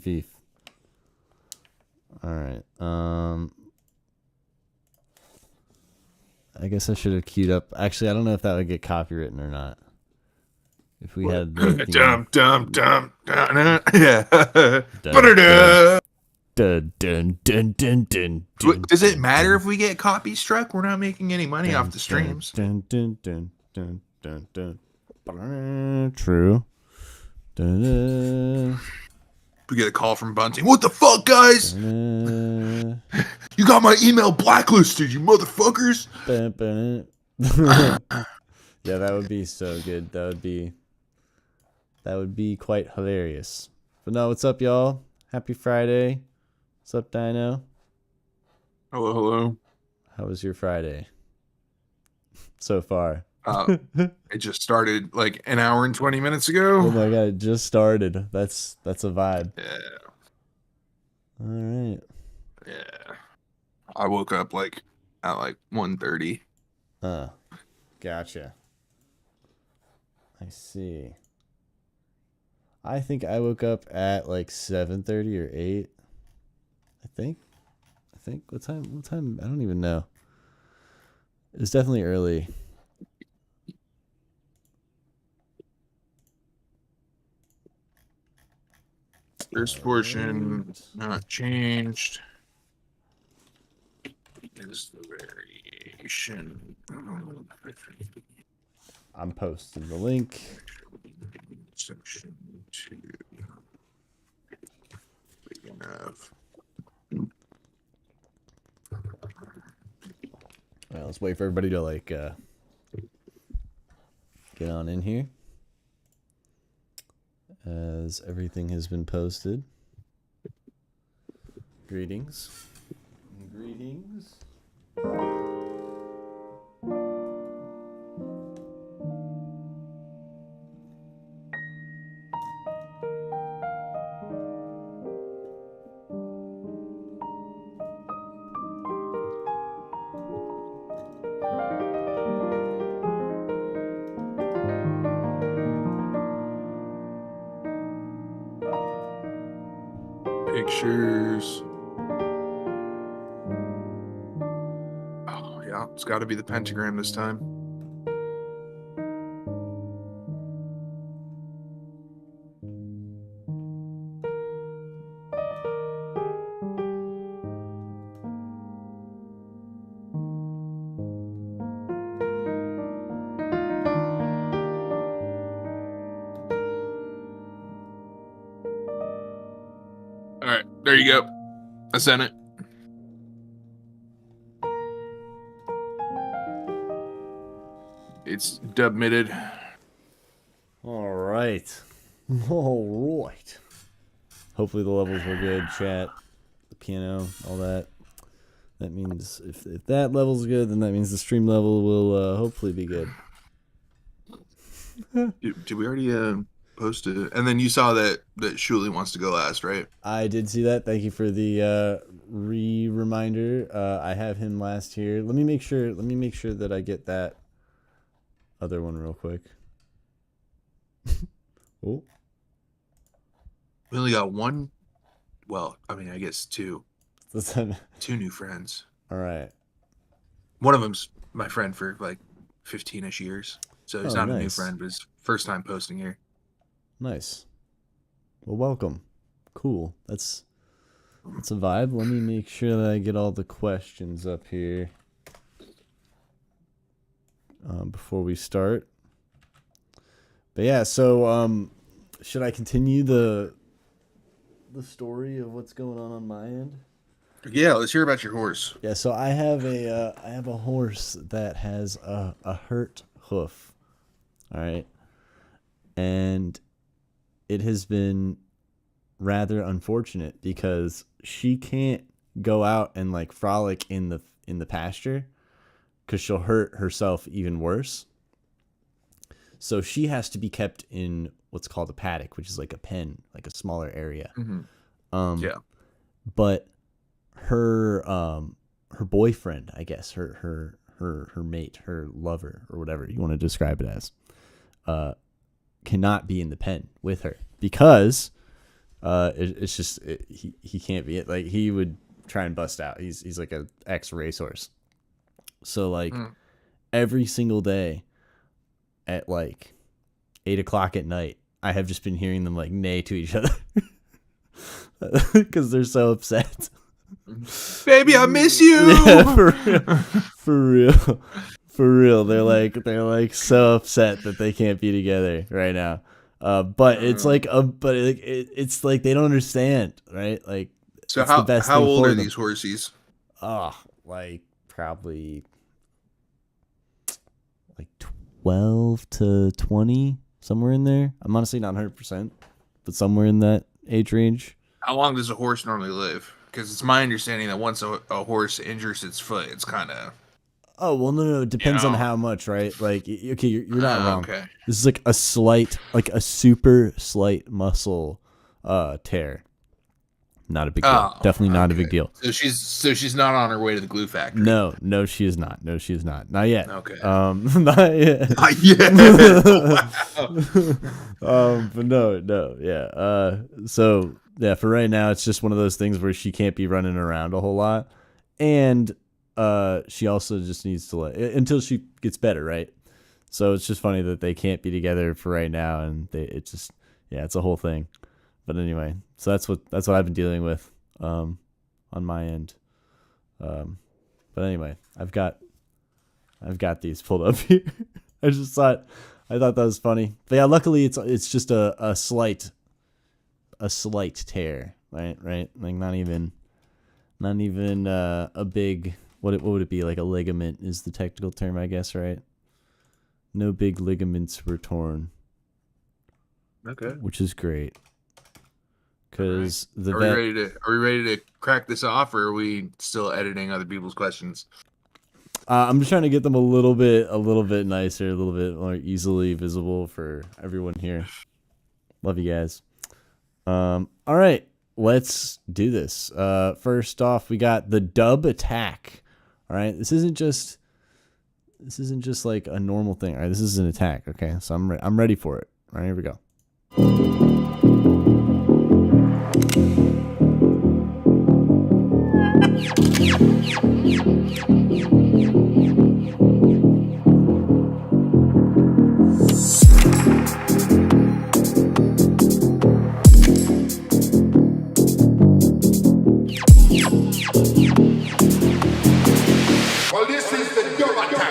Feef. All right. I guess I should have queued up. Actually, I don't know if that would get copywritten or not. If we had the theme. Yeah. Dun, dun, dun, dun, dun, dun, dun, dun, Does it dun, matter dun, if we get copy struck? We're not making any money off dun, the dun, streams. dun, dun, dun, dun, dun, dun. True. Dun, dun, We get a call from Bunting. What the fuck, guys? dun, You got my email blacklisted, you motherfuckers. dun, dun. Yeah, that would be so good. That would be quite hilarious. But no, what's up, y'all? Happy Friday. What's up, Dino? Hello, hello. How was your Friday so far? It just started like an hour and 20 minutes ago. Oh my god, it just started. That's a vibe. Yeah. All right. Yeah. I woke up like at like 1:30. Gotcha. I see. I think I woke up at like 7:30 or 8. I think what time? I don't even know. It was definitely early. First portion not changed. Is the variation. I'm posting the link. Section 2. Big enough. Well, let's wait for everybody to like get on in here, as everything has been posted. Greetings. Pictures. Oh, yeah. It's got to be the pentagram this time. All right, there you go. I sent it. It's submitted. All right. Hopefully the levels were good. Chat, the piano, all that. That means if that level's good, then that means the stream level will hopefully be good. Did we already post it? And then you saw that Shuli wants to go last, right? I did see that. Thank you for the reminder. I have him last here. Let me make sure that I get that other one real quick. Oh. We only got one. Well, I mean, I guess two. Two new friends. All right. One of them's my friend for like 15-ish years. So he's not nice. A new friend, but his first time posting here. Nice. Well, welcome. Cool. That's a vibe. Let me make sure that I get all the questions up here before we start. But yeah, so should I continue the story of what's going on my end? Yeah, let's hear about your horse. Yeah, so I have a horse that has a hurt hoof. All right. And it has been rather unfortunate because she can't go out and like frolic in the pasture because she'll hurt herself even worse. So she has to be kept in what's called a paddock, which is like a pen, like a smaller area. Mm-hmm. Yeah. But her boyfriend, I guess, her mate, her lover, or whatever you want to describe it as, cannot be in the pen with her because It's just he can't be it. Like he would try and bust out. He's like a ex racehorse. So like every single day at like 8 o'clock at night, I have just been hearing them like neigh to each other because they're so upset. Baby, I miss you. Yeah, for real. They're like so upset that they can't be together right now. But it's like it's like they don't understand, right? Like, so it's the best how thing old for are them. these horsies? Oh, like probably like 12 to 20, somewhere in there. I'm honestly not 100%, but somewhere in that age range. How long does a horse normally live? Because it's my understanding that once a horse injures its foot, it's kind of... Oh, well, no. It depends on how much, right? Like, okay, you're not wrong. Okay. This is like a super slight muscle tear. Not a big deal. Definitely not a big deal. So she's not on her way to the glue factory. No, she is not. No, she is not. Not yet. Okay. Not yet. Not yet. Wow. But no, yeah. So yeah, for right now, it's just one of those things where she can't be running around a whole lot, and she also just needs to until she gets better, right? So it's just funny that they can't be together for right now, and it's a whole thing. But anyway, so that's what I've been dealing with on my end. But anyway, I've got these pulled up here. I thought that was funny. But yeah, luckily it's just a slight tear, right? Like not even a big, what would it be, like a ligament is the technical term, I guess, right? No big ligaments were torn. Okay. Which is great. Because Are we ready to crack this off, or are we still editing other people's questions? I'm just trying to get them a little bit nicer, a little bit more easily visible for everyone here. Love you guys. All right, let's do this. First off, we got the dub attack. All right, this isn't just like a normal thing. All right, this is an attack. Okay, so I'm ready for it. All right, here we go. Well, this is the dub attack.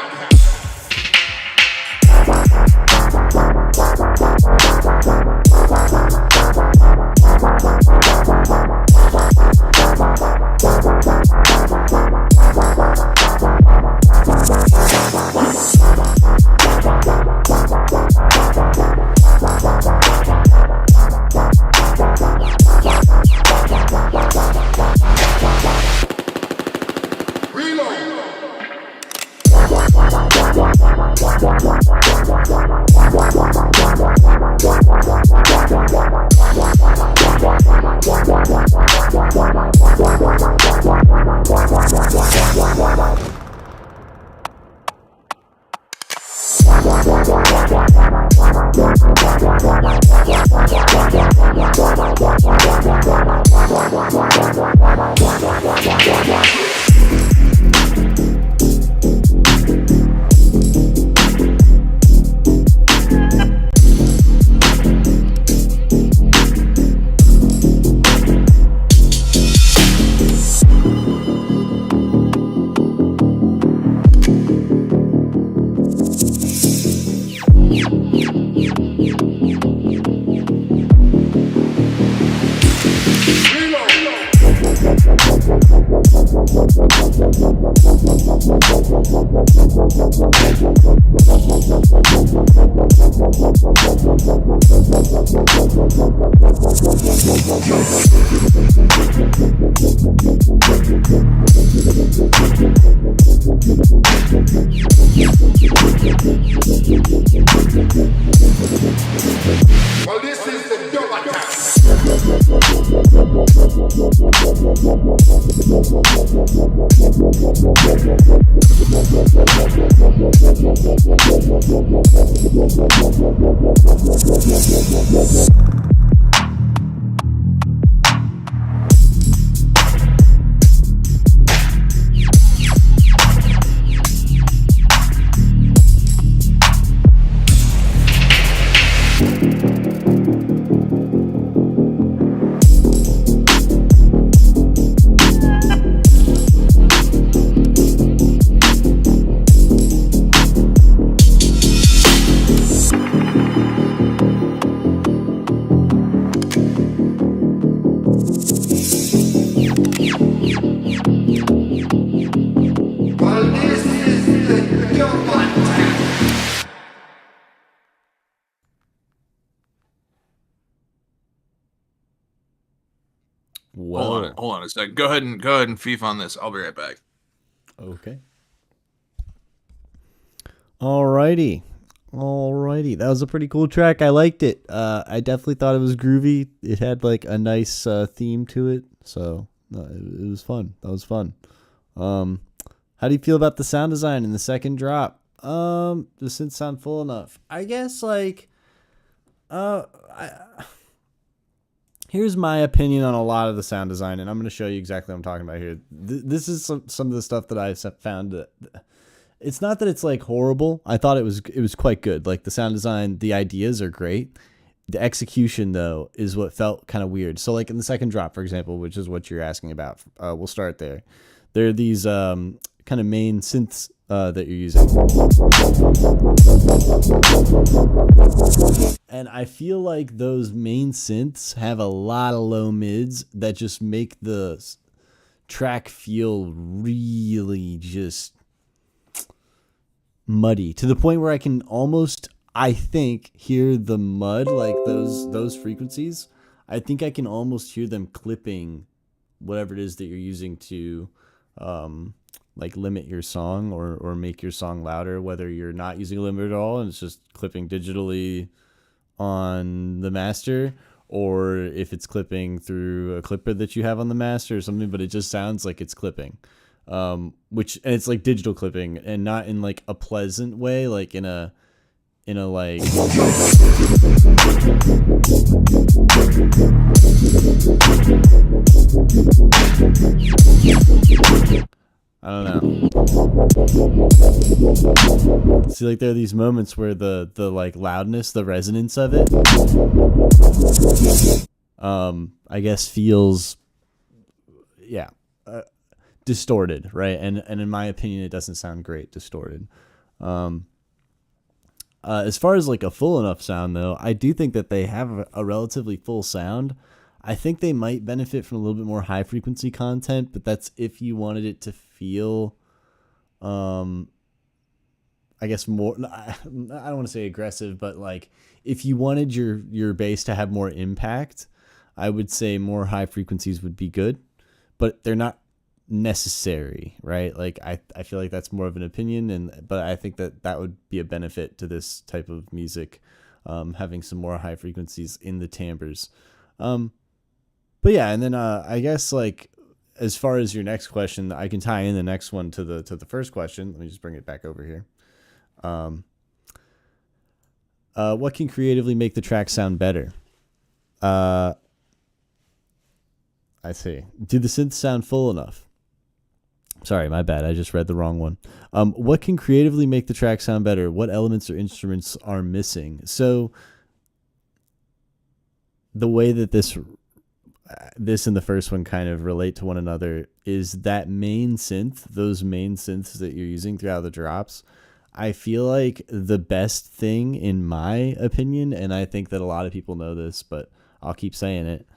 Well, this is the dub attack. Well, this is the double. Well, Hold on a second. Go ahead and Feef on this. I'll be right back. okay. Alrighty. That was a pretty cool track. I liked it. I definitely thought it was groovy. It had like a nice theme to it. So it was fun. That was fun. How do you feel about the sound design in the second drop? Does synth sound full enough? I guess like, here's my opinion on a lot of the sound design, and I'm going to show you exactly what I'm talking about here. This is some of the stuff that I found that it's not that it's like horrible. I thought it was quite good. Like the sound design, the ideas are great. The execution though is what felt kind of weird. So like in the second drop, for example, which is what you're asking about, we'll start there. There are these kind of main synths that you're using. And I feel like those main synths have a lot of low mids that just make the track feel really just muddy to the point where I can almost, I think, hear the mud, like those frequencies. I think I can almost hear them clipping whatever it is that you're using to like limit your song or make your song louder, whether you're not using a limiter at all and it's just clipping digitally on the master, or if it's clipping through a clipper that you have on the master or something, but it just sounds like it's clipping. And it's like digital clipping and not in like a pleasant way, like in a like I don't know. See, like there are these moments where the like loudness, the resonance of it, I guess feels, yeah, distorted, right? And in my opinion, it doesn't sound great distorted. As far as like a full enough sound, though, I do think that they have a relatively full sound. I think they might benefit from a little bit more high frequency content, but that's if you wanted it to feel, I guess more, I don't want to say aggressive, but like if you wanted your bass to have more impact, I would say more high frequencies would be good, but they're not necessary, right? Like I feel like that's more of an opinion, but I think that would be a benefit to this type of music, having some more high frequencies in the timbres. But yeah, and then I guess like as far as your next question, I can tie in the next one to the first question. Let me just bring it back over here. What can creatively make the track sound better? I see. Do the synths sound full enough? Sorry, my bad. I just read the wrong one. What can creatively make the track sound better? What elements or instruments are missing? So the way that this and the first one kind of relate to one another is that main synth, those main synths that you're using throughout the drops. I feel like the best thing, in my opinion, and I think that a lot of people know this, but I'll keep saying it,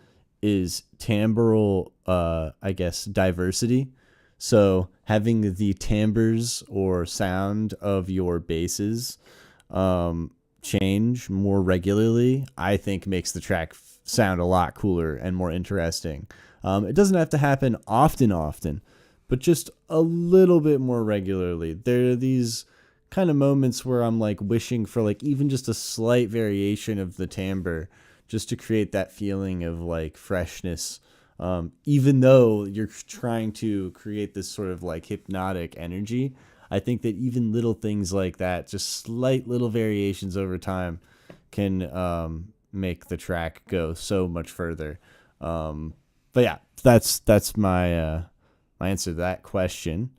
is timbral, I guess, diversity. So having the timbres or sound of your basses change more regularly, I think makes the track sound a lot cooler and more interesting. It doesn't have to happen often, but just a little bit more regularly. There are these kind of moments where I'm like wishing for like even just a slight variation of the timbre just to create that feeling of like freshness. Even though you're trying to create this sort of like hypnotic energy, I think that even little things like that, just slight little variations over time, can make the track go so much further. But yeah, that's my my answer to that question.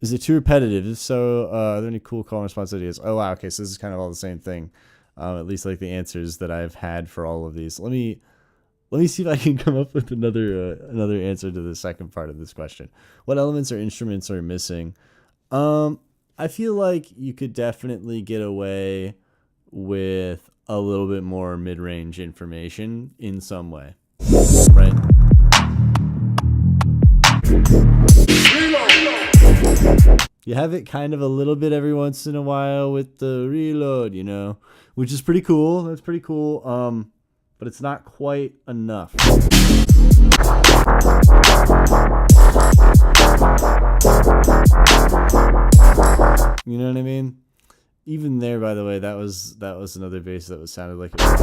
Is it too repetitive? If so, are there any cool call and response ideas? Oh wow, okay, so this is kind of all the same thing. At least like the answers that I've had for all of these. Let me see if I can come up with another answer to the second part of this question. What elements or instruments are missing? I feel like you could definitely get away with a little bit more mid-range information in some way, right? You have it kind of a little bit every once in a while with the reload, you know, which is pretty cool. That's pretty cool. But it's not quite enough. You know what I mean? Even there, by the way, that was another bass that was sounded like it was.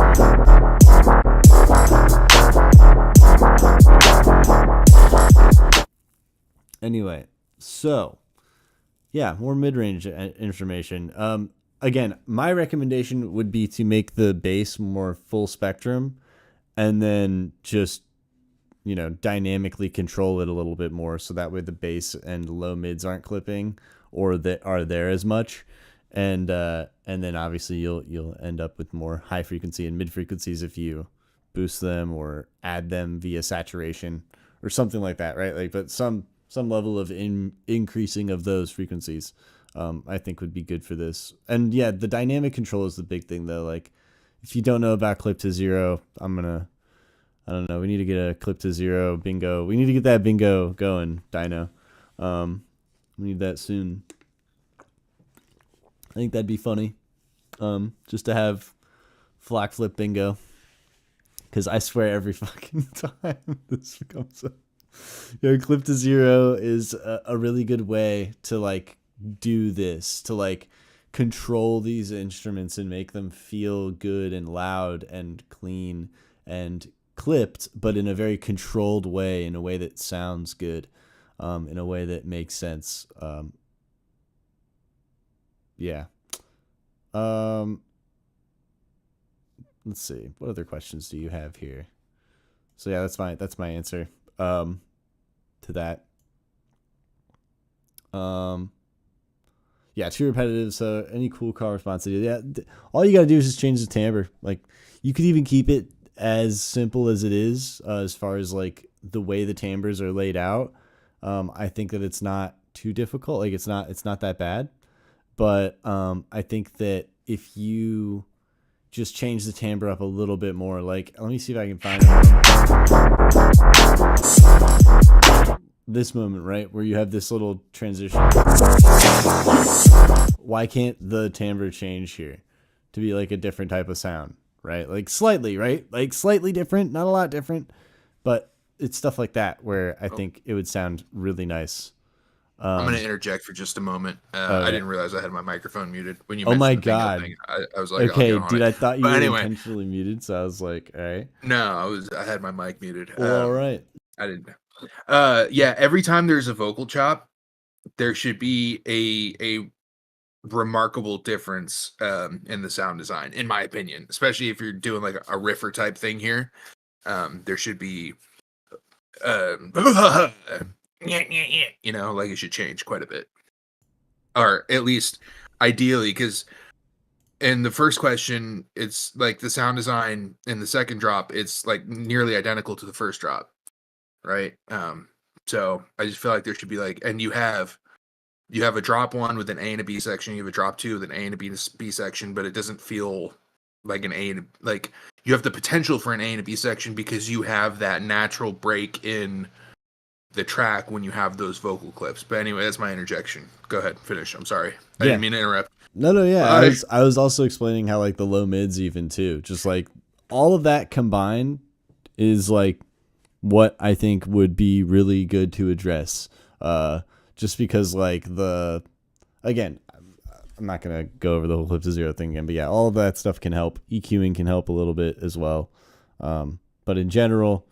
Anyway, so yeah, more mid-range information. Again, my recommendation would be to make the bass more full spectrum, and then just, you know, dynamically control it a little bit more, so that way the bass and low mids aren't clipping or that are there as much. And then obviously you'll end up with more high frequency and mid frequencies if you boost them or add them via saturation or something like that, right? Like, but some level of increasing of those frequencies, I think would be good for this. And yeah, the dynamic control is the big thing though. Like, if you don't know about clip to zero, I don't know. We need to get a clip to zero bingo. We need to get that bingo going, Dino. We need that soon. I think that'd be funny, just to have flock flip bingo, because I swear every fucking time this comes up, clip to zero is a really good way to like do this, to like control these instruments and make them feel good and loud and clean and clipped, but in a very controlled way, in a way that sounds good, in a way that makes sense. Yeah. Let's see. What other questions do you have here? So yeah, that's my answer to that. Yeah, too repetitive. So any cool call response? Yeah, all you gotta do is just change the timbre. Like, you could even keep it as simple as it is, as far as like the way the timbres are laid out. I think that it's not too difficult. Like, it's not that bad. But I think that if you just change the timbre up a little bit more, like, let me see if I can find this moment, right, where you have this little transition. Why can't the timbre change here to be like a different type of sound, right? Like slightly, right? Like slightly different, not a lot different, but it's stuff like that where I think it would sound really nice. I'm going to interject for just a moment. I didn't realize I had my microphone muted when you mentioned my the God thing. I was like, okay, dude, I thought you were anyway, intentionally muted, so I was like, all right. No, I had my mic muted. Well, all right. I didn't know. Yeah, every time there's a vocal chop, there should be a remarkable difference in the sound design, in my opinion, especially if you're doing like a riffer type thing here. There should be you know, like it should change quite a bit, or at least ideally, because in the first question it's like the sound design in the second drop, it's like nearly identical to the first drop, right? So I just feel like there should be like, and you have a drop one with an A and a B section, you have a drop two with an A and a B section, but it doesn't feel like an A and like you have the potential for an A and a B section because you have that natural break in the track when you have those vocal clips. But anyway, that's my interjection. Go ahead, finish. I'm sorry. I didn't mean to interrupt. No, yeah. I was also explaining how like the low mids even too, just like all of that combined is like what I think would be really good to address. Just because like again, I'm not going to go over the whole clip to zero thing again, but yeah, all of that stuff can help. EQing can help a little bit as well. But in general,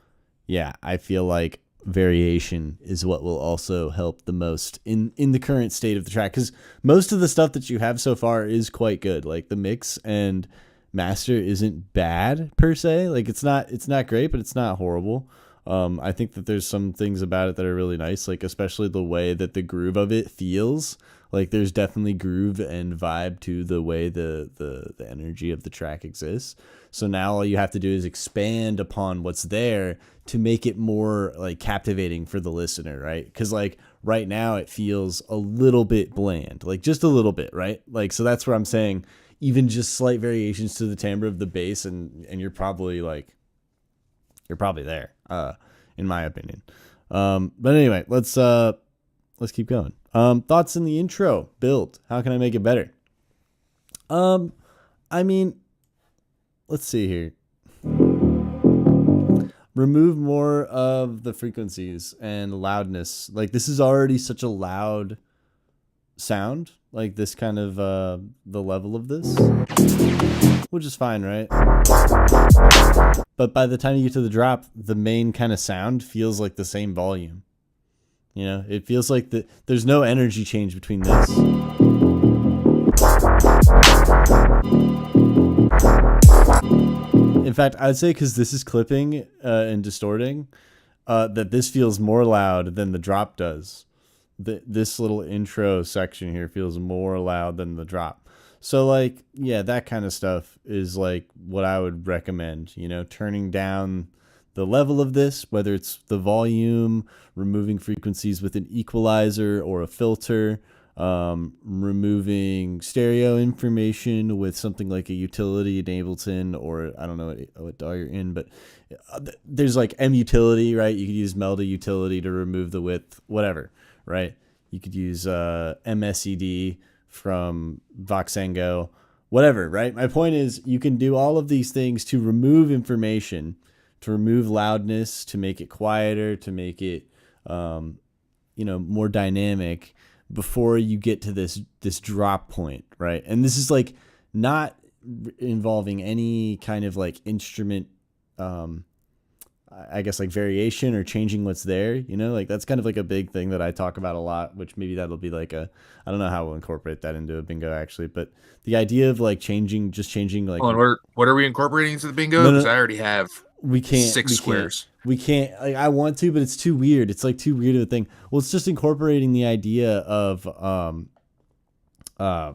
yeah, I feel like variation is what will also help the most in the current state of the track, because most of the stuff that you have so far is quite good. Like the mix and master isn't bad per se. Like it's not great, but it's not horrible. I think that there's some things about it that are really nice, like especially the way that the groove of it feels. Like there's definitely groove and vibe to the way the energy of the track exists. So now all you have to do is expand upon what's there to make it more like captivating for the listener, right? Because like right now it feels a little bit bland, like just a little bit, right? Like, so that's where I'm saying even just slight variations to the timbre of the bass, and you're probably there, in my opinion. But anyway, let's keep going. Thoughts in the intro build. How can I make it better? I mean, let's see here. Remove more of the frequencies and loudness. Like, this is already such a loud sound, like this kind of the level of this, which is fine, right? But by the time you get to the drop, the main kind of sound feels like the same volume. You know, it feels like there's no energy change between this. In fact, I'd say because this is clipping and distorting, that this feels more loud than the drop does. This little intro section here feels more loud than the drop. So, like, yeah, that kind of stuff is like what I would recommend, you know, turning down the level of this, whether it's the volume, removing frequencies with an equalizer or a filter, removing stereo information with something like a utility in Ableton, or I don't know what DAW you're in, but there's like M utility, right? You could use Melda utility to remove the width, whatever, right? You could use MSED from Voxengo, whatever, right? My point is you can do all of these things to remove information, to remove loudness, to make it quieter, to make it, more dynamic before you get to this drop point, right? And this is like not involving any kind of like instrument, I guess like variation or changing what's there, you know, like that's kind of like a big thing that I talk about a lot, which maybe that'll be like I don't know how we'll incorporate that into a bingo actually, but the idea of like changing like, what are we incorporating into the bingo? Because I already have six squares. We can't, like, I want to, but it's too weird. It's like too weird of a thing. Well, it's just incorporating the idea of, I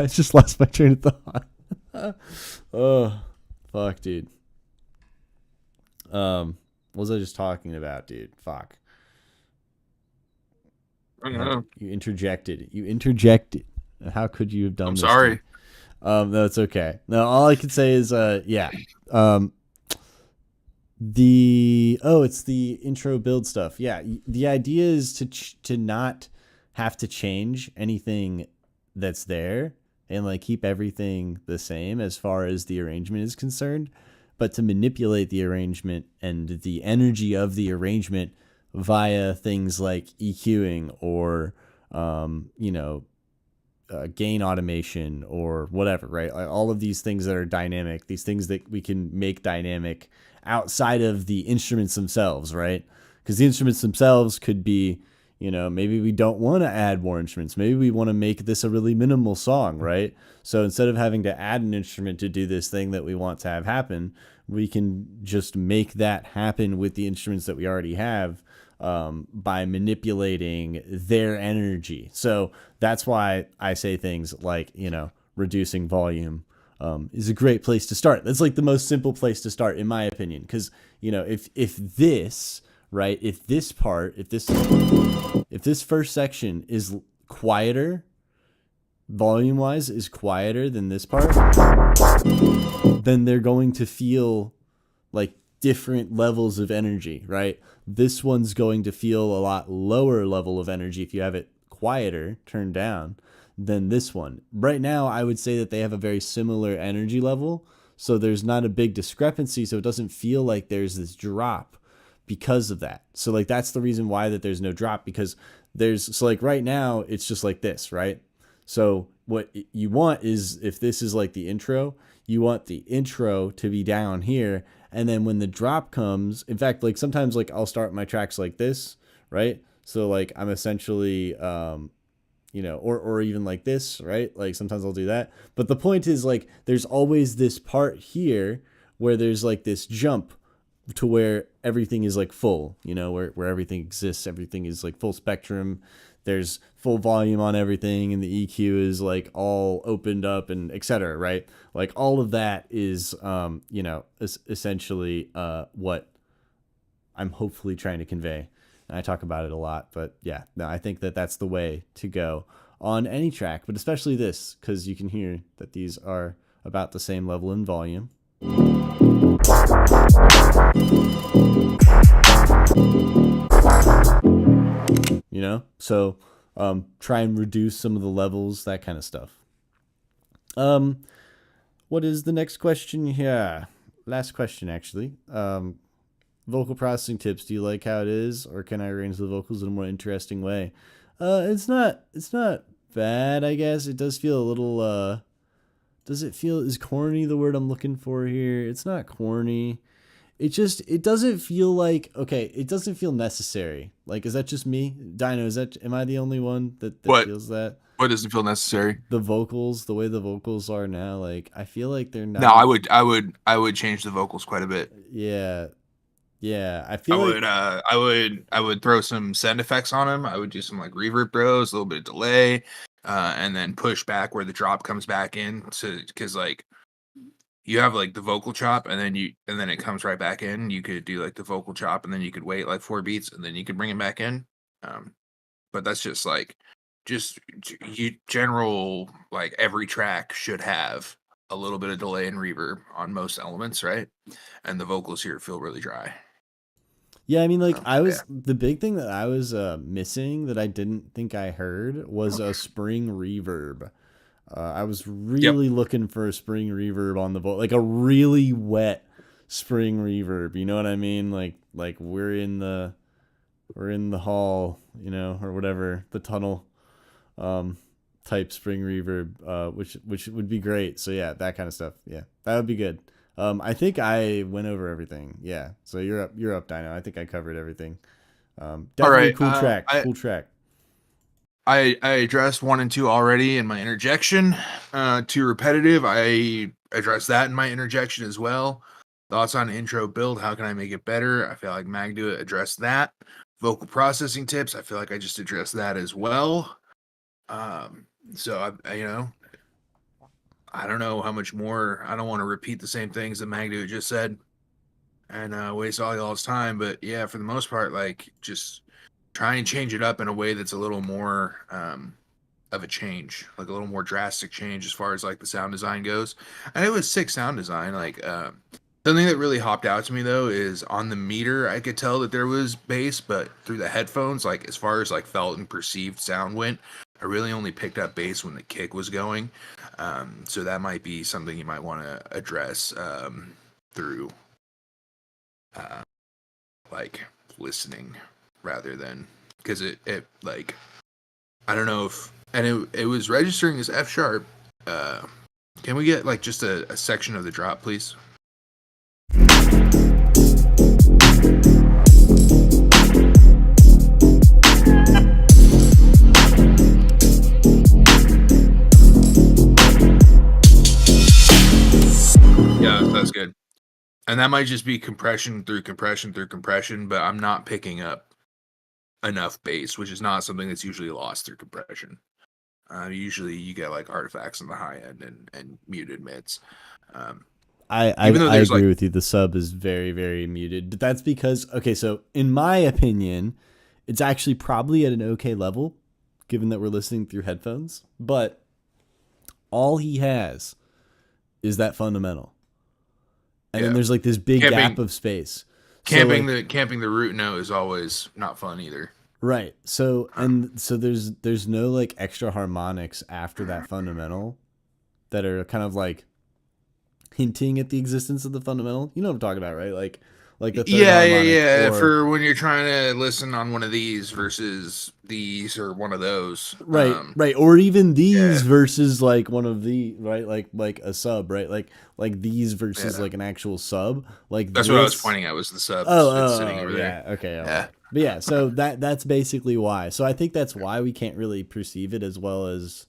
just lost my train of thought. Oh, fuck, dude. What was I just talking about, dude? Fuck. I don't know. You interjected. How could you have done this? I'm sorry. No, it's okay. No, all I can say is, yeah. It's the intro build stuff. Yeah. The idea is to not have to change anything that's there and like keep everything the same as far as the arrangement is concerned, but to manipulate the arrangement and the energy of the arrangement via things like EQing or, gain automation or whatever, right? Like all of these things that are dynamic, these things that we can make dynamic outside of the instruments themselves, right? Because the instruments themselves could be, maybe we don't want to add more instruments. Maybe we want to make this a really minimal song, right? So instead of having to add an instrument to do this thing that we want to have happen, we can just make that happen with the instruments that we already have, by manipulating their energy. So that's why I say things like, reducing volume is a great place to start. That's like the most simple place to start, in my opinion. Because, if this first section is quieter, volume-wise is quieter than this part, then they're going to feel like different levels of energy, right? This one's going to feel a lot lower level of energy if you have it quieter, turned down, than this one. Right now, I would say that they have a very similar energy level, so there's not a big discrepancy, so it doesn't feel like there's this drop because of that. So like that's the reason why that there's no drop, because like right now it's just like this, right? So what you want is, if this is like the intro, you want the intro to be down here, and then when the drop comes, in fact, like sometimes like I'll start my tracks like this, right? So like I'm essentially, or even like this, right? Like sometimes I'll do that. But the point is, like, there's always this part here where there's like this jump to where everything is like full, where everything exists. Everything is like full spectrum. There's full volume on everything, and the EQ is like all opened up, and etc. Right? Like all of that is, essentially what I'm hopefully trying to convey. And I talk about it a lot, but yeah, no, I think that that's the way to go. on any track, but especially this, because you can hear that these are about the same level in volume. You know, so try and reduce some of the levels, that kind of stuff. What is the next question here? Last question, actually. Vocal processing tips. Do you like how it is, or can I arrange the vocals in a more interesting way? It's not bad, I guess. It does feel a little. Does it feel, is corny the word I'm looking for here? It's not corny. It doesn't feel like, okay, it doesn't feel necessary. Like, is that just me? Dino, am I the only one that feels that? What doesn't feel necessary? The vocals, the way the vocals are now, like, I feel like they're not. No, I would change the vocals quite a bit. Yeah. I feel I would throw some send effects on them. I would do some like reverb throws, a little bit of delay, and then push back where the drop comes back in. Because like you have like the vocal chop, and then it comes right back in. You could do like the vocal chop, and then you could wait like 4 beats, and then you could bring it back in. But that's just general, like every track should have a little bit of delay and reverb on most elements, right? And the vocals here feel really dry. Yeah, I mean, like the big thing that I was missing that I didn't think I heard was a spring reverb. I was really looking for a spring reverb on the vocal, like a really wet spring reverb. You know what I mean? Like we're in the hall, you know, or whatever, the tunnel, type spring reverb, which would be great. So yeah, that kind of stuff. Yeah, that would be good. I think I went over everything. Yeah. So you're up, Dino. I think I covered everything. Definitely all right. Cool track. I addressed 1 and 2 already in my interjection. Too repetitive. I addressed that in my interjection as well. Thoughts on intro build. How can I make it better? I feel like Magduit addressed that. Vocal processing tips. I feel like I just addressed that as well. So I don't know how much more. I don't want to repeat the same things that Magduit just said and waste all y'all's time. But yeah, for the most part, like just try and change it up in a way that's a little more of a change, like a little more drastic change as far as like the sound design goes. And it was sick sound design. Like something that really hopped out to me though is on the meter, I could tell that there was bass, but through the headphones, like as far as like felt and perceived sound went, I really only picked up bass when the kick was going. So that might be something you might want to address through like listening rather than, because it like, I don't know if, and it was registering as F sharp. Can we get like just a section of the drop, please? Yeah, that's good. And that might just be compression through compression through compression, but I'm not picking up enough bass, which is not something that's usually lost through compression. Usually you get like artifacts on the high end and muted mids. I agree with you. The sub is very, very muted, but that's because, okay, so in my opinion, it's actually probably at an okay level, given that we're listening through headphones, but all he has is that fundamental. And then there's like this big gap of space. Camping the root note is always not fun either. Right. So there's no like extra harmonics after that fundamental that are kind of like hinting at the existence of the fundamental. You know what I'm talking about, right? Like the third harmonic. For when you're trying to listen on one of these versus these or one of those. Right. Right. Or even these versus like one of the, right? Like a sub, right? Like these versus like an actual sub. Like that's what I was pointing at, was the sub. Sitting over there. Okay. Yeah. But yeah, so that's basically why. So I think that's why we can't really perceive it as well as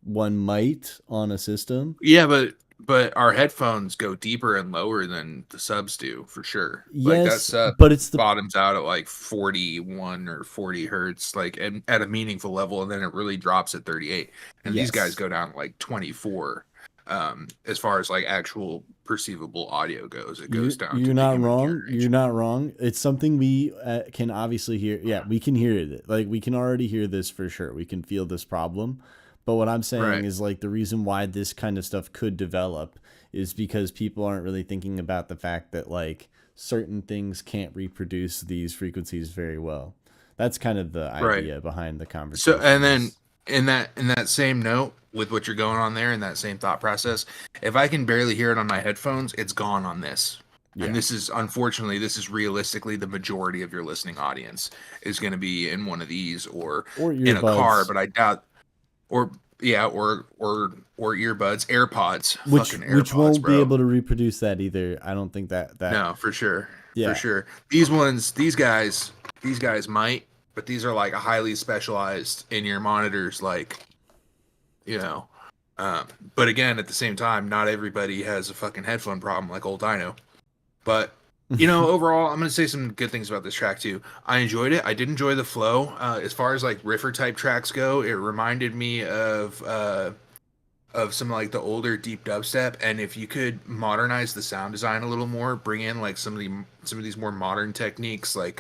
one might on a system. Yeah, but our headphones go deeper and lower than the subs do, for sure. Yes, like that sub but it's bottoms out at like 41 or 40 hertz, like at a meaningful level, and then it really drops at 38. And these guys go down like 24. As far as like actual perceivable audio goes, it goes down to You're the not human wrong. hearing. You're not wrong. It's something we can obviously hear. Yeah, we can hear it. Like we can already hear this for sure. We can feel this problem. But what I'm saying Right. is like the reason why this kind of stuff could develop is because people aren't really thinking about the fact that like certain things can't reproduce these frequencies very well. That's kind of the Right. idea behind the So, conversation. and then in that same note, with what you're going on there, in that same thought process, if I can barely hear it on my headphones, it's gone on this. Yeah. And this is, unfortunately, this is realistically the majority of your listening audience is going to be in one of these or in a car, earbuds, but I doubt, or yeah, or earbuds, AirPods, which fucking AirPods, won't be bro. able to reproduce that either. I don't think that No, for sure. Yeah. For sure. These guys might, but these are like highly specialized in-ear monitors, like, you know. But again, at the same time, not everybody has a fucking headphone problem like old Dino. But, overall, I'm going to say some good things about this track, too. I enjoyed it. I did enjoy the flow. As far as, like, riffer-type tracks go, it reminded me of some like the older deep dubstep, and if you could modernize the sound design a little more, bring in like some of these more modern techniques, like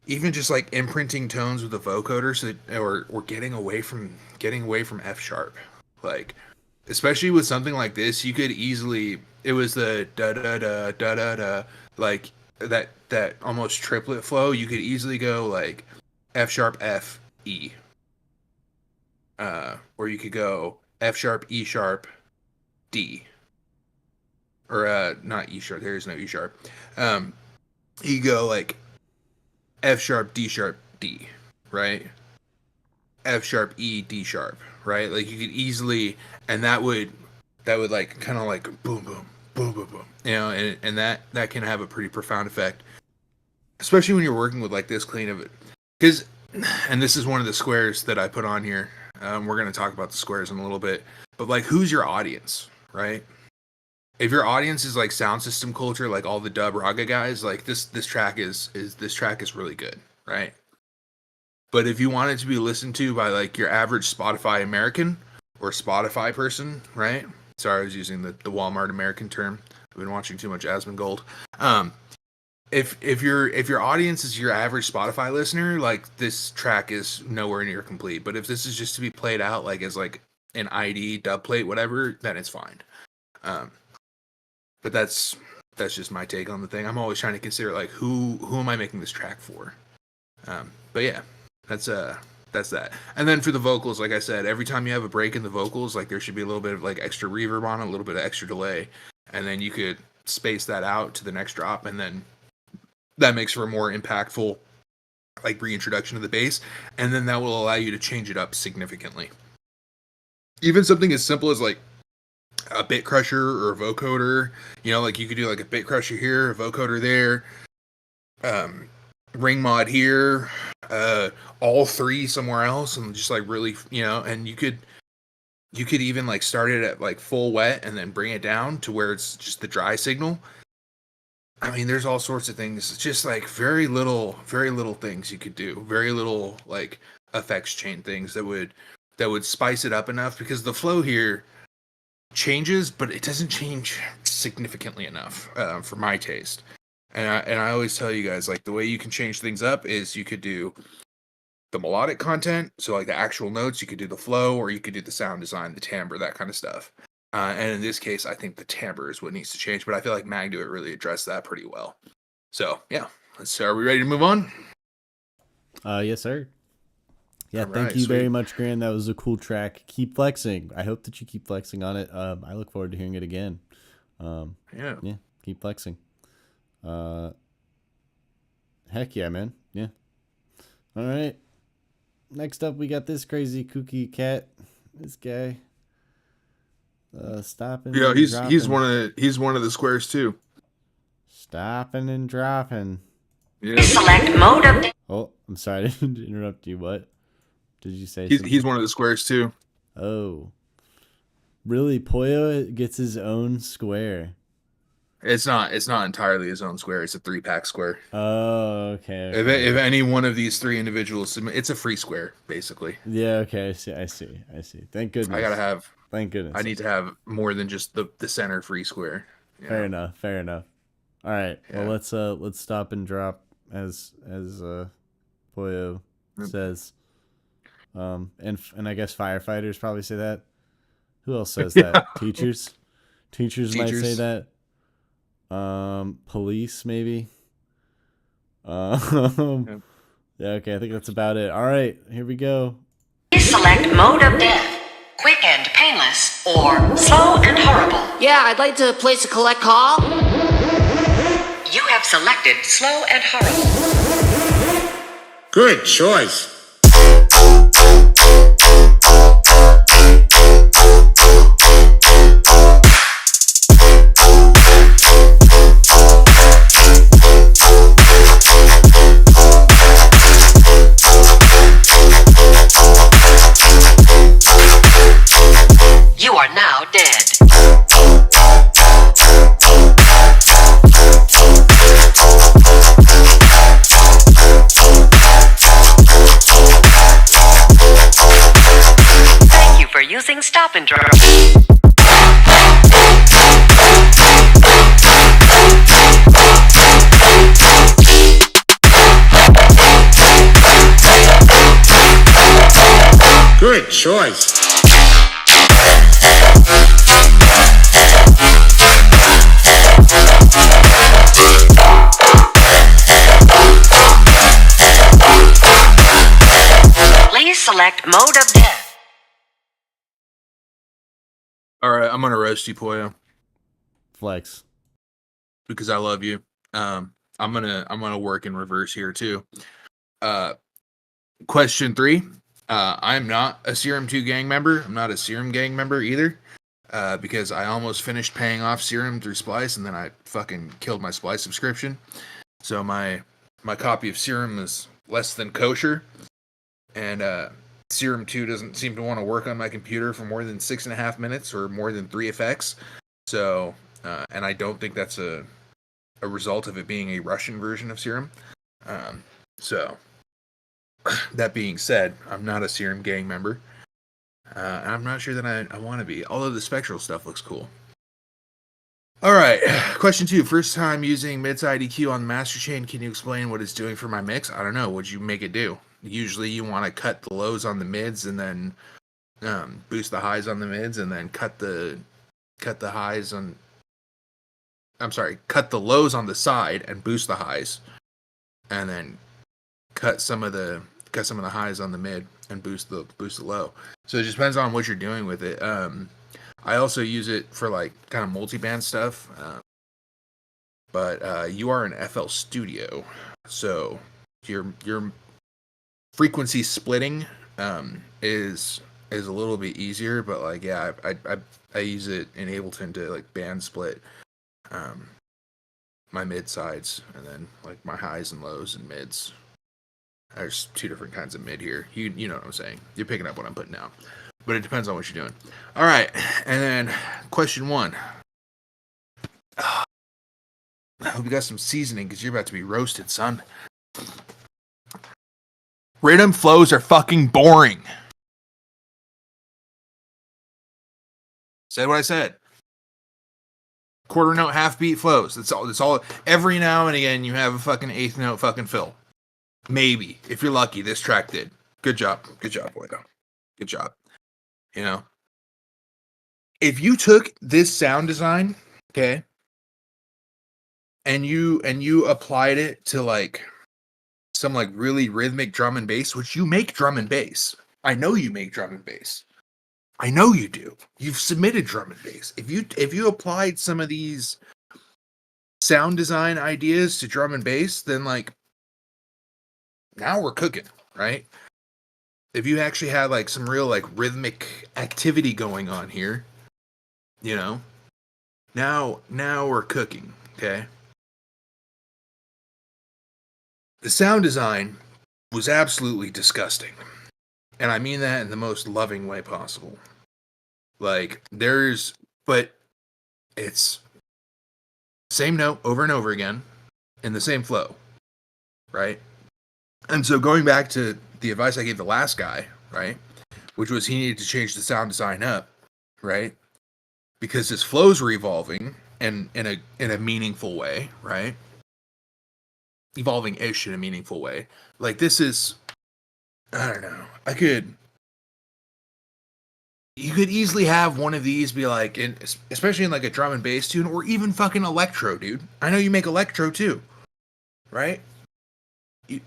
even just like imprinting tones with the vocoder, so that, or getting away from F sharp, like especially with something like this, you could easily, it was the da da da da da da, like that almost triplet flow. You could easily go like F sharp F E. Or you could go F sharp, E sharp, D. Or not E sharp, there is no E sharp. You go like F sharp, D sharp, D, right? F sharp, E, D sharp, right? Like you could easily, and that would like kind of like boom, boom, boom, boom, boom, and that can have a pretty profound effect, especially when you're working with like this clean of it. Because, and this is one of the squares that I put on here. We're going to talk about the squares in a little bit, but like, who's your audience, right? If your audience is like sound system culture, like all the dub raga guys, like this track is really good, right? But if you want it to be listened to by like your average Spotify American or Spotify person, right? Sorry, I was using the Walmart American term. I've been watching too much Asmongold. If your audience is your average Spotify listener, like this track is nowhere near complete. But if this is just to be played out like as like an ID dub plate, whatever, then it's fine. But that's just my take on the thing. I'm always trying to consider like who am I making this track for? But yeah, that's that. And then for the vocals, like I said, every time you have a break in the vocals, like there should be a little bit of like extra reverb on it, a little bit of extra delay, and then you could space that out to the next drop, and then that makes for a more impactful like reintroduction of the bass, and then that will allow you to change it up significantly. Even something as simple as like a bit crusher or a vocoder, like you could do like a bit crusher here, a vocoder there, ring mod here, all three somewhere else, and just like really, and you could even like start it at like full wet and then bring it down to where it's just the dry signal. I mean, there's all sorts of things. It's just like very little things you could do. Very little like effects chain things that would spice it up enough, because the flow here changes, but it doesn't change significantly enough for my taste. And I always tell you guys, like, the way you can change things up is you could do the melodic content, so like the actual notes, you could do the flow, or you could do the sound design, the timbre, that kind of stuff. And in this case, I think the timbre is what needs to change, but I feel like Magduit really addressed that pretty well. So yeah, are we ready to move on? Yes, sir. Yeah, All thank right, you very sweet. much, Gran. That was a cool track. Keep flexing. I hope that you keep flexing on it. I look forward to hearing it again. Yeah, keep flexing. Heck yeah, man. Yeah. All right. Next up, we got this crazy kooky cat. This guy. Stopping. yeah, and he's dropping. he's one of the squares too. Stopping and dropping. Yeah, Select mode of. Oh, I'm sorry. I didn't interrupt you. What did you say? he's one of the squares too. Oh, really? Poyo gets his own square. It's not entirely his own square. It's a 3-pack square. Oh, okay. If any one of these three individuals submit, it's a free square basically. Yeah. Okay. I see. Thank goodness. I gotta have Thank goodness. I need to have more than just the center free square. Fair enough. Fair enough. All right. Yeah. Well, let's stop and drop as Boyo says. And I guess firefighters probably say that. Who else says that? Teachers might say that. Police maybe. Yeah, okay, I think that's about it. All right, here we go. Please select mode of death. Quick and painless, or slow and horrible. Yeah, I'd like to place a collect call. You have selected slow and horrible. Good choice. You are now dead. Thank you for using Stop and Drop. Good choice. Please select mode of death. All right, I'm gonna roast you, Poyo, Flex. because I love you. I'm gonna work in reverse here too. Question 3. I'm not a Serum 2 gang member. I'm not a Serum gang member either. Because I almost finished paying off Serum through Splice, and then I fucking killed my Splice subscription. So my copy of Serum is less than kosher, and Serum 2 doesn't seem to want to work on my computer for more than 6.5 minutes or more than 3 effects. So, and I don't think that's a result of it being a Russian version of Serum. So, that being said, I'm not a Serum gang member. And I'm not sure that I want to be, although the spectral stuff looks cool. All right, question 2. First time using mid-side EQ on the master chain. Can you explain what it's doing for my mix? I don't know. What'd you make it do? Usually you want to cut the lows on the mids and then boost the highs on the mids, and then cut the highs on. I'm sorry, cut the lows on the side and boost the highs, and then cut some of the highs on the mid and boost the low. So it just depends on what you're doing with it. I also use it for like kind of multi-band stuff, but you are an FL Studio, so your frequency splitting is a little bit easier. But like, yeah, I use it in Ableton to like band split my mid sides, and then like my highs and lows and mids. There's 2 different kinds of mid here. You know what I'm saying. You're picking up what I'm putting down. But it depends on what you're doing. All right. And then question 1. I hope you got some seasoning, because you're about to be roasted, son. Rhythm flows are fucking boring. Said what I said. Quarter note, half beat flows. That's all. Every now and again, you have a fucking 8th note fucking fill. Maybe, if you're lucky. This track did. Good job, boy. Good job. You know, if you took this sound design, okay, and you applied it to like some like really rhythmic drum and bass, which you make drum and bass. I know you make drum and bass. I know you do. You've submitted drum and bass. If you applied some of these sound design ideas to drum and bass, then like, now we're cooking, right? If you actually had like some real like rhythmic activity going on here, you know, now we're cooking, okay? The sound design was absolutely disgusting. And I mean that in the most loving way possible. Like, but it's same note over and over again in the same flow, right? And so going back to the advice I gave the last guy, right, which was he needed to change the sound design up, right? Because his flows were evolving and in a meaningful way, right? Evolving-ish in a meaningful way. Like this is, I don't know. You could easily have one of these be like, especially in like a drum and bass tune, or even fucking electro, dude. I know you make electro too, right? You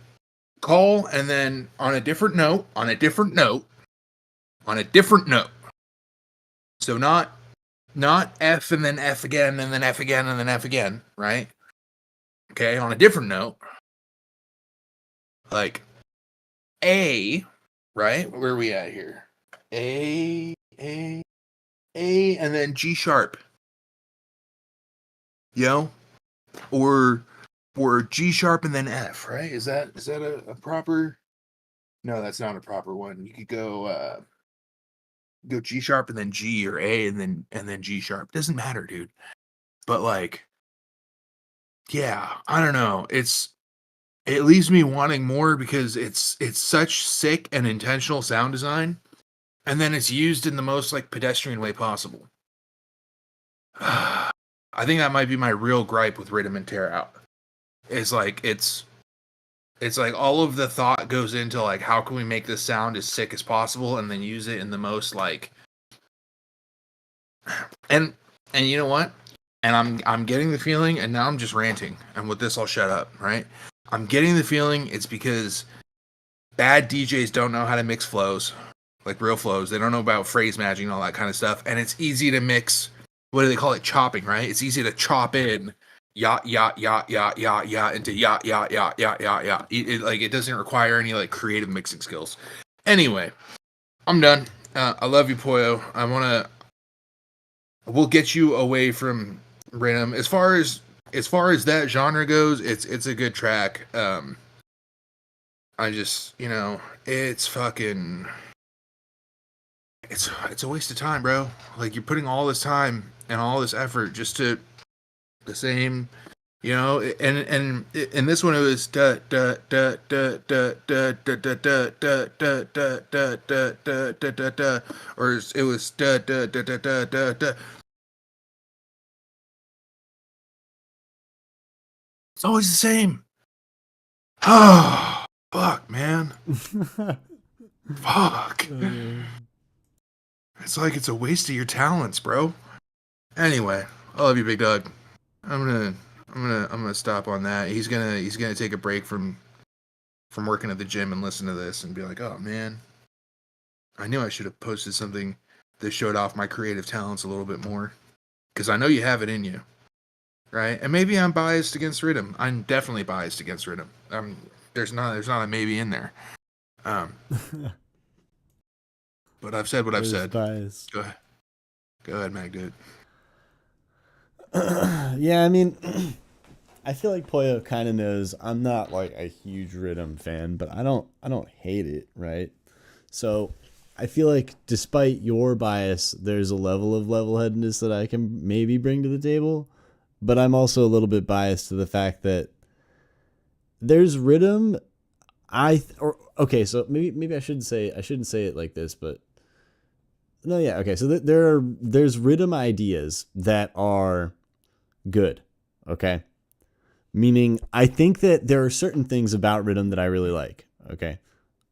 call and then on a different note, on a different note, on a different note. So not F and then F again and then F again and then F again, right? Okay, on a different note, like A, right? Where are we at here? A, and then G sharp. Or G sharp and then F, right? Is that a proper? No, that's not a proper one. You could go G sharp and then G, or A and then G sharp. Doesn't matter, dude. But like, yeah, I don't know. It leaves me wanting more because it's such sick and intentional sound design, and then it's used in the most like pedestrian way possible. I think that might be my real gripe with Rhythm and Tear Out. It's like it's like all of the thought goes into like how can we make this sound as sick as possible, and then use it in the most like, and you know what? And I'm getting the feeling, and now I'm just ranting, and with this I'll shut up, right? I'm getting the feeling it's because bad DJs don't know how to mix flows, like real flows. They don't know about phrase matching and all that kind of stuff, and it's easy to mix. What do they call it? Chopping, right? It's easy to chop in yacht into yacht. It doesn't require any like creative mixing skills. Anyway, I'm done. I love you, Poyo. We'll get you away from rhythm. As far as that genre goes, it's a good track. I just, it's fucking, it's a waste of time, bro. Like you're putting all this time and all this effort just to the same, and in this one it was da da da da da da da da da da da da da da da da da, or it was da da da da da da da. It's always the same. Oh, fuck, man. Fuck. It's like it's a waste of your talents, bro. Anyway, I love you, Big Dog. I'm gonna stop on that. He's gonna take a break from working at the gym and listen to this and be like, oh man, I knew I should have posted something that showed off my creative talents a little bit more, because I know you have it in you, right? And maybe I'm biased against rhythm. I'm definitely biased against rhythm. There's not a maybe in there. But I've said what I've said. Bias. Go ahead, Mag, dude. Yeah, I mean, I feel like Poyo kind of knows I'm not like a huge rhythm fan, but I don't hate it, right? So I feel like despite your bias, there's a level of level-headedness that I can maybe bring to the table, but I'm also a little bit biased to the fact that there's rhythm. So maybe I shouldn't say it like this, but no, yeah, okay. So there's rhythm ideas that are good, okay? Meaning, I think that there are certain things about rhythm that I really like, okay?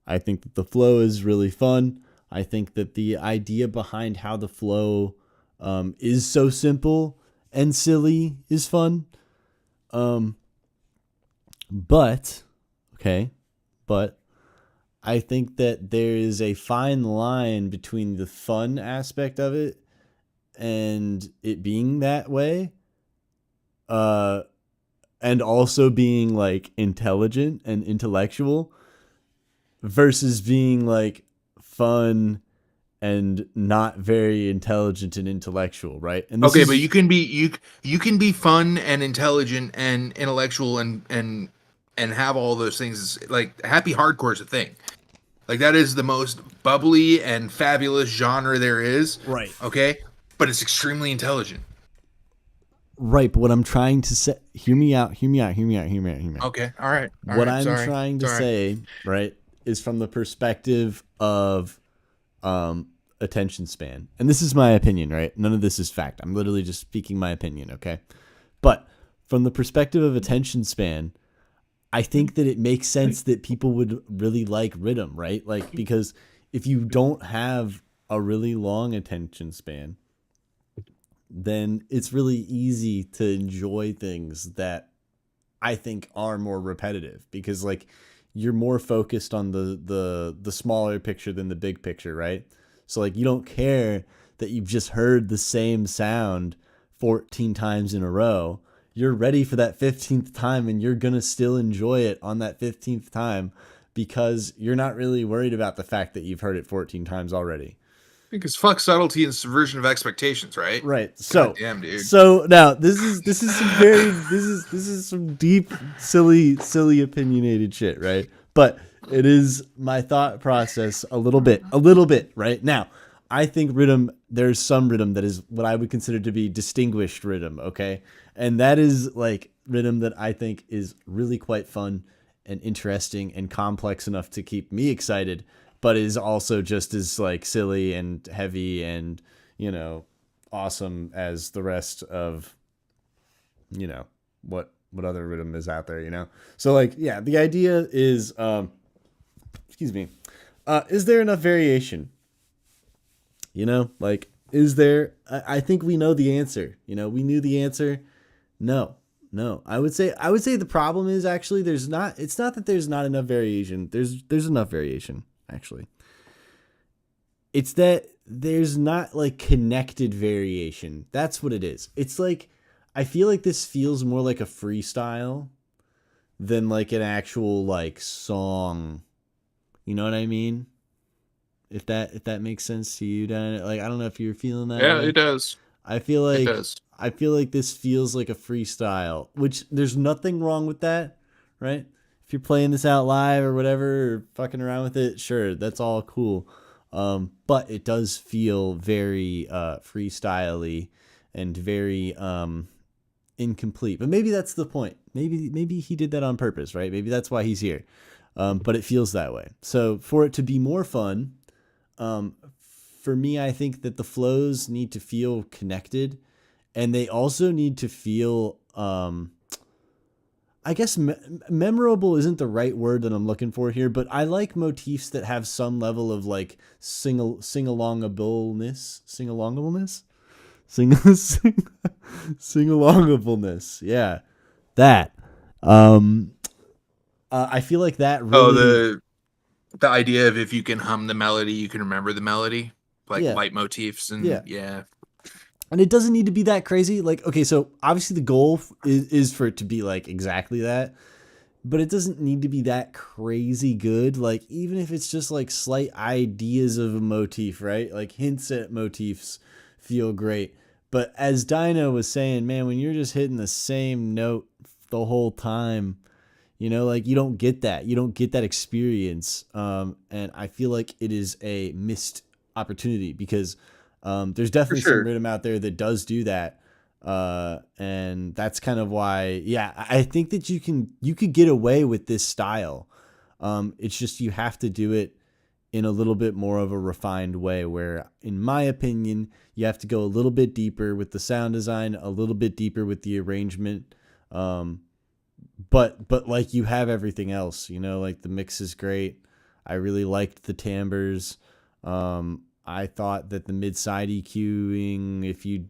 I think that the flow is really fun. I think that the idea behind how the flow is so simple and silly is fun. But I think that there is a fine line between the fun aspect of it and it being that way, and also being like intelligent and intellectual versus being like fun and not very intelligent and intellectual, right? And Okay, but you can be fun and intelligent and intellectual and have all those things. Like happy hardcore is a thing. Like that is the most bubbly and fabulous genre there is. Right. Okay, but it's extremely intelligent. Right, but what I'm trying to say, hear me out. Okay, all right. What I'm trying to say, right, is from the perspective of attention span, and this is my opinion, right? None of this is fact. I'm literally just speaking my opinion, okay? But from the perspective of attention span, I think that it makes sense that people would really like rhythm, right? Like, because if you don't have a really long attention span, then it's really easy to enjoy things that I think are more repetitive, because like you're more focused on the smaller picture than the big picture, right? So like you don't care that you've just heard the same sound 14 times in a row. You're ready for that 15th time, and you're going to still enjoy it on that 15th time because you're not really worried about the fact that you've heard it 14 times already. Because fuck subtlety and subversion of expectations, right? Right. So, God damn, dude. So now this is some very this is some deep silly opinionated shit, right? But it is my thought process a little bit, right? Now, I think there's some rhythm that is what I would consider to be distinguished rhythm, okay? And that is like rhythm that I think is really quite fun and interesting and complex enough to keep me excited, but is also just as like silly and heavy and, you know, awesome as the rest of, you know, what other rhythm is out there, you know? So like, yeah, the idea is, excuse me, is there enough variation? You know, like, is there, I think we know the answer, you know, we knew the answer. No, I would say the problem is actually it's not that there's not enough variation. There's enough variation, actually. It's that there's not like connected variation. That's what it is. It's like, I feel like this feels more like a freestyle than like an actual like song. You know what I mean? If that makes sense to you, Dan. Like, I don't know if you're feeling that Yeah, way. it does. I feel It like does. this feels like a freestyle, which there's nothing wrong with that, right? If you're playing this out live or whatever, or fucking around with it, sure, that's all cool. But it does feel very freestyle-y and very incomplete. But maybe that's the point. Maybe he did that on purpose, right? Maybe that's why he's here. But it feels that way. So for it to be more fun, for me, I think that the flows need to feel connected, and they also need to feel, I guess memorable isn't the right word that I'm looking for here, but I like motifs that have some level of like sing-alongableness. Yeah, that. I feel like that really. Oh, the idea of if you can hum the melody, you can remember the melody, like Yeah. leitmotifs and yeah. And it doesn't need to be that crazy. Like, okay, so obviously the goal is for it to be like exactly that, but it doesn't need to be that crazy good. Like, even if it's just like slight ideas of a motif, right? Like hints at motifs feel great. But as Dino was saying, man, when you're just hitting the same note the whole time, you know, like you don't get that. You don't get that experience. And I feel like it is a missed opportunity because there's definitely some rhythm out there that does do that. And that's kind of why, yeah, I think that you could get away with this style. It's just, you have to do it in a little bit more of a refined way where, in my opinion, you have to go a little bit deeper with the sound design, a little bit deeper with the arrangement. But like you have everything else, you know, like the mix is great. I really liked the timbres. I thought that the mid-side EQing,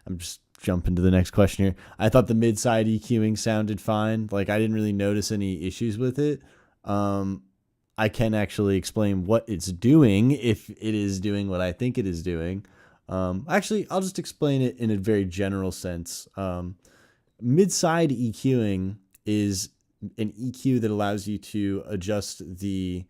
I'm just jumping to the next question here. I thought the mid-side EQing sounded fine. Like, I didn't really notice any issues with it. I can actually explain what it's doing if it is doing what I think it is doing. Actually, I'll just explain it in a very general sense. Mid-side EQing is an EQ that allows you to adjust the,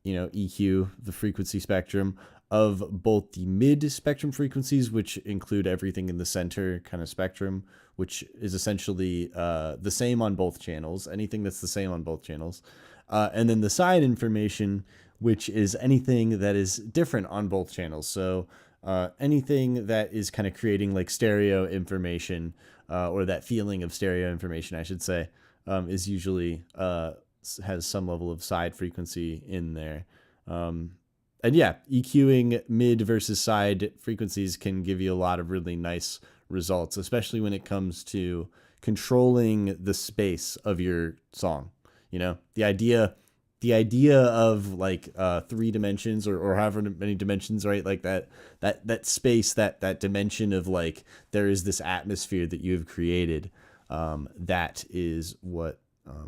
EQ, the frequency spectrum of both the mid spectrum frequencies, which include everything in the center kind of spectrum, which is essentially the same on both channels, anything that's the same on both channels. And then the side information, which is anything that is different on both channels. So anything that is kind of creating like stereo information, or that feeling of stereo information, I should say, is usually has some level of side frequency in there. And yeah, EQing mid versus side frequencies can give you a lot of really nice results, especially when it comes to controlling the space of your song. You know, the idea of like 3 dimensions or however many dimensions, right? Like that space, that dimension of like there is this atmosphere that you have created. That is what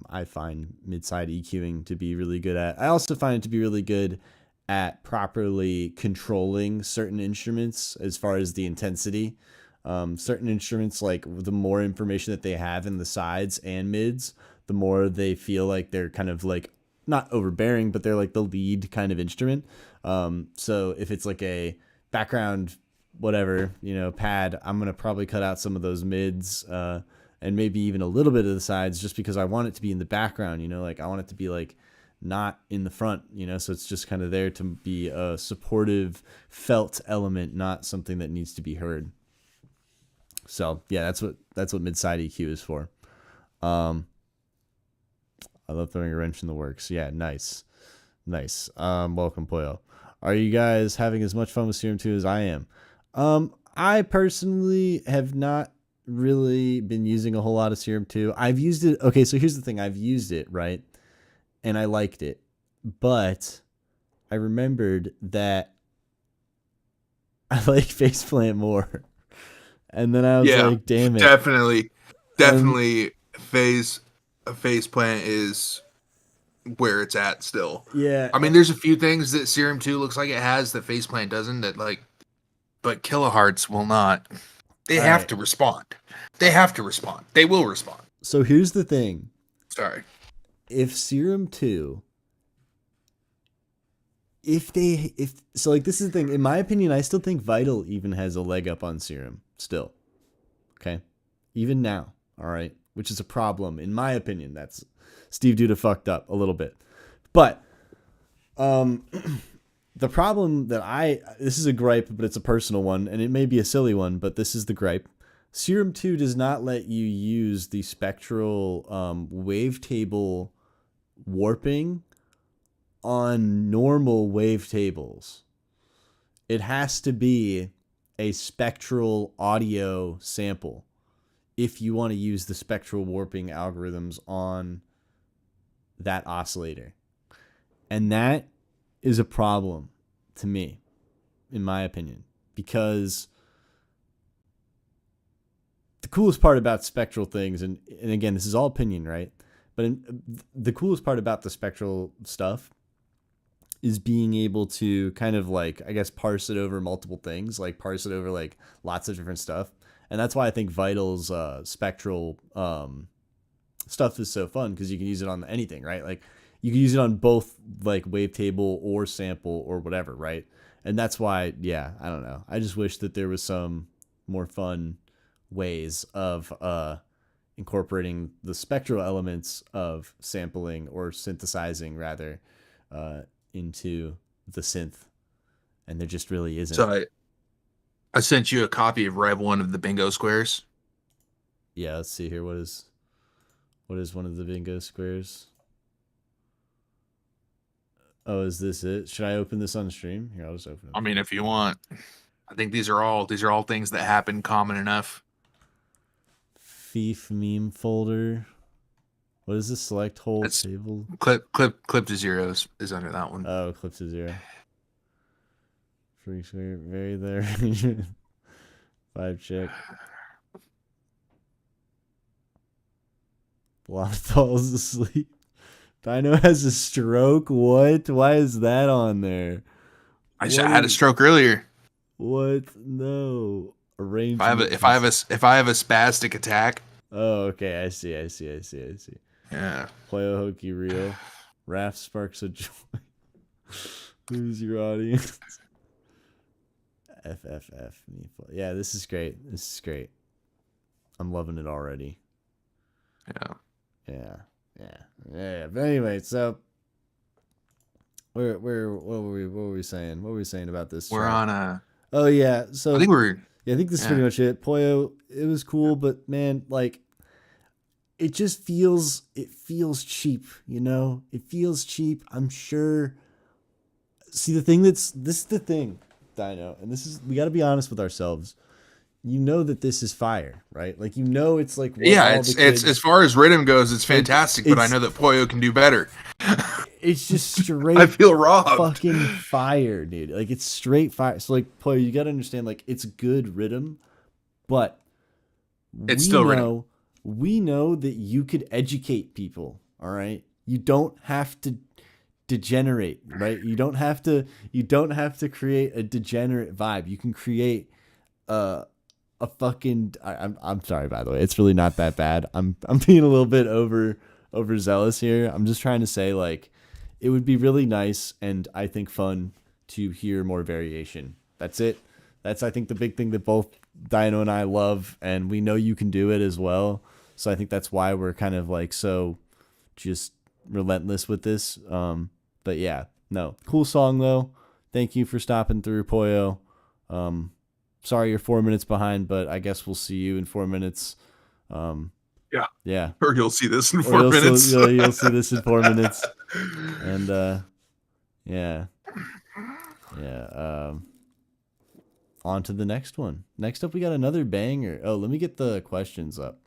I find mid-side EQing to be really good at. I also find it to be really good at properly controlling certain instruments as far as the intensity. Certain instruments, like the more information that they have in the sides and mids, the more they feel like they're kind of like not overbearing, but they're like the lead kind of instrument. So if it's like a background, whatever, pad, I'm going to probably cut out some of those mids, and maybe even a little bit of the sides just because I want it to be in the background, like I want it to be like not in the front, so it's just kind of there to be a supportive felt element, not something that needs to be heard. So yeah, that's what mid-side EQ is for. I love throwing a wrench in the works. Yeah, nice. Welcome, Poyo. Are you guys having as much fun with Serum 2 as I am? I personally have not really been using a whole lot of Serum 2. I've used it. Okay, so here's the thing. I've used it, right? And I liked it. But I remembered that I like Faceplant more. And then I was like, damn it. Definitely. Faceplant is where it's at still. Yeah. I mean, there's a few things that Serum 2 looks like it has that Faceplant doesn't, but Kilohearts will not. They have to respond. They will respond. So here's the thing. Sorry. If Serum 2, so like this is the thing, in my opinion, I still think Vital even has a leg up on Serum still. Okay? Even now, all right? Which is a problem in my opinion. That's Steve Duda fucked up a little bit. But the problem that this is a gripe, but it's a personal one, and it may be a silly one, but this is the gripe. Serum 2 does not let you use the spectral wavetable warping on normal wavetables. It has to be a spectral audio sample if you want to use the spectral warping algorithms on that oscillator. And that is a problem to me, in my opinion, because the coolest part about spectral things, and again, this is all opinion, right? But the coolest part about the spectral stuff is being able to kind of like, I guess, parse it over multiple things, like parse it over like lots of different stuff. And that's why I think Vital's spectral stuff is so fun, because you can use it on anything, right? Like you can use it on both like wavetable or sample or whatever, right? And that's why, yeah, I don't know. I just wish that there was some more fun ways of incorporating the spectral elements of sampling or synthesizing rather into the synth, and there just really isn't. So I sent you a copy of Rev 1 of the bingo squares. Yeah, let's see here. What is one of the bingo squares? Oh, is this it? Should I open this on stream? Here, I'll just open it. I mean, if you want. I think these are all things that happen common enough. Feef meme folder. What is this? Select whole That's table. Clip to zeros is under that one. Oh, clip to zero. Freak square, very there. 5 check. Lothall's asleep. Dino has a stroke. What? Why is that on there? I had a stroke earlier. What? No. Arrange. If I have a spastic attack. Oh, okay. I see. Yeah. Play a hokey reel. Raph sparks a joy. Who's your audience? FFF. Yeah, this is great. I'm loving it already. Yeah. But anyway, so what were we saying? What were we saying about this? We're on a. Oh yeah. So I think this is pretty much it. Poyo, it was cool, but man, like, it just feels cheap, It feels cheap. I'm sure See, this is the thing, Dino, and we got to be honest with ourselves. You know that this is fire, right? Like, it's like what Yeah, all it's the kids, as far as rhythm goes, it's fantastic. But I know that Poyo can do better. it's just straight. I feel robbed. Fucking fire, dude. Like, it's straight fire. So like, Poyo, you got to understand, like, it's good rhythm, but It's still rhythm. We know that you could educate people. All right, you don't have to degenerate, right? You don't have to create a degenerate vibe. You can create a fucking. I'm sorry, by the way. It's really not that bad. I'm being a little bit overzealous here. I'm just trying to say, like, it would be really nice and I think fun to hear more variation. That's it. That's, I think, the big thing that both Dino and I love, and we know you can do it as well. So I think that's why we're kind of like so just relentless with this. But yeah, no, cool song though. Thank you for stopping through, Poyo. Sorry you're 4 minutes behind, but I guess we'll see you in 4 minutes. Yeah. Or you'll see this in 4 minutes. You'll see this in 4 minutes. And yeah. On to the next one. Next up, we got another banger. Oh, let me get the questions up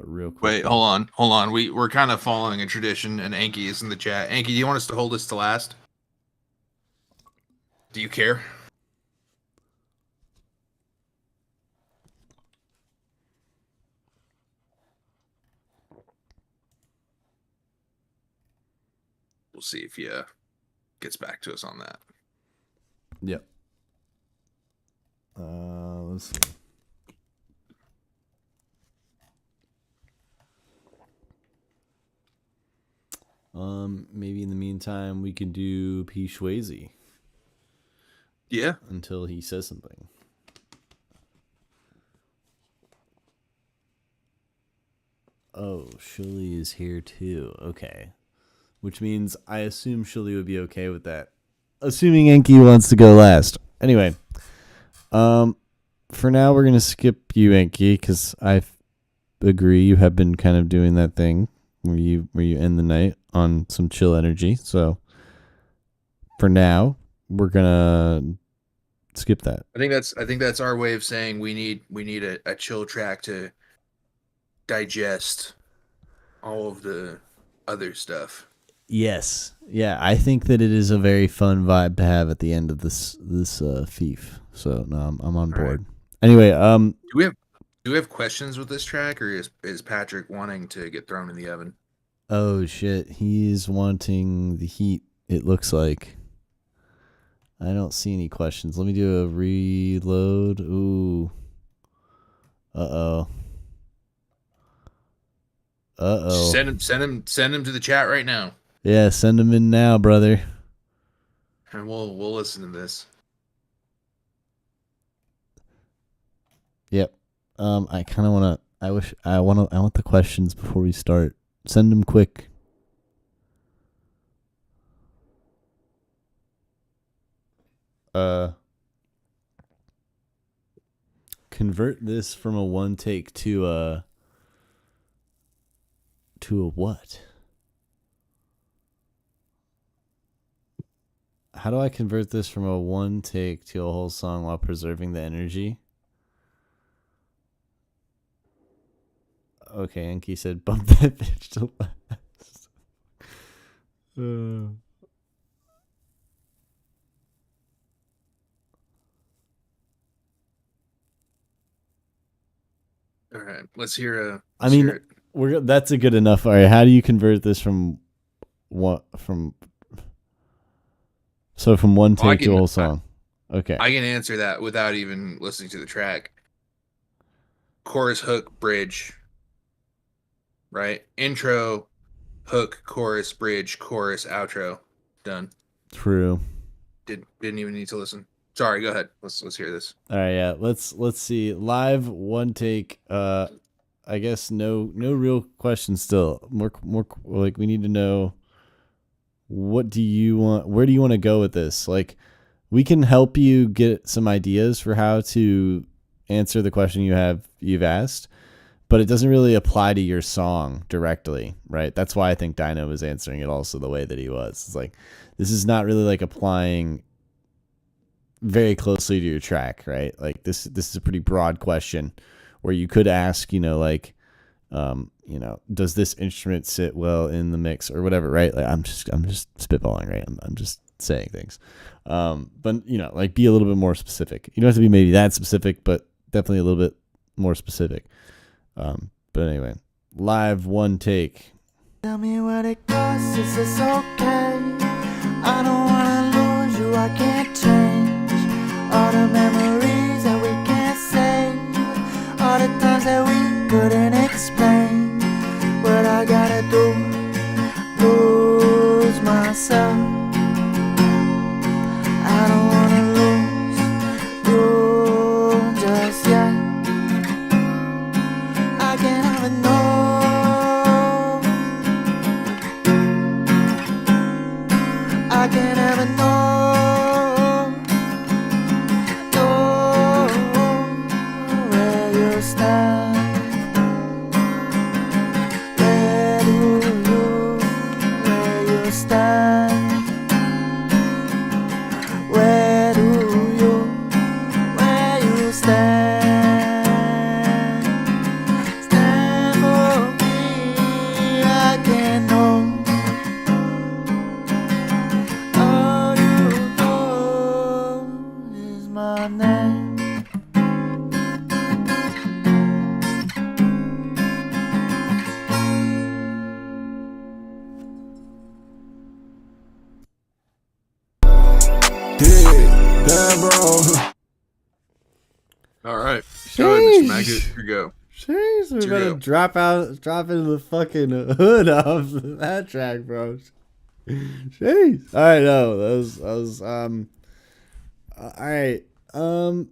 real quick. Wait, hold on. We're kind of following a tradition, and Anki is in the chat. Anki, do you want us to hold this to last? Do you care? We'll see if he gets back to us on that. Yep. Let's see. Maybe in the meantime we can do P. Swayze. Yeah. Until he says something. Oh, Shuli is here too. Okay. Which means I assume Shuli would be okay with that. Assuming Enki wants to go last. Anyway. For now we're gonna skip you, Enki, because I agree you have been kind of doing that thing where you end the night on some chill energy. So for now, we're gonna skip that. I think that's our way of saying we need a chill track to digest all of the other stuff. Yes. Yeah, I think that it is a very fun vibe to have at the end of this Feef. So no, I'm on board. Right. Anyway, do we have questions with this track, or is Patrick wanting to get thrown in the oven? Oh shit, he's wanting the heat, it looks like. I don't see any questions. Let me do a reload. Ooh. Uh-oh. Send him to the chat right now. Yeah, send him in now, brother. And we'll listen to this. Yep. I kind of want to. I want the questions before we start. Send them quick. Convert this from a one take to a what? How do I convert this from a one take to a whole song while preserving the energy? Okay, Enki said bump that bitch to last. All right, let's hear. That's a good enough. All right, how do you convert this from one take to a whole song? Okay, I can answer that without even listening to the track. Chorus, hook, bridge. Right? Intro, hook, chorus, bridge, chorus, outro. Done. True. Didn't even need to listen. Sorry, go ahead. Let's hear this. All right, yeah. Let's see. Live one take. I guess no real questions still. More like we need to know, what do you want? Where do you want to go with this? Like, we can help you get some ideas for how to answer the question you've asked. but it doesn't really apply to your song directly, right? That's why I think Dino was answering it also the way that he was. It's like, this is not really like applying very closely to your track, right? Like this is a pretty broad question where you could ask, like, does this instrument sit well in the mix or whatever, right? Like I'm just spitballing, right? I'm just saying things. But like be a little bit more specific. You don't have to be maybe that specific, but definitely a little bit more specific. But anyway, live one take. Tell me what it costs, is this okay? I don't wanna lose you, I can't change all the memories that we can't save, all the times that we couldn't explain. What I gotta do, lose myself. I don't wanna lose you just yet. I can't even know. I can't ever know where you stand. Where you stand? Where you stand? Stand for me, I can't know. All you know is my name. Damn, bro. All right. Go ahead, Mr. Maggot. Sheesh. Here you go. Jeez, we're Here about we to go. drop into the fucking hood off that track, bro. Jeez. All right, no, that was all right. All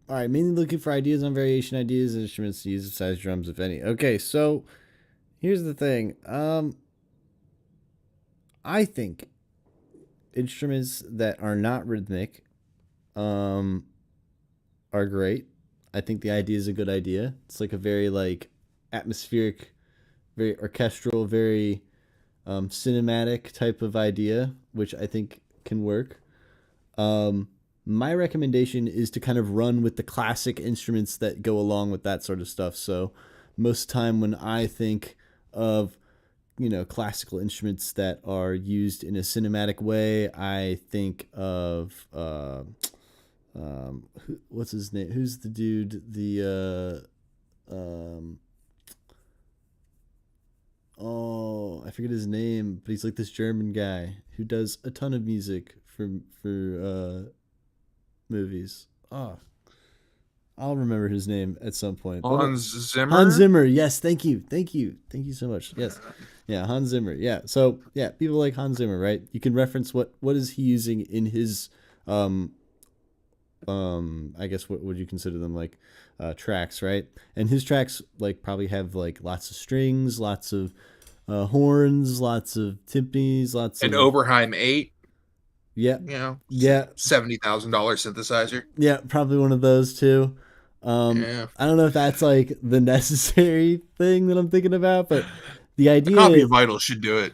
right, mainly looking for ideas on variation ideas and instruments to use besides drums, if any. Okay, so here's the thing. I think instruments that are not rhythmic, are great. I think the idea is a good idea. It's like a very like atmospheric, very orchestral, very cinematic type of idea, which I think can work. My recommendation is to kind of run with the classic instruments that go along with that sort of stuff. So most time when I think of classical instruments that are used in a cinematic way, I think of what's his name? Who's the dude? I forget his name, but he's like this German guy who does a ton of music for movies. Oh, I'll remember his name at some point. Hans Zimmer. Hans Zimmer. Yes, thank you so much. Yes, yeah, Hans Zimmer. Yeah, so yeah, people like Hans Zimmer, right? You can reference what is he using in his I guess what would you consider them, like tracks, right? And his tracks like probably have like lots of strings, lots of horns, lots of timpanis, lots An of Oberheim 8. yeah, Yeah. $70,000 synthesizer. yeah, probably one of those too. Yeah. I don't know if that's like the necessary thing that I'm thinking about, but the A idea copy of Vital should do it,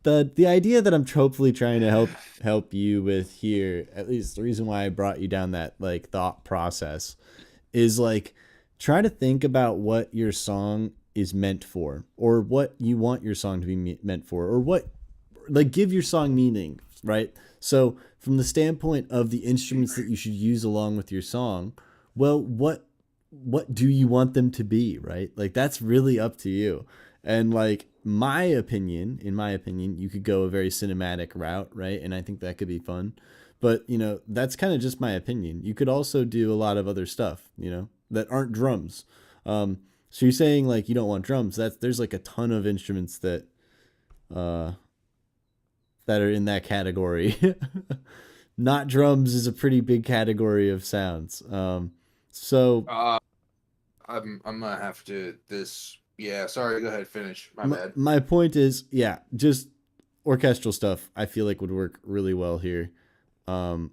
the idea that I'm hopefully trying to help you with here, at least the reason why I brought you down that like thought process, is like try to think about what your song is meant for, or what you want your song to be meant for, or what, like, give your song meaning, right? So from the standpoint of the instruments that you should use along with your song, well, what do you want them to be, right? Like that's really up to you. And like in my opinion, you could go a very cinematic route, right? And I think that could be fun. But, that's kind of just my opinion. You could also do a lot of other stuff, that aren't drums. So you're saying like you don't want drums. There's like a ton of instruments that are in that category. Not drums is a pretty big category of sounds. So I'm gonna have to yeah, sorry, go ahead, finish. My bad. My point is, yeah, just orchestral stuff I feel like would work really well here. I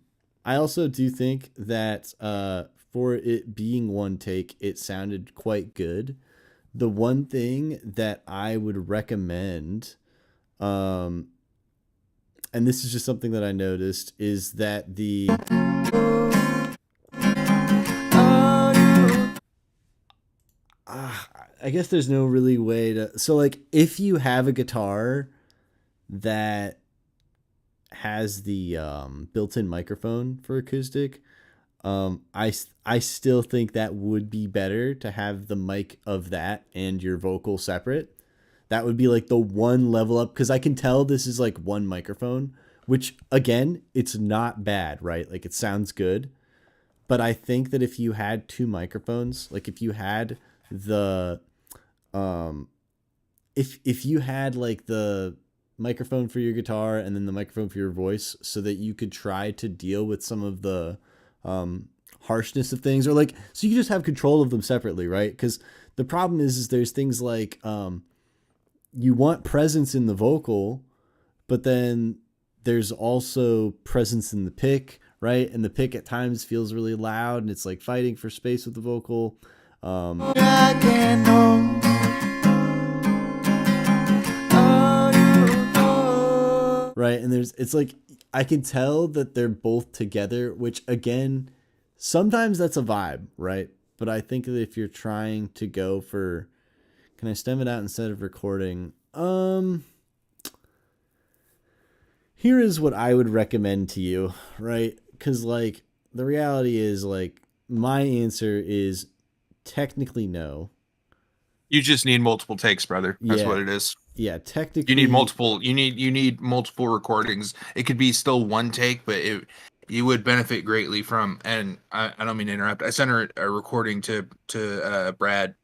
also do think that for it being one take, it sounded quite good. The one thing that I would recommend, and this is just something that I noticed, is that I guess there's no really way to. So, like, if you have a guitar that has the built-in microphone for acoustic, I still think that would be better to have the mic of that and your vocal separate. That would be like the one level up, because I can tell this is like one microphone, which again, it's not bad, right? Like, it sounds good. But I think that if you had two microphones, like if you had the if you had like the microphone for your guitar and then the microphone for your voice, so that you could try to deal with some of the harshness of things, or like, so you just have control of them separately, right? Because the problem is there's things like you want presence in the vocal, but then there's also presence in the pick, right? And the pick at times feels really loud, and it's like fighting for space with the vocal. Right, and it's like, I can tell that they're both together, which again, sometimes that's a vibe, right? But I think that if you're trying to go for, can I stem it out instead of recording? Here is what I would recommend to you, right? Because like, the reality is, like, my answer is technically no. You just need multiple takes, brother. That's what it is. Yeah, technically you need multiple. You need multiple recordings. It could be still one take, but you would benefit greatly from. And I don't mean to interrupt. I sent her a recording to Brad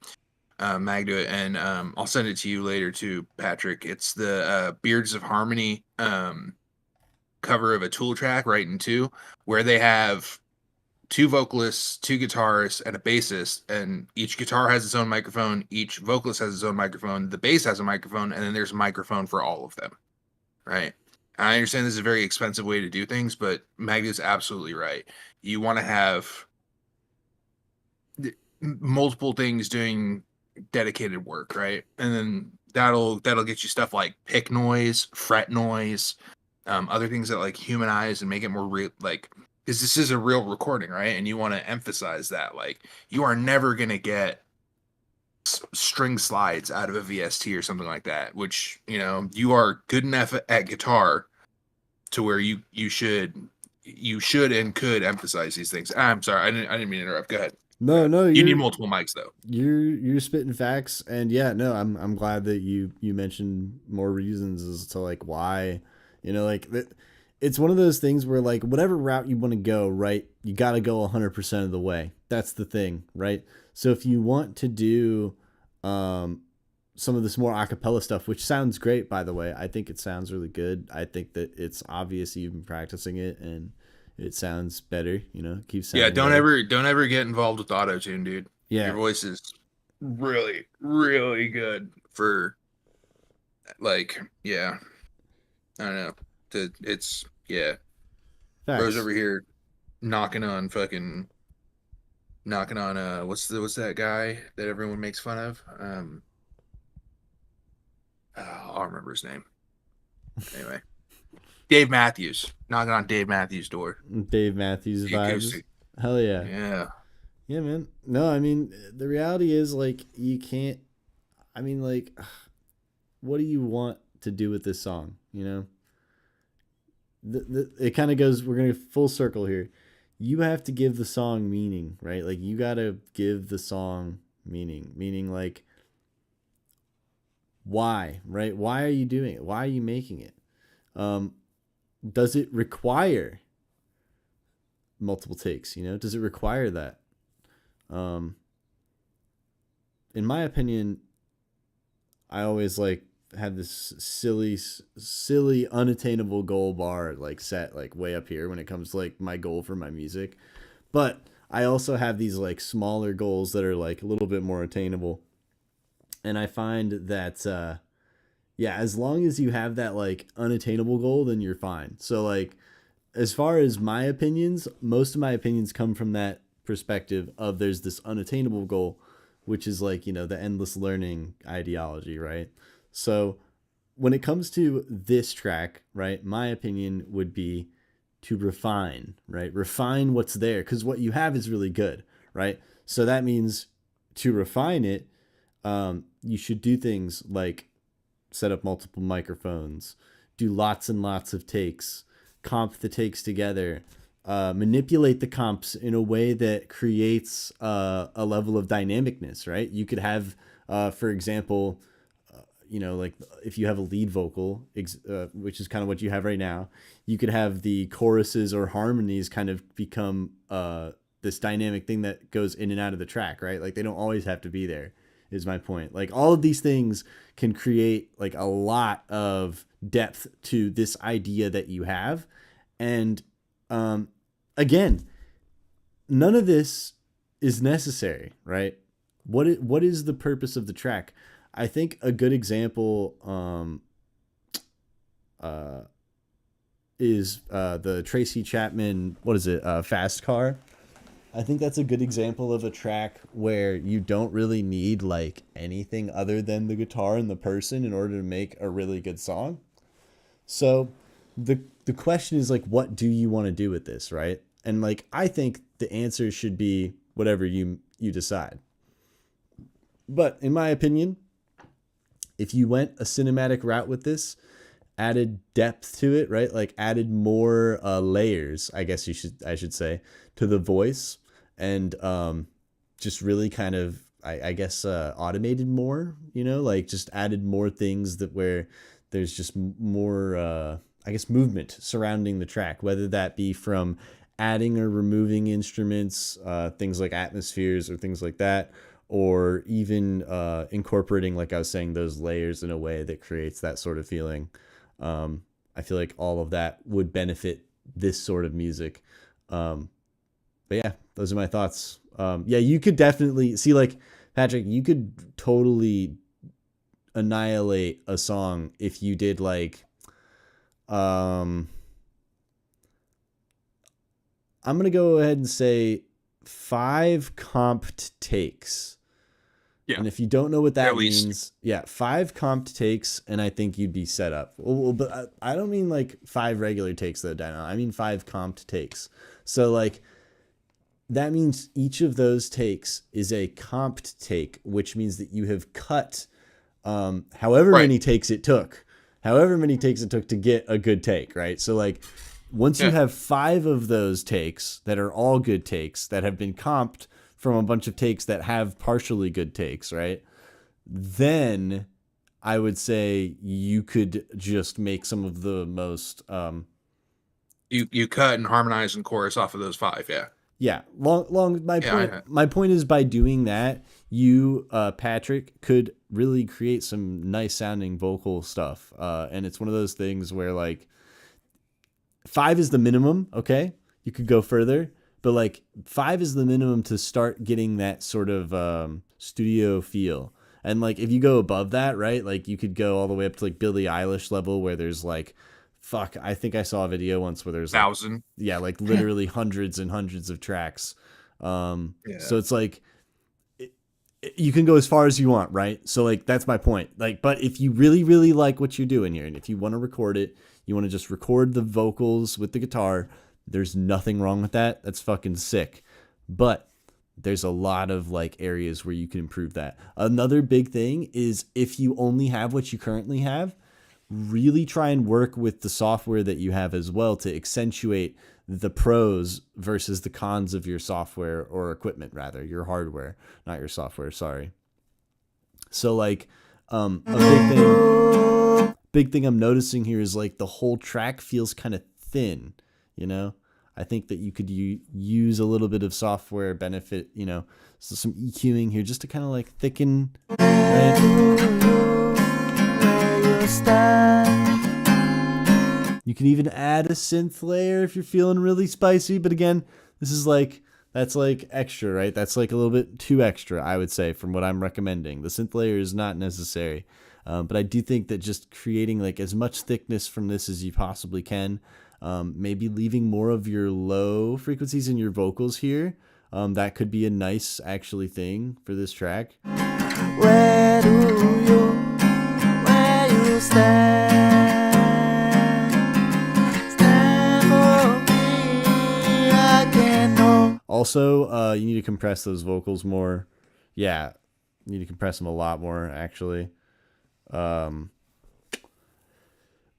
Magdo, and I'll send it to you later too, Patrick. It's the Beards of Harmony cover of a Tool track, right in two, where they have two vocalists, two guitarists, and a bassist, and each guitar has its own microphone, each vocalist has its own microphone, the bass has a microphone, and then there's a microphone for all of them, right? I understand this is a very expensive way to do things, but Magda's absolutely right. You want to have multiple things doing dedicated work, right? And then that'll get you stuff like pick noise, fret noise, other things that like humanize and make it more real, like, because this is a real recording, right? And you want to emphasize that, like, you are never gonna get string slides out of a VST or something like that, which, you know, you are good enough at guitar to where you should and could emphasize these things. I'm sorry, I didn't mean to interrupt. Go ahead. No, you need multiple mics though. You're spitting facts, and yeah, no, I'm glad that you mentioned more reasons as to like why, you know, like it's one of those things where, like, whatever route you want to go, right, you got to go 100% of the way. That's the thing, right? So if you want to do some of this more acapella stuff, which sounds great, by the way, I think it sounds really good. I think that it's obvious you've been practicing it, and it sounds better, you know, keep sounding. Yeah, don't ever get involved with auto-tune, dude. Yeah. Your voice is really, really good for, like, yeah. I don't know. It's, yeah. Facts. Rose over here knocking on what's that guy that everyone makes fun of? I'll remember his name. Anyway. Dave Matthews. Knocking on Dave Matthews' door. Dave Matthews vibes. Hell yeah. Yeah. Yeah, man. No, I mean, the reality is, like, you can't, I mean, like, what do you want to do with this song, you know? It kind of goes, we're going to full circle here. You have to give the song meaning, right? Like, you got to give the song meaning like, why, right? Why are you doing it? Why are you making it? Does it require multiple takes? You know, does it require that? In my opinion, I always like had this silly unattainable goal bar like set like way up here when it comes to like my goal for my music, but I also have these like smaller goals that are like a little bit more attainable, and I find that yeah, as long as you have that like unattainable goal, then you're fine. So like, as far as my opinions, most of my opinions come from that perspective of there's this unattainable goal, which is like, the endless learning ideology, right? So when it comes to this track, right, my opinion would be to refine, right? Refine what's there, because what you have is really good, right? So that means to refine it, you should do things like set up multiple microphones, do lots and lots of takes, comp the takes together, manipulate the comps in a way that creates a level of dynamicness, right? You could have, for example, like if you have a lead vocal, which is kind of what you have right now, you could have the choruses or harmonies kind of become this dynamic thing that goes in and out of the track, right? Like they don't always have to be there, is my point. Like all of these things can create like a lot of depth to this idea that you have. And again, none of this is necessary, right? What is the purpose of the track? I think a good example is the Tracy Chapman, what is it, Fast Car. I think that's a good example of a track where you don't really need like anything other than the guitar and the person in order to make a really good song. So the question is like, what do you want to do with this, right? And like, I think the answer should be whatever you decide. But in my opinion, if you went a cinematic route with this, added depth to it, right? Like added more layers, I guess I should say, to the voice, and just really kind of, I guess, automated more, like just added more things that where there's just more, I guess, movement surrounding the track, whether that be from adding or removing instruments, things like atmospheres or things like that, or even incorporating, like I was saying, those layers in a way that creates that sort of feeling. I feel like all of that would benefit this sort of music. But yeah, those are my thoughts. Yeah, you could definitely see, like, Patrick, you could totally annihilate a song if you did like, I'm going to go ahead and say 5 comped takes. Yeah. And if you don't know what that means, 5 comped takes, and I think you'd be set up. Well, but I don't mean like 5 regular takes though, Dino. I mean 5 comped takes. So like, that means each of those takes is a comped take, which means that you have cut however many takes it took to get a good take, right? So like, once you have 5 of those takes that are all good takes that have been comped from a bunch of takes that have partially good takes, right? Then I would say you could just make some of the most you cut and harmonize and chorus off of those 5, Yeah. My point is, by doing that, you, Patrick, could really create some nice sounding vocal stuff. And it's one of those things where like 5 is the minimum. Okay. You could go further, but like 5 is the minimum to start getting that sort of, studio feel. And like, if you go above that, right, like you could go all the way up to like Billie Eilish level where there's like, I think I saw a video once where there's 1,000. Like, like literally hundreds and hundreds of tracks. So it's like, you can go as far as you want, right? So like, that's my point. Like, but if you really, really like what you're doing here, and if you want to record it, you want to just record the vocals with the guitar, there's nothing wrong with that. That's fucking sick. But there's a lot of like areas where you can improve that. Another big thing is, if you only have what you currently have, really try and work with the software that you have as well to accentuate the pros versus the cons of your software, or equipment rather, your hardware, not your software. Sorry. So like, a big thing I'm noticing here is like the whole track feels kind of thin, I think that you could use a little bit of software benefit, so some EQing here just to kind of like thicken, right? You can even add a synth layer if you're feeling really spicy, but again, that's like extra, right? That's like a little bit too extra, I would say, from what I'm recommending. The synth layer is not necessary, but I do think that just creating like as much thickness from this as you possibly can, maybe leaving more of your low frequencies in your vocals here, That could be a nice actually thing for this track. Where you stand for me, I can know. Also, you need to compress those vocals more. Yeah, you need to compress them a lot more, actually.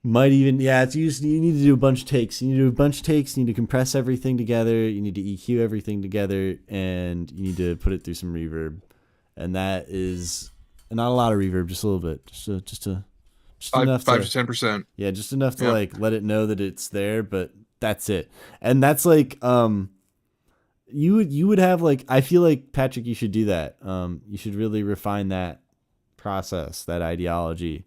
Might even, yeah, it's used, you need to do a bunch of takes. You need to do a bunch of takes, you need to compress everything together, you need to EQ everything together, and you need to put it through some reverb. And that is not a lot of reverb, just a little bit. Just enough 5 to to 10%. yeah, just enough to Yep. like let it know that it's there, but that's it. And that's like you would have like, I feel like, Patrick, you should do that. You should really refine that process, that ideology.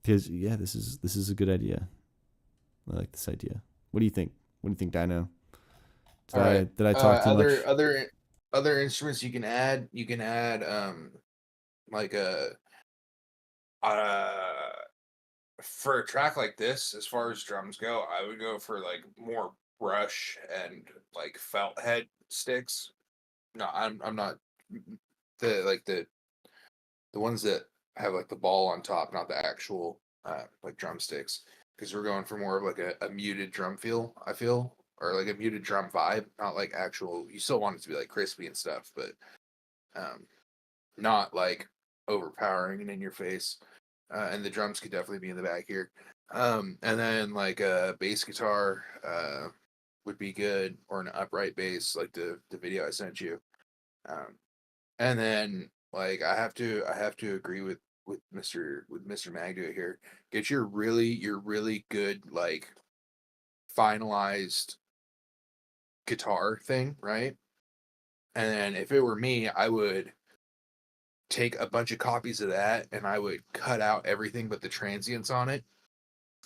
Because yeah, this is a good idea. I like this idea. What do you think? What do you think, Dino? Did I talk too much? Other instruments you can add. You can add like for a track like this, as far as drums go, I would go for like more brush and like felt head sticks. No, I'm not the ones that have like the ball on top, not the actual like drumsticks, because we're going for more of like a muted drum feel, I feel, or like a muted drum vibe, not like actual. You still want it to be like crispy and stuff, but not like overpowering and in your face. And the drums could definitely be in the back here. And then like a bass guitar would be good, or an upright bass, like the video I sent you. And then like I have to agree with Mr. Magdo here. Get your really good like finalized guitar thing, right? And then if it were me, I would take a bunch of copies of that and I would cut out everything but the transients on it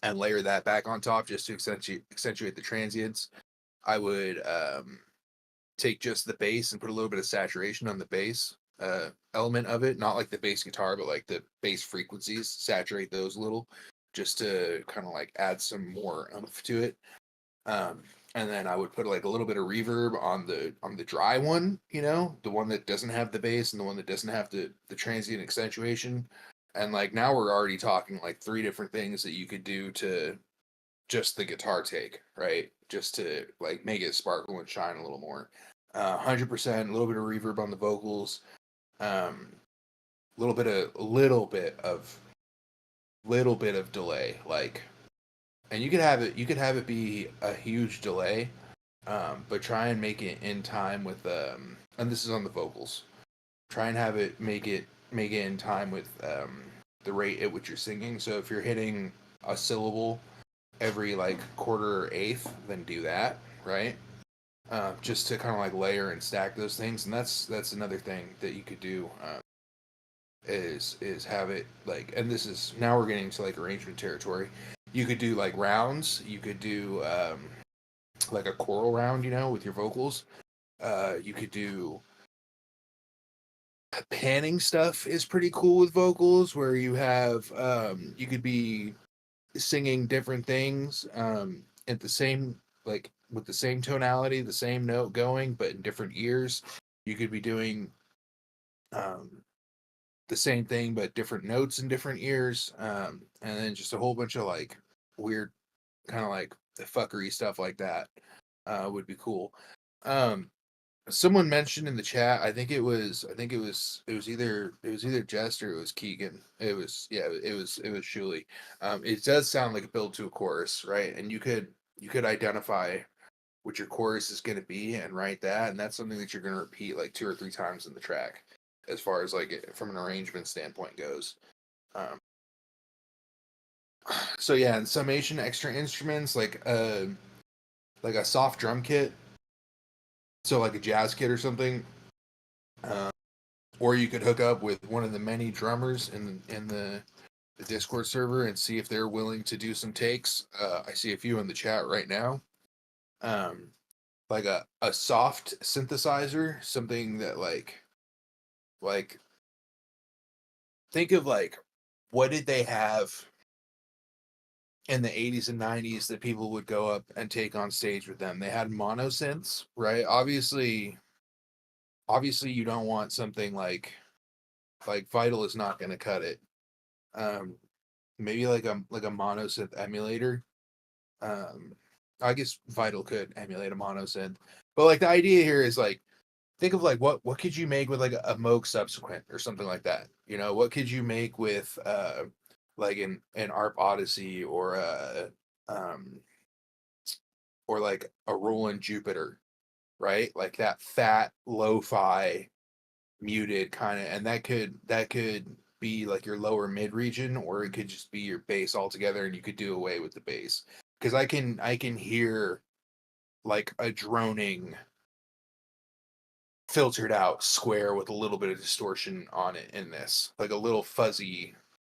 and layer that back on top just to accentuate the transients. I would take just the bass and put a little bit of saturation on the bass element of it, not like the bass guitar, but like the bass frequencies, saturate those a little just to kind of like add some more oomph to it. And then I would put like a little bit of reverb on the dry one, you know, the one that doesn't have the bass and the one that doesn't have the transient accentuation. And like now we're already talking like 3 different things that you could do to just the guitar take, right? Just to like make it sparkle and shine a little more. 100%, a little bit of reverb on the vocals, a little bit of delay, like, and you could have it be a huge delay, but try and make it in time with and this is on the vocals. Try and have it make it in time with the rate at which you're singing. So if you're hitting a syllable every like quarter or eighth, then do that, right? Just to kind of like layer and stack those things. And that's another thing that you could do, is have it like, and this is, now we're getting to like arrangement territory. You could do like rounds. You could do like a choral round, you know, with your vocals. You could do panning stuff is pretty cool with vocals, where you have you could be singing different things at the same, like with the same tonality, the same note going, but in different ears. You could be doing the same thing but different notes in different ears, and then just a whole bunch of like weird kind of like fuckery stuff like that would be cool. Someone mentioned in the chat, I think it was either Jester or it was Keegan. It was Shuley. It does sound like a build to a chorus, right? And you could identify what your chorus is going to be and write that, and that's something that you're going to repeat like 2 or 3 times in the track, as far as like from an arrangement standpoint goes. So yeah, in summation, extra instruments like a soft drum kit, so like a jazz kit or something, or you could hook up with one of the many drummers in the Discord server and see if they're willing to do some takes. I see a few in the chat right now. Like a soft synthesizer, something that like think of like, what did they have in the 80s and 90s that people would go up and take on stage with them. They had mono synths, right? Obviously you don't want something like Vital is not going to cut it. Maybe like a mono synth emulator. I guess Vital could emulate a mono synth, but like the idea here is like, think of like what could you make with like a Moog Subsequent or something like that? You know, what could you make with like an ARP Odyssey or like a Roland Jupiter, right? Like that fat lo-fi muted kind of, and that could be like your lower mid region, or it could just be your bass altogether, and you could do away with the bass. Because I can hear like a droning filtered out square with a little bit of distortion on it in this, like a little fuzzy,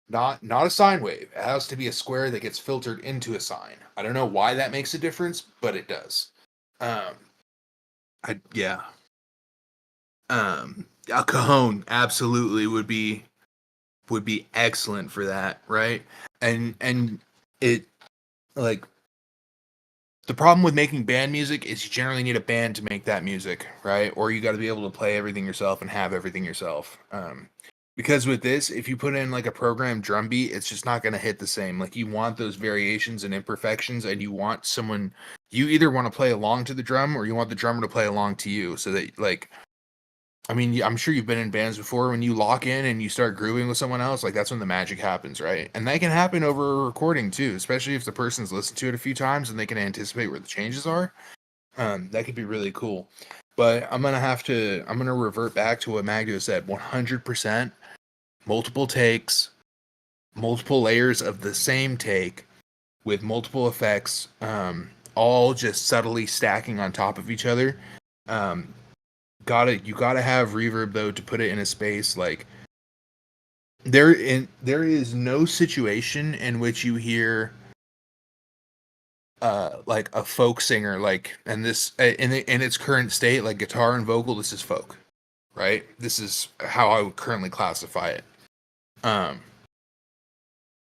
not a sine wave. It has to be a square that gets filtered into a sine. I don't know why that makes a difference, but it does. A cajon absolutely would be excellent for that, right? And it, like, the problem with making band music is you generally need a band to make that music, right? Or you got to be able to play everything yourself and have everything yourself. Because with this, if you put in like a programmed drum beat, it's just not going to hit the same. Like, you want those variations and imperfections, and you want someone, you either want to play along to the drum or you want the drummer to play along to you, so that, like, I mean, I'm sure you've been in bands before. When you lock in and you start grooving with someone else, like, that's when the magic happens, right? And that can happen over a recording too, especially if the person's listened to it a few times and they can anticipate where the changes are. That could be really cool. But I'm gonna revert back to what Magdo said. 100% multiple takes, multiple layers of the same take with multiple effects, all just subtly stacking on top of each other. You gotta have reverb though to put it in a space. Like, there is no situation in which you hear like a folk singer, like, and this in its current state, like guitar and vocal, this is folk, right? This is how I would currently classify it.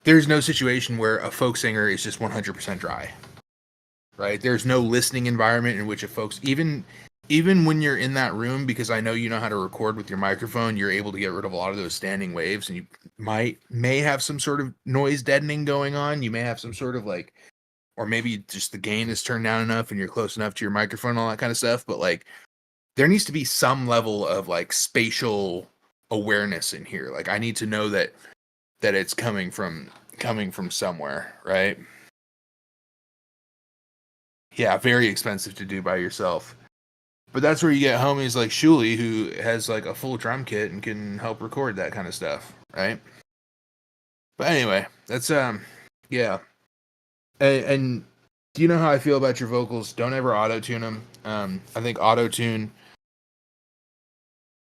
There's no situation where a folk singer is just 100% dry, right? There's no listening environment in which a folks, even when you're in that room, because I know you know how to record with your microphone, you're able to get rid of a lot of those standing waves, and you may have some sort of noise deadening going on. You may have some sort of like, or maybe just the gain is turned down enough and you're close enough to your microphone, all that kind of stuff. But like, there needs to be some level of like spatial awareness in here. Like, I need to know that it's coming from somewhere, right? Yeah, very expensive to do by yourself. But that's where you get homies like Shuli, who has like a full drum kit and can help record that kind of stuff, right? But anyway, that's yeah. And do you know how I feel about your vocals? Don't ever auto-tune them. I think auto-tune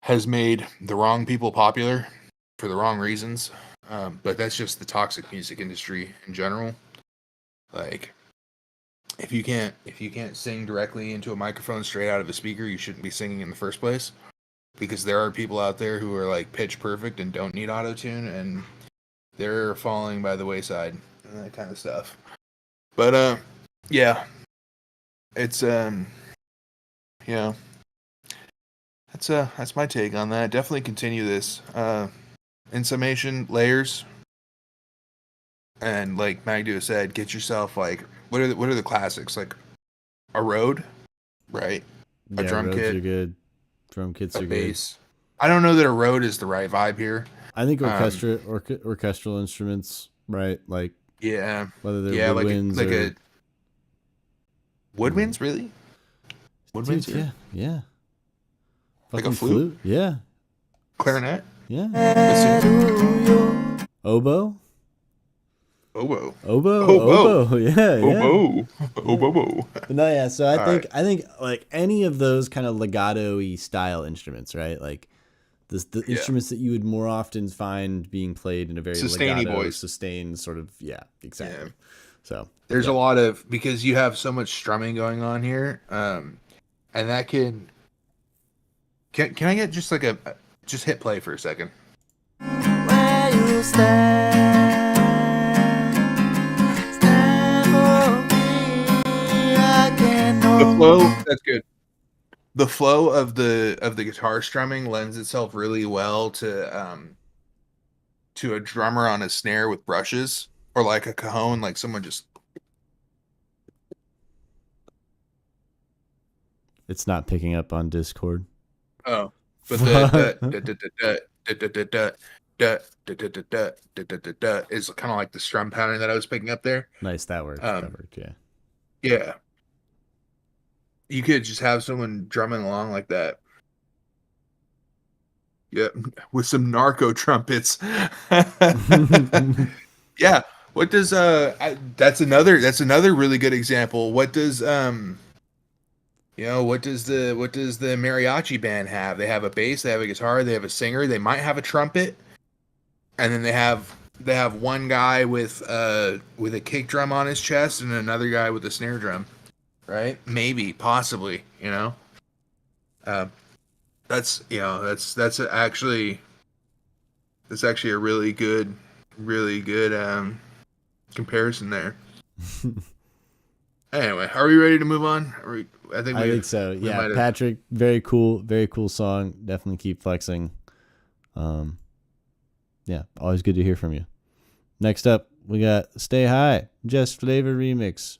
has made the wrong people popular for the wrong reasons. But that's just the toxic music industry in general. Like, if you can't sing directly into a microphone straight out of a speaker, you shouldn't be singing in the first place. Because there are people out there who are like pitch perfect and don't need auto-tune, and they're falling by the wayside and that kind of stuff. But yeah. It's yeah. That's my take on that. Definitely continue this. In summation, layers. And like Magdo said, get yourself like, what are the classics? Like a Rode, right? A drum Rhodes kit. are good. Drum kits A are bass. I don't know that a Rode is the right vibe here. I think orchestral instruments, right? Like, Yeah. whether they're woodwinds like or a woodwinds, really? Woodwinds, dude, yeah. Like Fucking a flute? Yeah. Clarinet? Yeah. Bassoon? Oboe? Oboe. Oboe. Yeah. Oboe. No, yeah. So I All think like any of those kind of legato-y style instruments, right? Like the instruments that you would more often find being played in a very Sustainy legato, voice. sustained sort of, exactly. Yeah. So There's a lot of, because you have so much strumming going on here, and that can I get just like just hit play for a second? Where you stand flow, that's good. The flow of the guitar strumming lends itself really well to a drummer on a snare with brushes, or like a cajon, like someone just. It's not picking up on Discord. Oh, but is kind of like the strum pattern that I was picking up there. Nice, that worked. That worked, yeah. Yeah. You could just have someone drumming along like that. Yeah, with some narco trumpets. Yeah. What does that's another really good example. What does what does the mariachi band have? They have a bass, they have a guitar, they have a singer, they might have a trumpet, and then they have one guy with a kick drum on his chest and another guy with a snare drum. Right? Maybe, possibly, that's actually a really good comparison there. Anyway, are we ready to move on? I think so. Yeah, Patrick, very cool song. Definitely keep flexing. Yeah, always good to hear from you. Next up, we got Stay High, Just Flavor remix.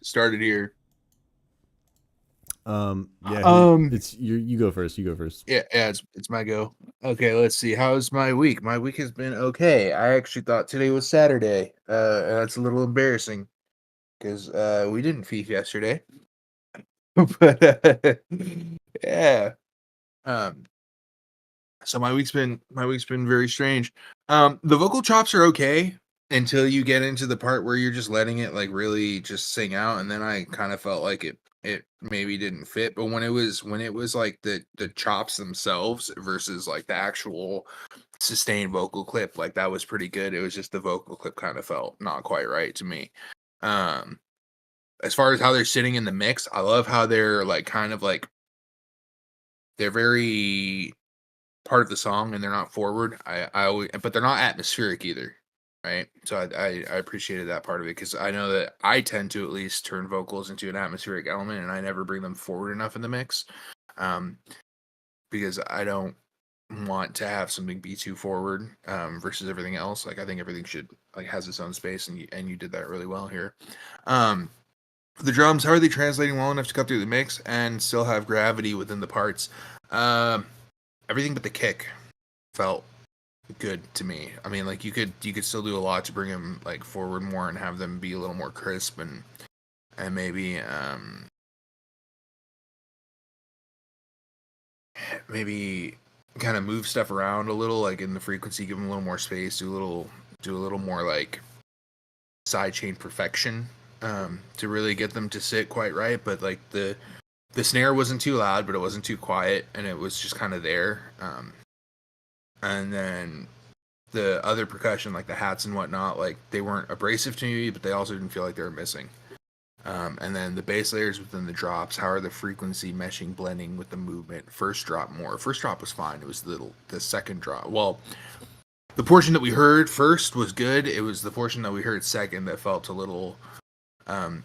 started here. Yeah. It's you go first. You go first. Yeah, it's my go. Okay, let's see. How's my week? My week has been okay. I actually thought today was Saturday. And that's a little embarrassing because we didn't Feef yesterday. But yeah. Um so my week's been very strange. The vocal chops are okay until you get into the part where you're just letting it like really just sing out, and then I kind of felt like it maybe didn't fit. But when it was like the chops themselves versus like the actual sustained vocal clip, like that was pretty good. It was just the vocal clip kind of felt not quite right to me. Um as far as how they're sitting in the mix, I love how they're like kind of like they're very part of the song and they're not forward. I always, but they're not atmospheric either, right? So I appreciated that part of it because I know that I tend to at least turn vocals into an atmospheric element and I never bring them forward enough in the mix, um, because I don't want to have something be too forward versus everything else. Like I think everything should like has its own space, and you did that really well here. Um, the drums, how are they translating well enough to cut through the mix and still have gravity within the parts? Everything but the kick felt good to me. I mean, like you could still do a lot to bring them like forward more and have them be a little more crisp and maybe kind of move stuff around a little, like in the frequency, give them a little more space, do a little more like sidechain perfection to really get them to sit quite right. But like the snare wasn't too loud, but it wasn't too quiet, and it was just kind of there. And then the other percussion, like the hats and whatnot, like they weren't abrasive to me, but they also didn't feel like they were missing. And then the bass layers within the drops, how are the frequency meshing, blending with the movement? First drop more. First drop was fine. It was the second drop. Well, the portion that we heard first was good. It was the portion that we heard second that felt a little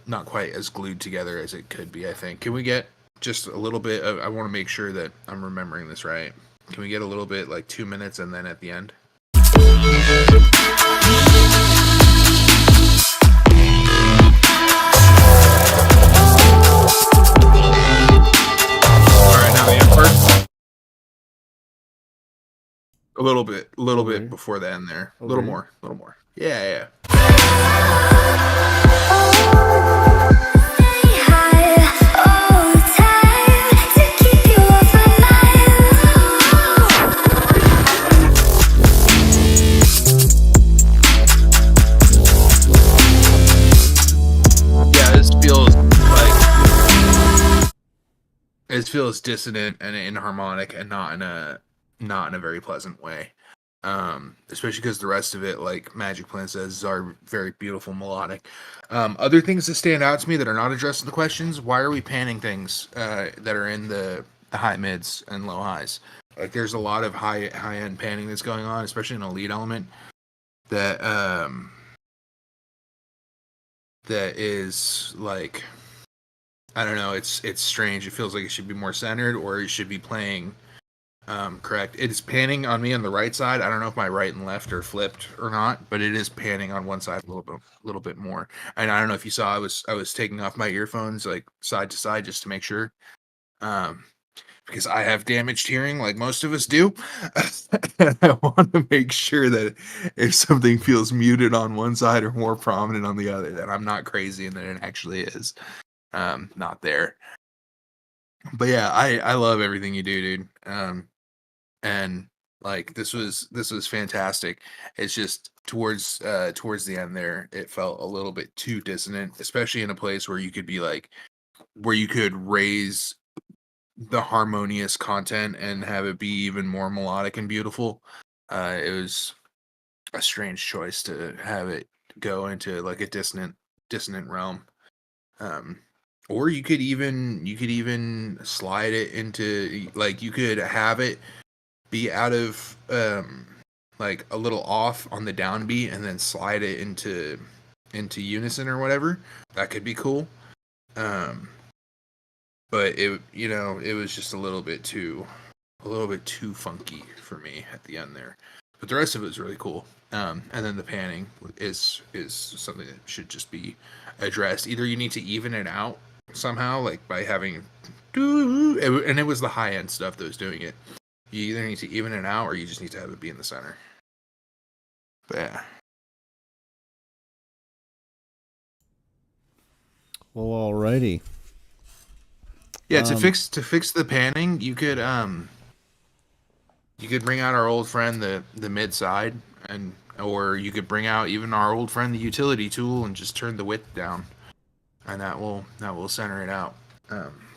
not quite as glued together as it could be, I think. Can we get just a little bit of, I want to make sure that I'm remembering this right. Can we get a little bit, like 2 minutes and then at the end? Alright, now the end part. A little bit before the end there. A little more. Yeah. It feels dissonant and inharmonic and not in a very pleasant way. Especially because the rest of it, like Magic Plan says, are very beautiful melodic. Other things that stand out to me that are not addressed in the questions: why are we panning things that are in the high mids and low highs? Like there's a lot of high end panning that's going on, especially in a lead element that that is like, I don't know, it's strange. It feels like it should be more centered, or it should be playing correct. It is panning on me on the right side. I don't know if my right and left are flipped or not, but it is panning on one side a little bit more. And I don't know if you saw, I was taking off my earphones like side to side just to make sure, because I have damaged hearing like most of us do. And I want to make sure that if something feels muted on one side or more prominent on the other, that I'm not crazy and that it actually is not there. But yeah, I love everything you do, dude. And like this was fantastic. It's just towards the end there, it felt a little bit too dissonant, especially in a place where you could be like, where you could raise the harmonious content and have it be even more melodic and beautiful. It was a strange choice to have it go into like a dissonant realm. Or you could even slide it into, like, you could have it be out of like a little off on the downbeat and then slide it into unison or whatever. That could be cool. But it was just a little bit too funky for me at the end there. but the rest of it is really cool. And then the panning is something that should just be addressed. Either you need to even it out somehow, like by having, and it was the high end stuff that was doing it. You either need to even it out, or you just need to have it be in the center. But yeah. Well, alrighty. Yeah, to fix the panning, you could bring out our old friend the mid side, or you could bring out even our old friend the utility tool and just turn the width down, and that will center it out.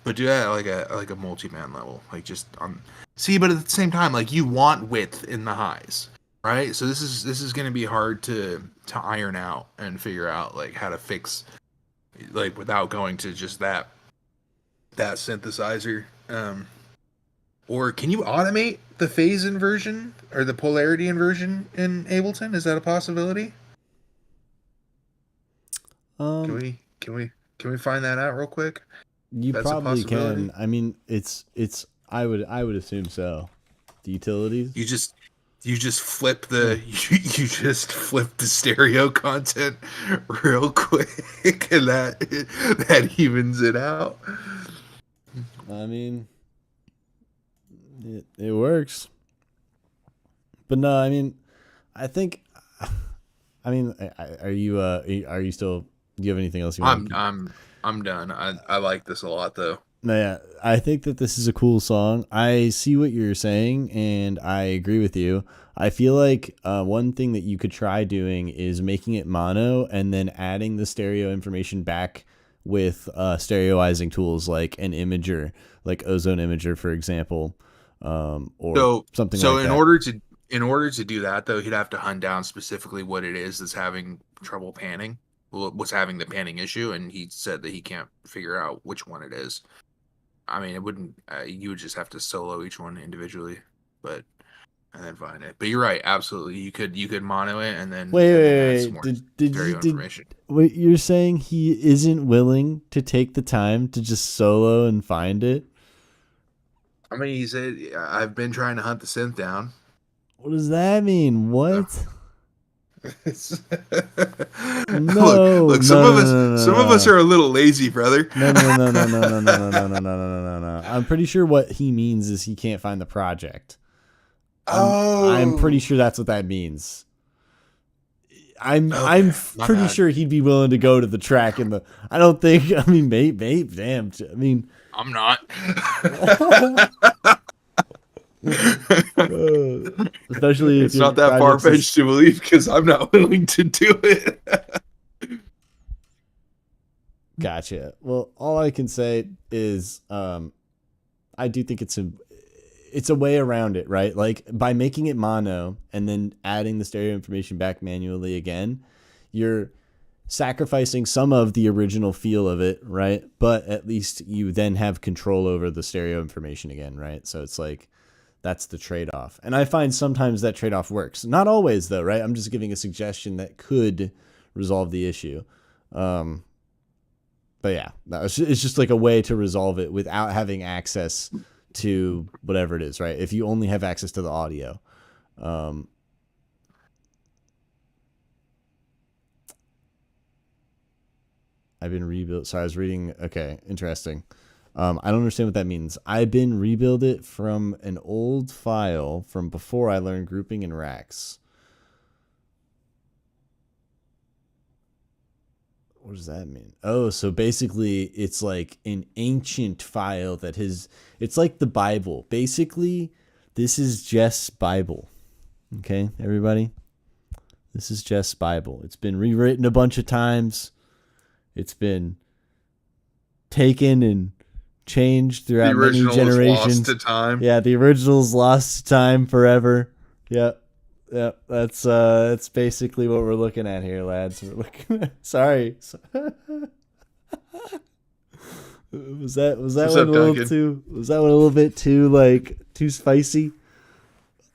But do that at like a multi-man level, like just on. See, but at the same time, like you want width in the highs, right? So this is going to be hard to iron out and figure out like how to fix, like without going to just that synthesizer. Or can you automate the phase inversion or the polarity inversion in Ableton? Is that a possibility? Can we find that out real quick? You That's a probably possibility? can. I mean, it's. I would assume so. The utilities. You just flip the you just flip the stereo content real quick, and that evens it out. I mean, it works. But no, I mean, I think. I mean, are you still? Do you have anything else you want? I'm done. I like this a lot though. No, yeah, I think that this is a cool song. I see what you're saying, and I agree with you. I feel like one thing that you could try doing is making it mono and then adding the stereo information back with stereoizing tools like an imager, like Ozone Imager, for example, or something like that. In order to do that though, he'd have to hunt down specifically what it is that's having trouble panning, what's having the panning issue, and he said that he can't figure out which one it is. I mean, it wouldn't. You would just have to solo each one individually, and then find it. But you're right, absolutely. You could mono it and then add some more stereo information. Wait, you're saying he isn't willing to take the time to just solo and find it? I mean, he said, "I've been trying to hunt the synth down." What does that mean? What? No, look, some of us are a little lazy, brother. No. I'm pretty sure what he means is he can't find the project. I'm pretty sure that's what that means. I'm pretty sure he'd be willing to go to the track in the. I don't think. I mean, mate, damn. I mean, I'm not. Especially if it's not that far fetched to believe because I'm not willing to do it. Gotcha. Well, all I can say is I do think it's a way around it, right? Like by making it mono and then adding the stereo information back manually again, you're sacrificing some of the original feel of it, right? But at least you then have control over the stereo information again, right? So it's like that's the trade-off. And I find sometimes that trade-off works. Not always though, right? I'm just giving a suggestion that could resolve the issue. But yeah, it's just like a way to resolve it without having access to whatever it is, right? If you only have access to the audio. I've been rebuilt. Sorry, I was reading. Okay, interesting. I don't understand what that means. I've been rebuild it from an old file from before I learned grouping and racks. What does that mean? Oh, so basically it's like an ancient file that it's like the Bible. Basically, this is Jess's Bible. Okay, everybody? This is Jess's Bible. It's been rewritten a bunch of times. It's been taken and changed throughout many generations. Lost to time. Yeah, the original's lost to time forever. Yep. That's basically what we're looking at here, lads. We're looking at, sorry. Was that one a little bit too like too spicy?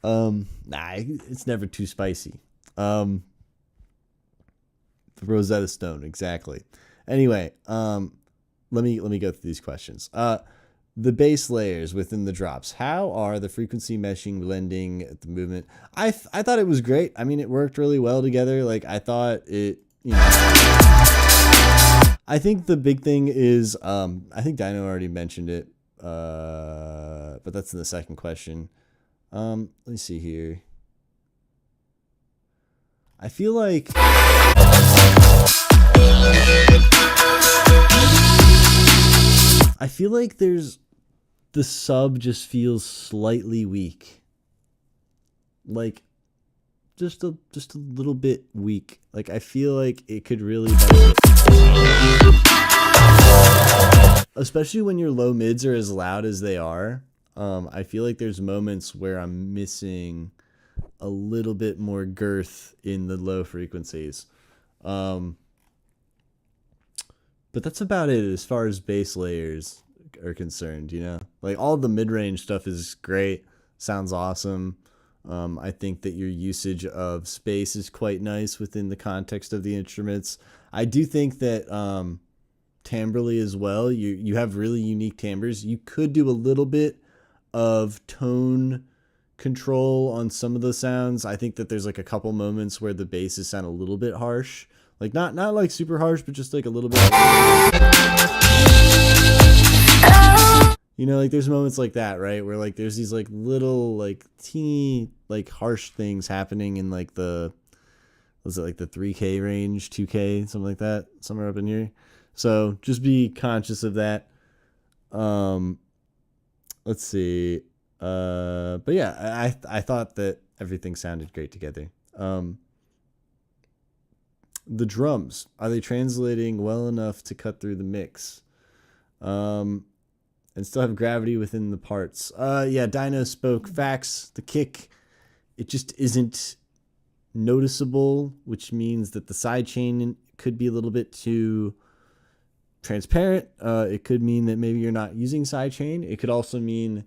Nah, it's never too spicy. The Rosetta Stone, exactly. Anyway, let me go through these questions. the bass layers within the drops. How are the frequency meshing, blending, the movement? I thought it was great. I mean, it worked really well together. Like, I thought it, you know. I think the big thing is, I think Dino already mentioned it, but that's in the second question. Let me see here. I feel like there's the sub just feels slightly weak. Like just a little bit weak. Like I feel like it could really benefit. Especially when your low mids are as loud as they are. I feel like there's moments where I'm missing a little bit more girth in the low frequencies. But that's about it as far as bass layers are concerned, you know? Like all the mid-range stuff is great, sounds awesome. I think that your usage of space is quite nice within the context of the instruments. I do think that timbrely as well, you have really unique timbres. You could do a little bit of tone control on some of the sounds. I think that there's like a couple moments where the basses sound a little bit harsh. Like not like super harsh, but just like a little bit. You know, like there's moments like that, right? Where like there's these like little like teeny like harsh things happening in like the, was it like the 3K range, 2K, something like that, somewhere up in here. So just be conscious of that. Let's see. But yeah, I thought that everything sounded great together. The drums, are they translating well enough to cut through the mix? And still have gravity within the parts. Yeah, Dino spoke facts. The kick, it just isn't noticeable, which means that the sidechain could be a little bit too transparent. It could mean that maybe you're not using sidechain. It could also mean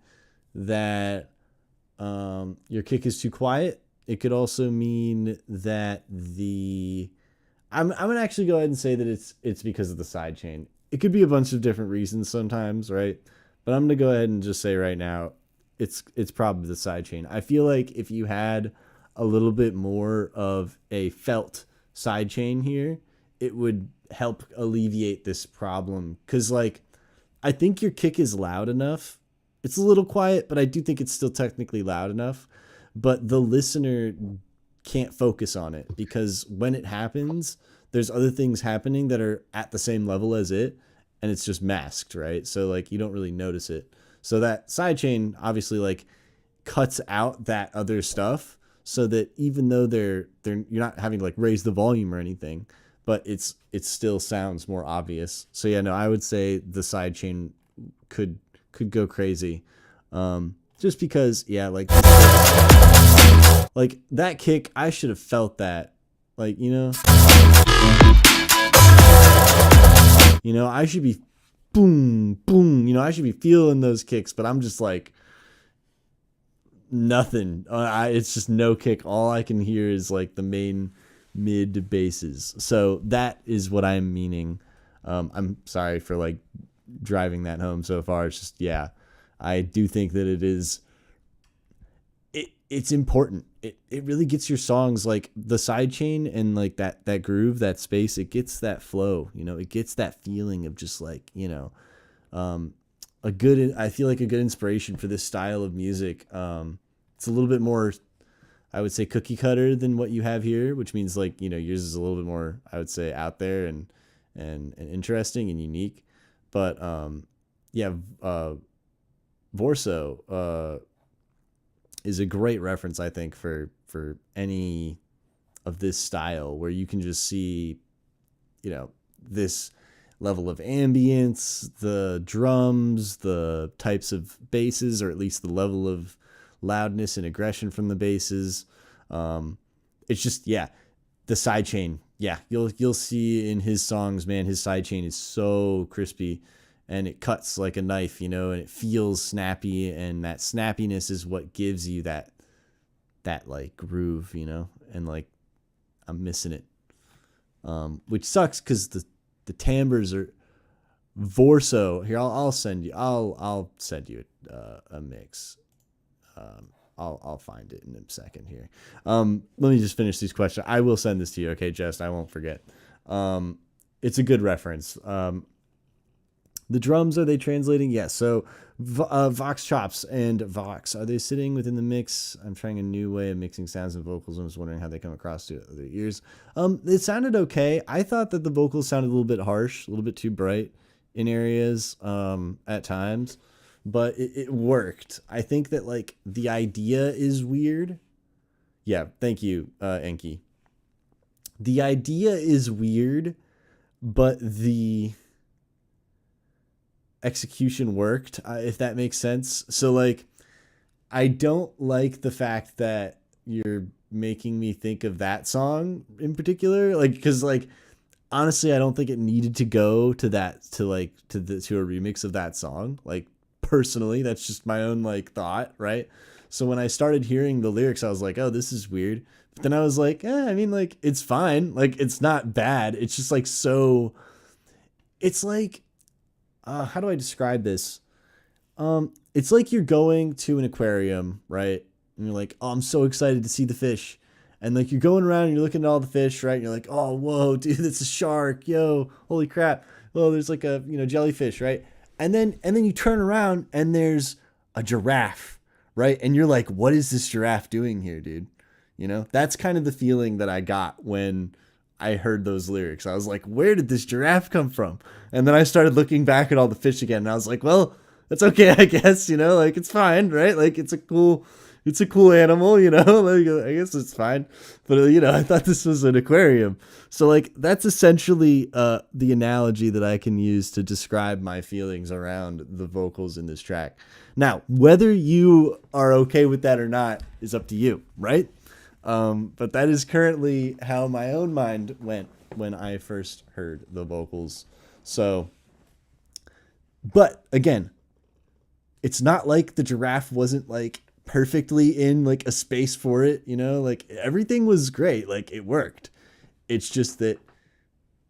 that your kick is too quiet. It could also mean that I'm gonna actually go ahead and say that it's because of the sidechain. It could be a bunch of different reasons sometimes, right? But I'm gonna go ahead and just say right now, it's probably the sidechain. I feel like if you had a little bit more of a felt sidechain here, it would help alleviate this problem. Cause like, I think your kick is loud enough. It's a little quiet, but I do think it's still technically loud enough. But the listener can't focus on it because when it happens, there's other things happening that are at the same level as it, and it's just masked, right? So like you don't really notice it. So that sidechain obviously like cuts out that other stuff so that even though you're not having to like raise the volume or anything, but it still sounds more obvious. So yeah, no, I would say the sidechain could go crazy. Just because, yeah, like that kick, I should have felt that. Like, you know, I should be boom, boom, I should be feeling those kicks, but I'm just like nothing. It's just no kick. All I can hear is like the main mid basses. So that is what I'm meaning. I'm sorry for like driving that home so far. It's just, yeah, I do think that it's important. It really gets your songs, like the sidechain and like that groove, that space, it gets that flow, it gets that feeling of just like, I feel like a good inspiration for this style of music. It's a little bit more, I would say, cookie cutter than what you have here, which means like, yours is a little bit more, I would say, out there and interesting and unique. But yeah, Vorso is a great reference, I think, for any of this style where you can just see, this level of ambience, the drums, the types of basses, or at least the level of loudness and aggression from the basses. It's just, yeah, the sidechain. Yeah, you'll see in his songs, man, his sidechain is so crispy and it cuts like a knife, and it feels snappy, and that snappiness is what gives you that like groove, and like I'm missing it. Which sucks because the timbres Vorso. Here, I'll send you. I'll send you a mix. I'll find it in a second here. Let me just finish these questions. I will send this to you, okay, Jess? I won't forget. It's a good reference. The drums, are they translating? Yes. So Vox Chops and Vox, are they sitting within the mix? I'm trying a new way of mixing sounds and vocals. I'm just wondering how they come across to other ears. It sounded okay. I thought that the vocals sounded a little bit harsh, a little bit too bright in areas at times, but it worked. I think that like the idea is weird. Yeah, thank you, Enki. The idea is weird, but the execution worked, if that makes sense. So like, I don't like the fact that you're making me think of that song in particular, like, because like honestly I don't think it needed to go to that, to a remix of that song. Like personally, that's just my own like thought, right? So when I started hearing the lyrics, I was like, oh, this is weird. But then I was like, I mean, like, it's fine, like it's not bad. It's just like, so it's like, how do I describe this? It's like you're going to an aquarium, right? And you're like, oh, I'm so excited to see the fish. And like you're going around and you're looking at all the fish, right? And you're like, oh, whoa, dude, it's a shark. Yo, holy crap. Oh, there's like a, jellyfish, right? And then you turn around and there's a giraffe, right? And you're like, what is this giraffe doing here, dude? That's kind of the feeling that I got when I heard those lyrics. I was like, where did this giraffe come from? And then I started looking back at all the fish again, and I was like, well, that's okay, I guess, like it's fine, right? Like it's a cool animal, like I guess it's fine. But I thought this was an aquarium. So like that's essentially the analogy that I can use to describe my feelings around the vocals in this track. Now, whether you are okay with that or not is up to you, right? But that is currently how my own mind went when I first heard the vocals. So, but again, it's not like the giraffe wasn't like perfectly in like a space for it, like everything was great. Like it worked. It's just that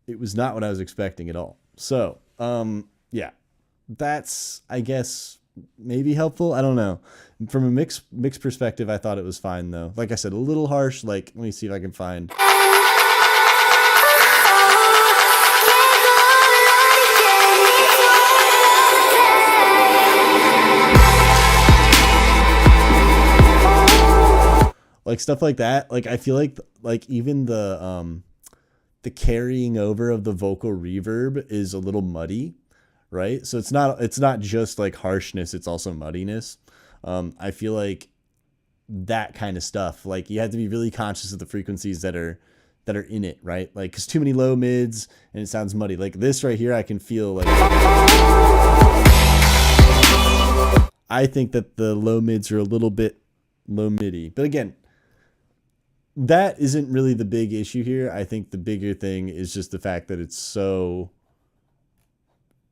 it was not what I was expecting at all. So, yeah, that's, I guess, maybe helpful. I don't know. From a mix perspective, I thought it was fine though. Like I said, a little harsh. Like, let me see if I can find. Like stuff like that. Like I feel like even the carrying over of the vocal reverb is a little muddy, right? So it's not just like harshness, it's also muddiness. I feel like that kind of stuff, like you have to be really conscious of the frequencies that are in it, right? Like, cause too many low mids and it sounds muddy. Like this right here, I can feel like, I think that the low mids are a little bit low midi, but again, that isn't really the big issue here. I think the bigger thing is just the fact that it's so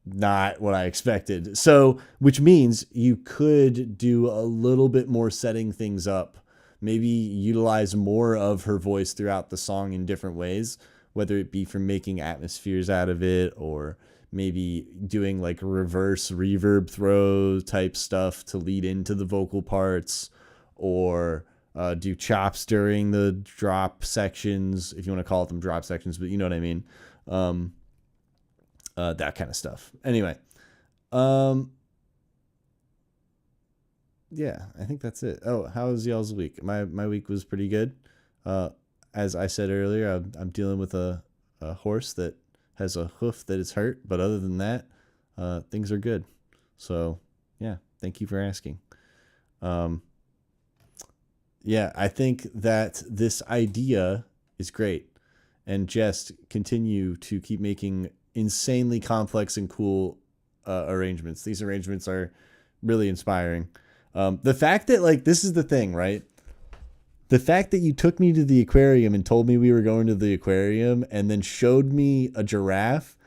not what I expected. So, which means you could do a little bit more setting things up, maybe utilize more of her voice throughout the song in different ways, whether it be from making atmospheres out of it or maybe doing like reverse reverb throw type stuff to lead into the vocal parts, or do chops during the drop sections, if you want to call them drop sections, but you know what I mean. That kind of stuff. Anyway, yeah, I think that's it. Oh, how was y'all's week? My week was pretty good. As I said earlier, I'm dealing with a horse that has a hoof that is hurt, but other than that, things are good. So yeah, thank you for asking. Yeah, I think that this idea is great, and just continue to keep making insanely complex and cool arrangements. These arrangements are really inspiring. The fact that, like, this is the thing, right? The fact that you took me to the aquarium and told me we were going to the aquarium and then showed me a giraffe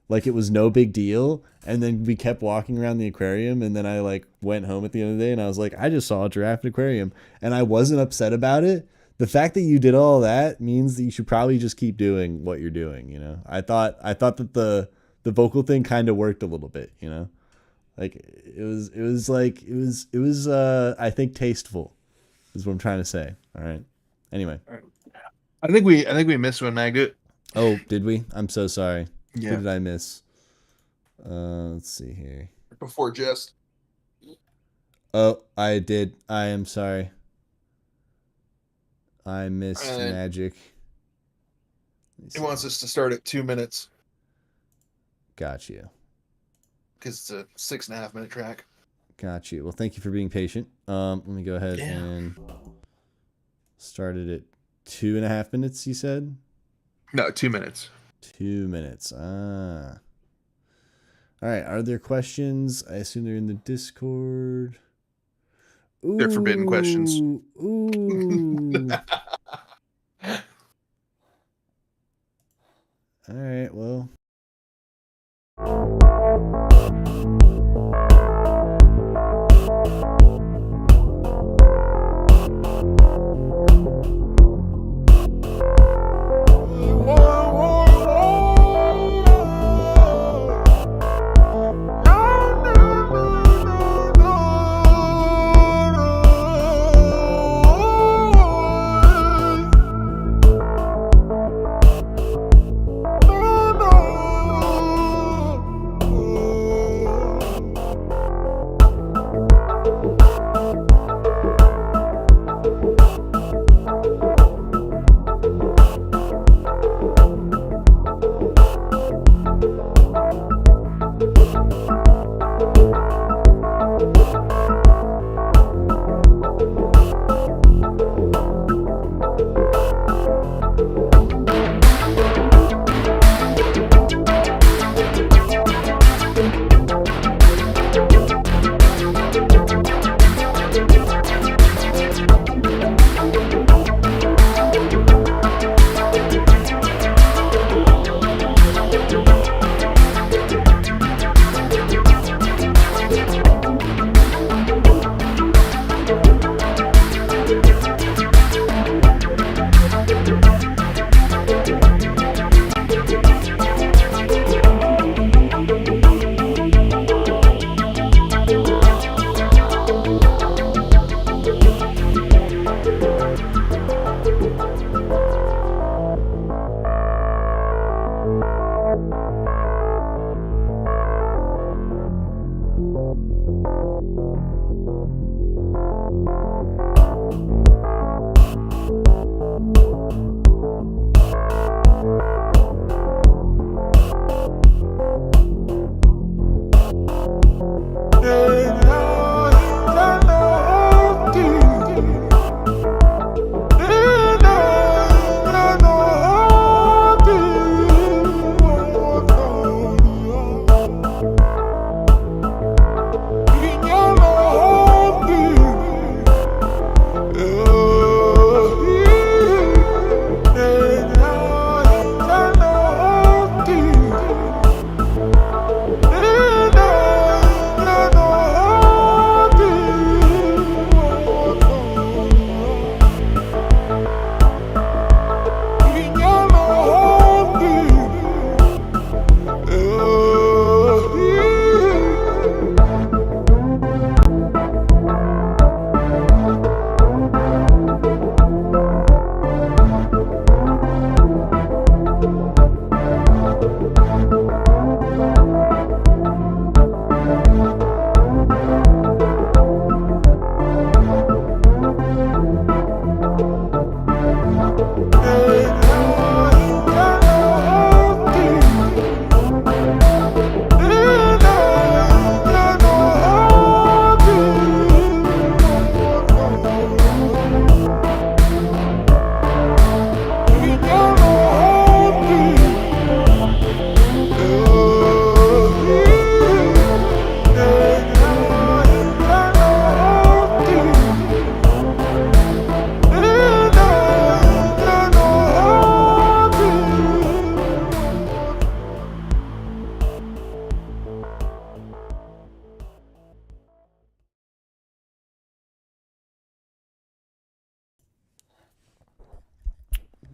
like it was no big deal, and then we kept walking around the aquarium, and then I like went home at the end of the day and I was like, I just saw a giraffe in an aquarium, and I wasn't upset about it. The fact that you did all that means that you should probably just keep doing what you're doing. I thought that the vocal thing kind of worked a little bit, you know? Like it was I think tasteful is what I'm trying to say. All right. Anyway. I think we missed one, Maggot. Oh, did we? I'm so sorry. Yeah. Who did I miss? Let's see here. Before Jest. Oh, I did. I am sorry. I missed Magic. He wants us to start at 2 minutes Got you. because it's a 6.5 minute track. Got you. Well, thank you for being patient. Let me go ahead and start it at 2.5 minutes, you said? No, 2 minutes. 2 minutes. Ah. All right. Are there questions? I assume they're in the Discord. Ooh, They're forbidden questions. Ooh. All right. Well.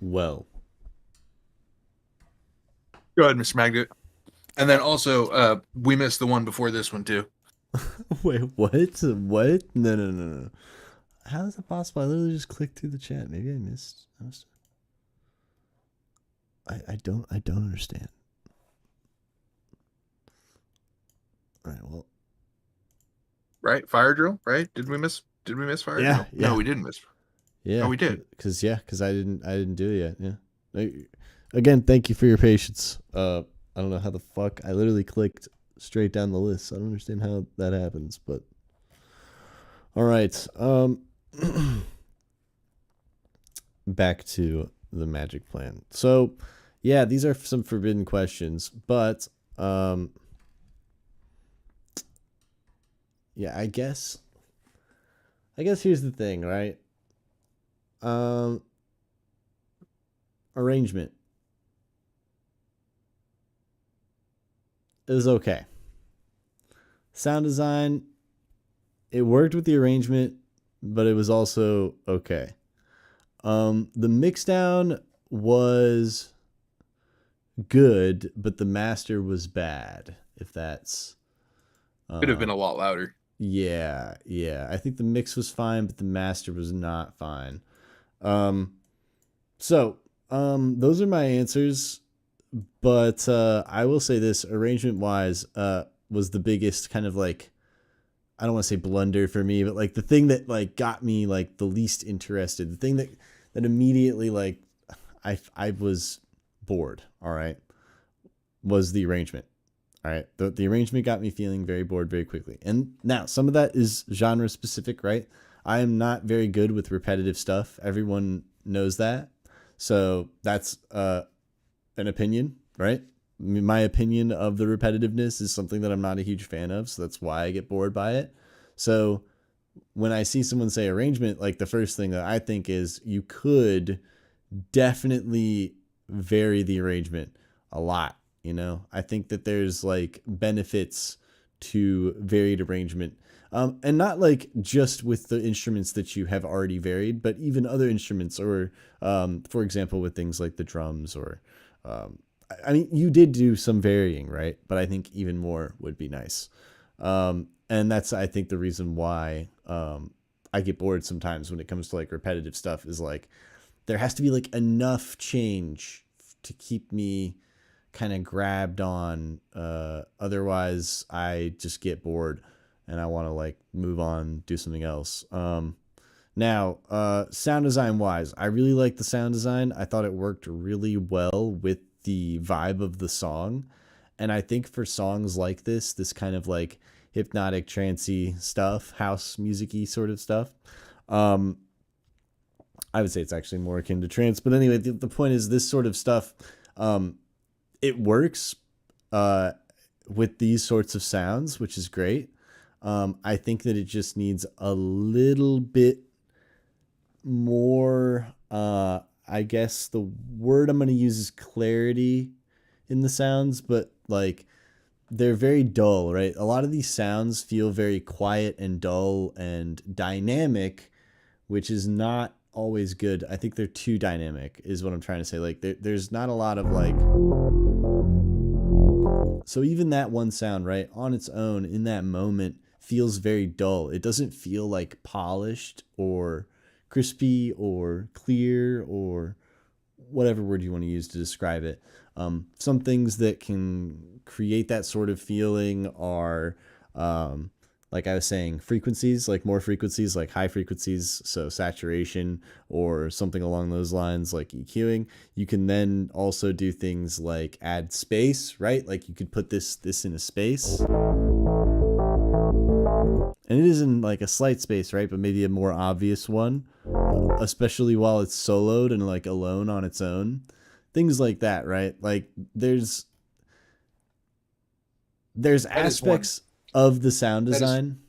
Well, Go ahead, Mr. Maggot. And then also, we missed the one before this one too. Wait, what? What? No, no, no, no. How is that possible? I literally just clicked through the chat. Maybe I missed. I don't understand. All right, well. Right, fire drill. Right? Did we miss fire Yeah, drill? yeah. No, we didn't miss. Yeah. Oh, we did. Because I didn't do it yet. Yeah. Again, thank you for your patience. I don't know how the fuck I literally clicked straight down the list. I don't understand how that happens, but all right. Back to the magic plan. So, yeah, these are some forbidden questions, but yeah, I guess here's the thing, right? Arrangement is okay. Sound design, it worked with the arrangement, but it was also okay. The mixdown was good, but the master was bad. If that's Could have been a lot louder. yeah. I think the mix was fine, but the master was not fine. So those are my answers, but I will say this: arrangement wise, was the biggest kind of like, I don't want to say blunder for me, but like the thing that like got me like the least interested, the thing that immediately like I was bored. All right, was the arrangement. All right, the arrangement got me feeling very bored very quickly. And now some of that is genre specific, right? I am not very good with repetitive stuff. Everyone knows that. So that's an opinion, right? I mean, my opinion of the repetitiveness is something that I'm not a huge fan of. So that's why I get bored by it. So when I see someone say arrangement, like the first thing that I think is you could definitely vary the arrangement a lot. You know, I think that there's like benefits to varied arrangement. And not like just with the instruments that you have already varied, but even other instruments, or for example, with things like the drums, or I mean, you did do some varying, right? But I think even more would be nice. And that's, I think, the reason why I get bored sometimes when it comes to like repetitive stuff, is like there has to be like enough change to keep me kind of grabbed on. Otherwise, I just get bored and I want to like move on, do something else. Now, sound design wise, I really like the sound design. I thought it worked really well with the vibe of the song. And I think for songs like this kind of like hypnotic, trancey stuff, house music-y sort of stuff, I would say it's actually more akin to trance. But anyway, the point is this sort of stuff, it works with these sorts of sounds, which is great. I think that it just needs a little bit more, I guess the word I'm going to use is clarity in the sounds, but like they're very dull, right? A lot of these sounds feel very quiet and dull and dynamic, which is not always good. I think they're too dynamic is what I'm trying to say. Like there's not a lot of like, so even that one sound, right, on its own in that moment feels very dull. It doesn't feel like polished or crispy or clear or whatever word you want to use to describe it. Some things that can create that sort of feeling are, like I was saying, frequencies, like more frequencies, like high frequencies, so saturation or something along those lines, like EQing. You can then also do things like add space, right? Like you could put this in a space. And it is in like a slight space, right? But maybe a more obvious one, especially while it's soloed and like alone on its own. Things like that, right? Like there's aspects of the sound design.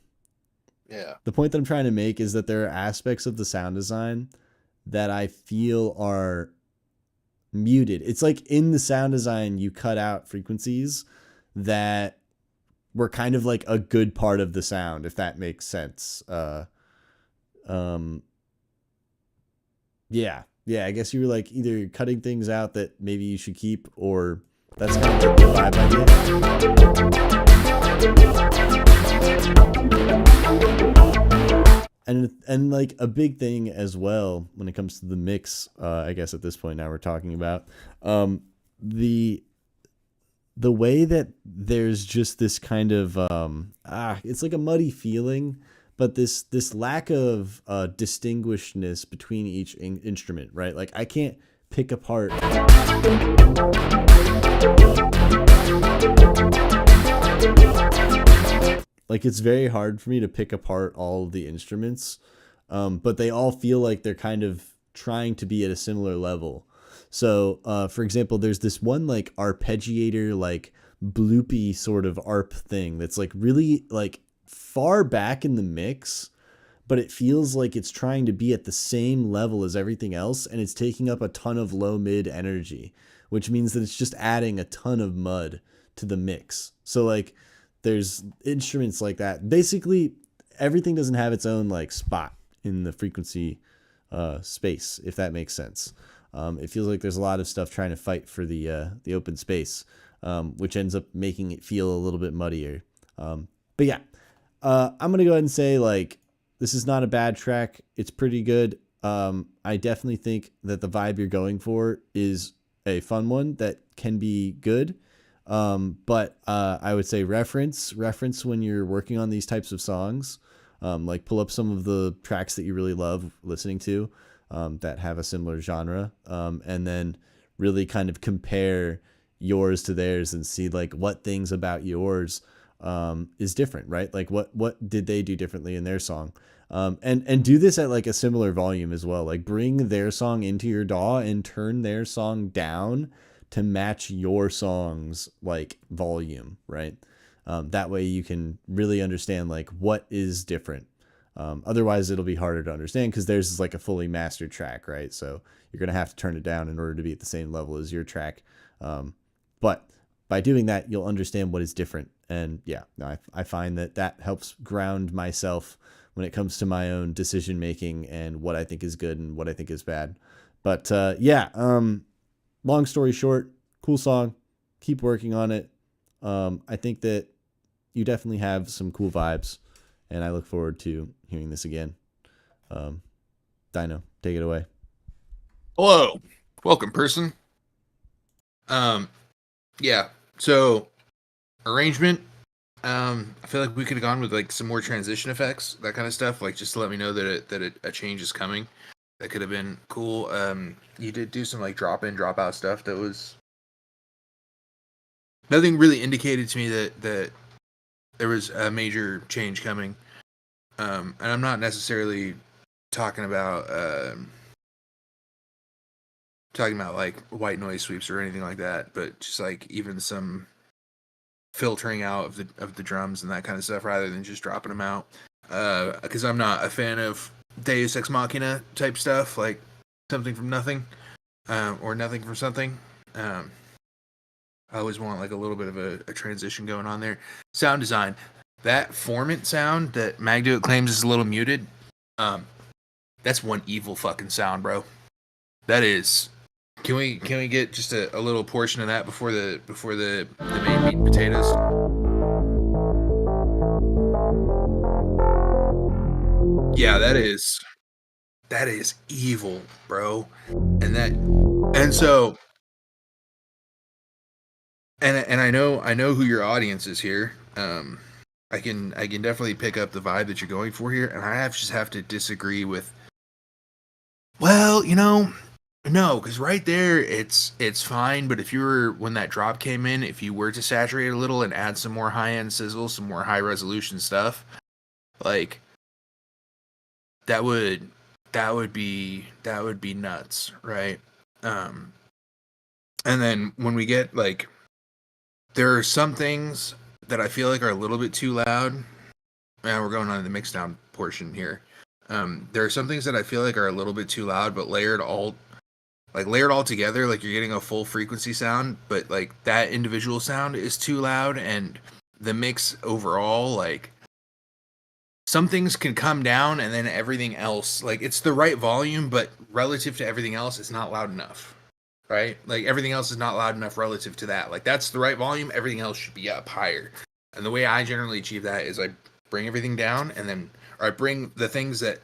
Yeah. The point that I'm trying to make is that there are aspects of the sound design that I feel are muted. It's like in the sound design, you cut out frequencies that were kind of like a good part of the sound, if that makes sense. Yeah, I guess you were like either cutting things out that maybe you should keep, or that's kind of the vibe I get. And like a big thing as well when it comes to the mix, I guess at this point now we're talking about the way that there's just this kind of it's like a muddy feeling, but this lack of distinguishedness between each instrument, right? Like I can't pick apart like it's very hard for me to pick apart all of the instruments, but they all feel like they're kind of trying to be at a similar level. So, for example, there's this one like arpeggiator, like bloopy sort of arp thing that's like really like far back in the mix, but it feels like it's trying to be at the same level as everything else, and it's taking up a ton of low mid energy, which means that it's just adding a ton of mud to the mix. So like there's instruments like that. Basically, everything doesn't have its own like spot in the frequency space, if that makes sense. It feels like there's a lot of stuff trying to fight for the open space, which ends up making it feel a little bit muddier. But yeah, I'm gonna go ahead and say like this is not a bad track. It's pretty good. I definitely think that the vibe you're going for is a fun one that can be good. But I would say reference when you're working on these types of songs. Like pull up some of the tracks that you really love listening to that have a similar genre, and then really kind of compare yours to theirs and see like what things about yours is different, right? Like what did they do differently in their song? And do this at like a similar volume as well. Like bring their song into your DAW and turn their song down to match your song's like volume, right? That way you can really understand like what is different. Otherwise it'll be harder to understand because theirs is like a fully mastered track, right? So you're gonna have to turn it down in order to be at the same level as your track. But by doing that, you'll understand what is different. And yeah, no, I find that helps ground myself when it comes to my own decision making and what I think is good and what I think is bad. But long story short, cool song. Keep working on it. I think that you definitely have some cool vibes, and I look forward to hearing this again. Dino, take it away. Hello. Welcome, person. Yeah. So, arrangement. I feel like we could have gone with like some more transition effects, that kind of stuff, like just to let me know that a change is coming. That could have been cool. You did do some like drop in, drop out stuff that was nothing really indicated to me that there was a major change coming. And I'm not necessarily talking about like white noise sweeps or anything like that, but just like even some filtering out of the drums and that kind of stuff rather than just dropping them out. Because I'm not a fan of Deus Ex Machina type stuff, like something from nothing, or nothing from something. I always want like a little bit of a transition going on there. Sound design, that formant sound that Magduit claims is a little muted, that's one evil fucking sound, bro. That is. Can we get just a little portion of that before the main meat and potatoes? Yeah, that is evil, bro. And I know who your audience is here. I can definitely pick up the vibe that you're going for here, and I just have to disagree with. Well, no, because right there it's fine. But if you were when that drop came in, if you were to saturate a little and add some more high end sizzle, some more high resolution stuff, like that would be nuts, right? And then when we get like, there are some things that I feel like are a little bit too loud. And we're going on to the mix down portion here. There are some things that I feel like are a little bit too loud, but layered all together, like you're getting a full frequency sound, but like that individual sound is too loud, and the mix overall, like some things can come down, and then everything else, like it's the right volume, but relative to everything else, it's not loud enough. right? Like everything else is not loud enough relative to that. Like that's the right volume. Everything else should be up higher. And the way I generally achieve that is I bring everything down, and then, or I bring the things that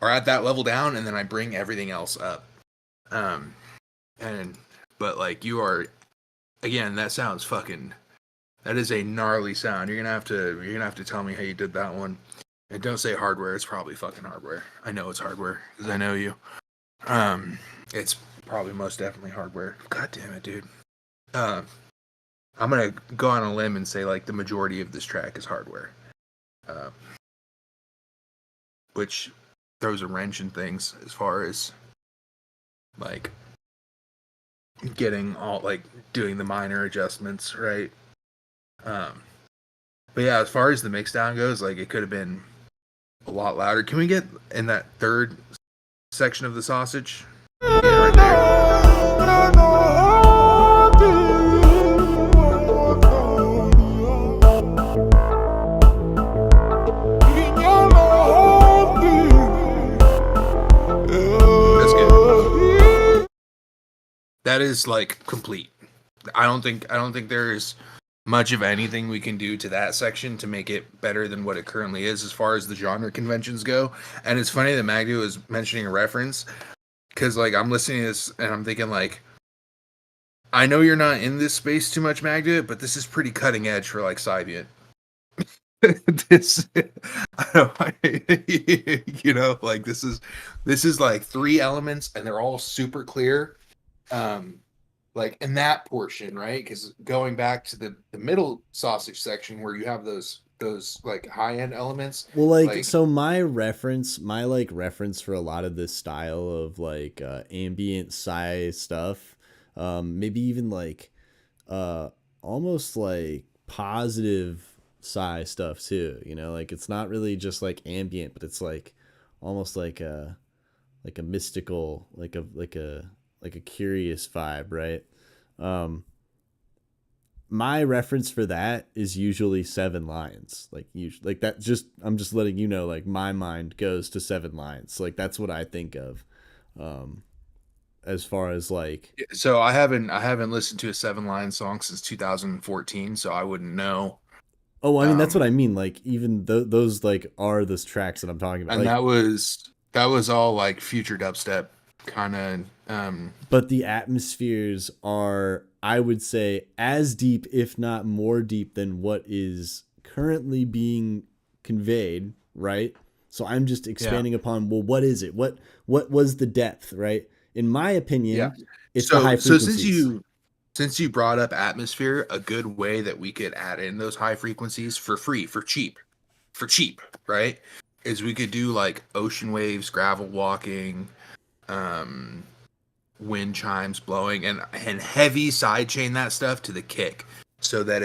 are at that level down, and then I bring everything else up. But like you are, again, that sounds fucking. That is a gnarly sound. You're gonna have to tell me how you did that one. And don't say hardware. It's probably fucking hardware. I know it's hardware because I know you. It's probably most definitely hardware. God damn it, dude. I'm gonna go on a limb and say like the majority of this track is hardware, which throws a wrench in things as far as like getting all like doing the minor adjustments, right? But yeah, as far as the mixdown goes, like it could have been a lot louder. Can we get in that third section of the sausage? Yeah, right there. That's good. That is like complete. I don't think there's much of anything we can do to that section to make it better than what it currently is as far as the genre conventions go. And it's funny that Magdu was mentioning a reference because like I'm listening to this and I'm thinking like, I know you're not in this space too much, Magdu, but this is pretty cutting edge for like Sybient. This, I don't, you know, like this is like 3 elements and they're all super clear. Like in that portion, right? Because going back to the middle sausage section where you have those like high end elements. Well, like so my reference for a lot of this style of like ambient sci stuff, maybe even like almost like positive sci stuff too, you know, like it's not really just like ambient, but it's like almost like a mystical, like a curious vibe, right? My reference for that is usually 7 lines. Like that, just I'm just letting you know, like my mind goes to 7 lines. Like that's what I think of as far as like. So I haven't listened to a 7-line song since 2014, so I wouldn't know. Oh, I mean that's what I mean. Like even those like are the tracks that I'm talking about. And like, that was all like future dubstep kind of. But the atmospheres are, I would say, as deep, if not more deep, than what is currently being conveyed. Right. So I'm just expanding upon. Well, what is it? What was the depth? Right. In my opinion, it's the high frequencies. So since you brought up atmosphere, a good way that we could add in those high frequencies for free, for cheap, right, is we could do like ocean waves, gravel walking, wind chimes blowing, and heavy sidechain that stuff to the kick, so that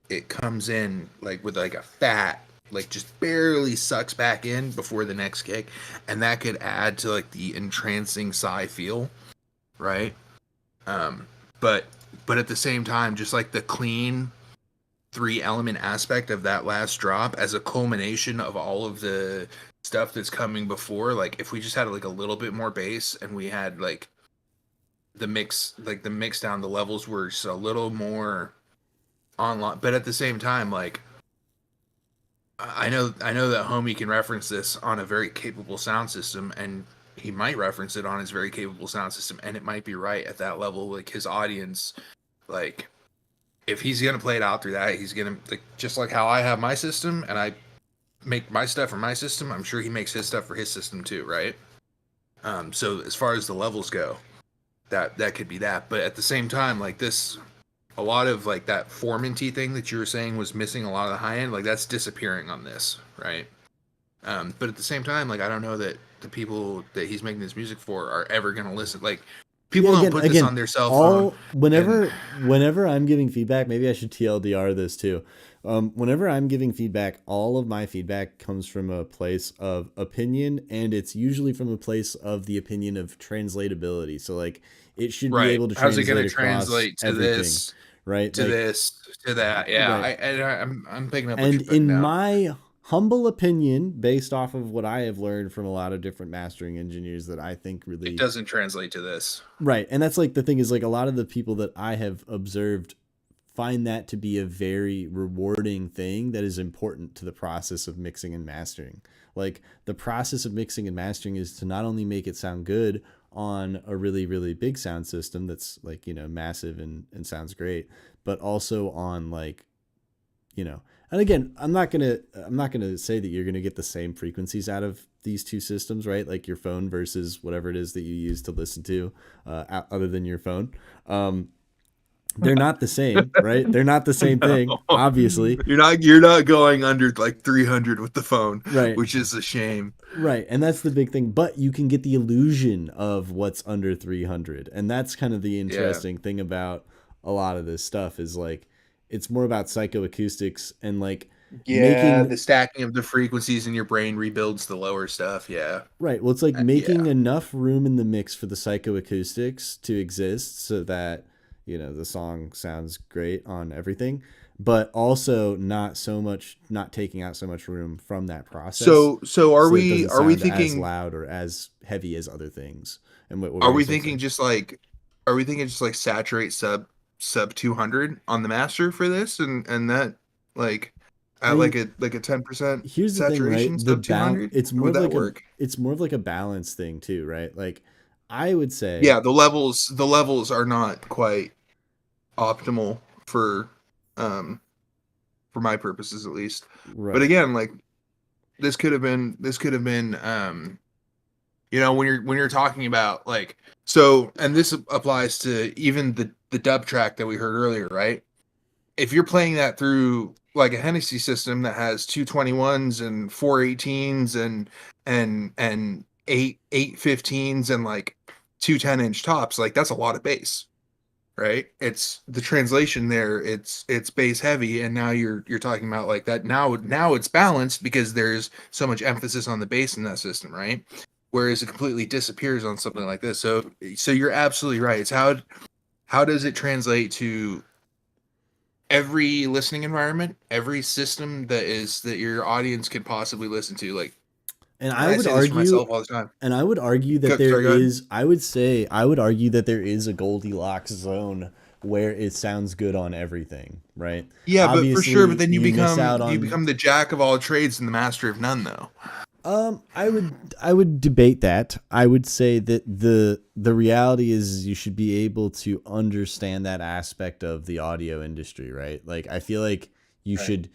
it comes in like with like a fat, like just barely sucks back in before the next kick, and that could add to like the entrancing sci feel, right? But at the same time, just like the clean 3-element aspect of that last drop as a culmination of all of the stuff that's coming before, like if we just had like a little bit more bass and we had like the mix down, the levels were just a little more online, but at the same time, like I know that homie can reference this on a very capable sound system, and he might reference it on his very capable sound system, and it might be right at that level. Like his audience, like if he's gonna play it out through that, he's gonna like, just like how I have my system and I make my stuff for my system, I'm sure he makes his stuff for his system too, right? So as far as the levels go, that could be that. But at the same time, like this, a lot of like that formanty thing that you were saying was missing a lot of the high end, like that's disappearing on this, right? But at the same time, like I don't know that the people that he's making this music for are ever gonna listen. Like people don't put this on their cell phone. Whenever I'm giving feedback, maybe I should TLDR this too. Whenever I'm giving feedback, all of my feedback comes from a place of opinion, and it's usually from a place of the opinion of translatability. So like it should be able to How's it translate going to translate to everything, this, right? To like, this, to that. Yeah, right. I'm picking up. And in my humble opinion based off of what I have learned from a lot of different mastering engineers that I think really It doesn't translate to this. right. And that's like the thing is like a lot of the people that I have observed find that to be a very rewarding thing that is important to the process of mixing and mastering. Like the process of mixing and mastering is to not only make it sound good on a really, really big sound system that's like, you know, massive and sounds great, but also on like, you know, and again, I'm not gonna say that you're gonna get the same frequencies out of these two systems, right? Like your phone versus whatever it is that you use to listen to, other than your phone. They're not the same, right? They're not the same thing, No. obviously. You're not going under like 300 with the phone, Right. which is a shame. Right, and that's the big thing. But you can get the illusion of what's under 300, and that's kind of the interesting thing about a lot of this stuff is like it's more about psychoacoustics and like making the stacking of the frequencies in your brain rebuilds the lower stuff. Yeah. right. Well, it's like making yeah. enough room in the mix for the psychoacoustics to exist so that you know the song sounds great on everything, but also not taking out so much room from that process. So are it we doesn't sound as thinking loud or as heavy as other things? And what are were you we saying? thinking just like are we thinking just like saturate sub 200 on the master for this and that like I at mean, like a 10% here's the thing, right? saturation sub 200? It's Or more would of that like work? it's more of like a balance thing too, right? Like I would say, Yeah, the levels are not quite optimal um for my purposes at least. But right, again, like this could have been you know when you're talking about like so and this applies to even the dub track that we heard earlier, right? If you're playing that through like a Hennessy system that has 221s and 418s and 815s and like 210-inch tops, like that's a lot of bass, right? It's the translation there, it's bass heavy, and now you're talking about like that now it's balanced because there's so much emphasis on the bass in that system, right? Whereas it completely disappears on something like this. So you're absolutely right. It's how does it translate to every listening environment, every system that your audience could possibly listen to? Like, and and I say this for myself all the time. I would argue that there Sorry, go ahead. is, I would argue that there is a Goldilocks zone where it sounds good on everything, right? Yeah, but for sure. But Obviously, then you miss out become the jack of all trades and the master of none, though. I would debate that. I would say that the reality is you should be able to understand that aspect of the audio industry, right? Like I feel like you should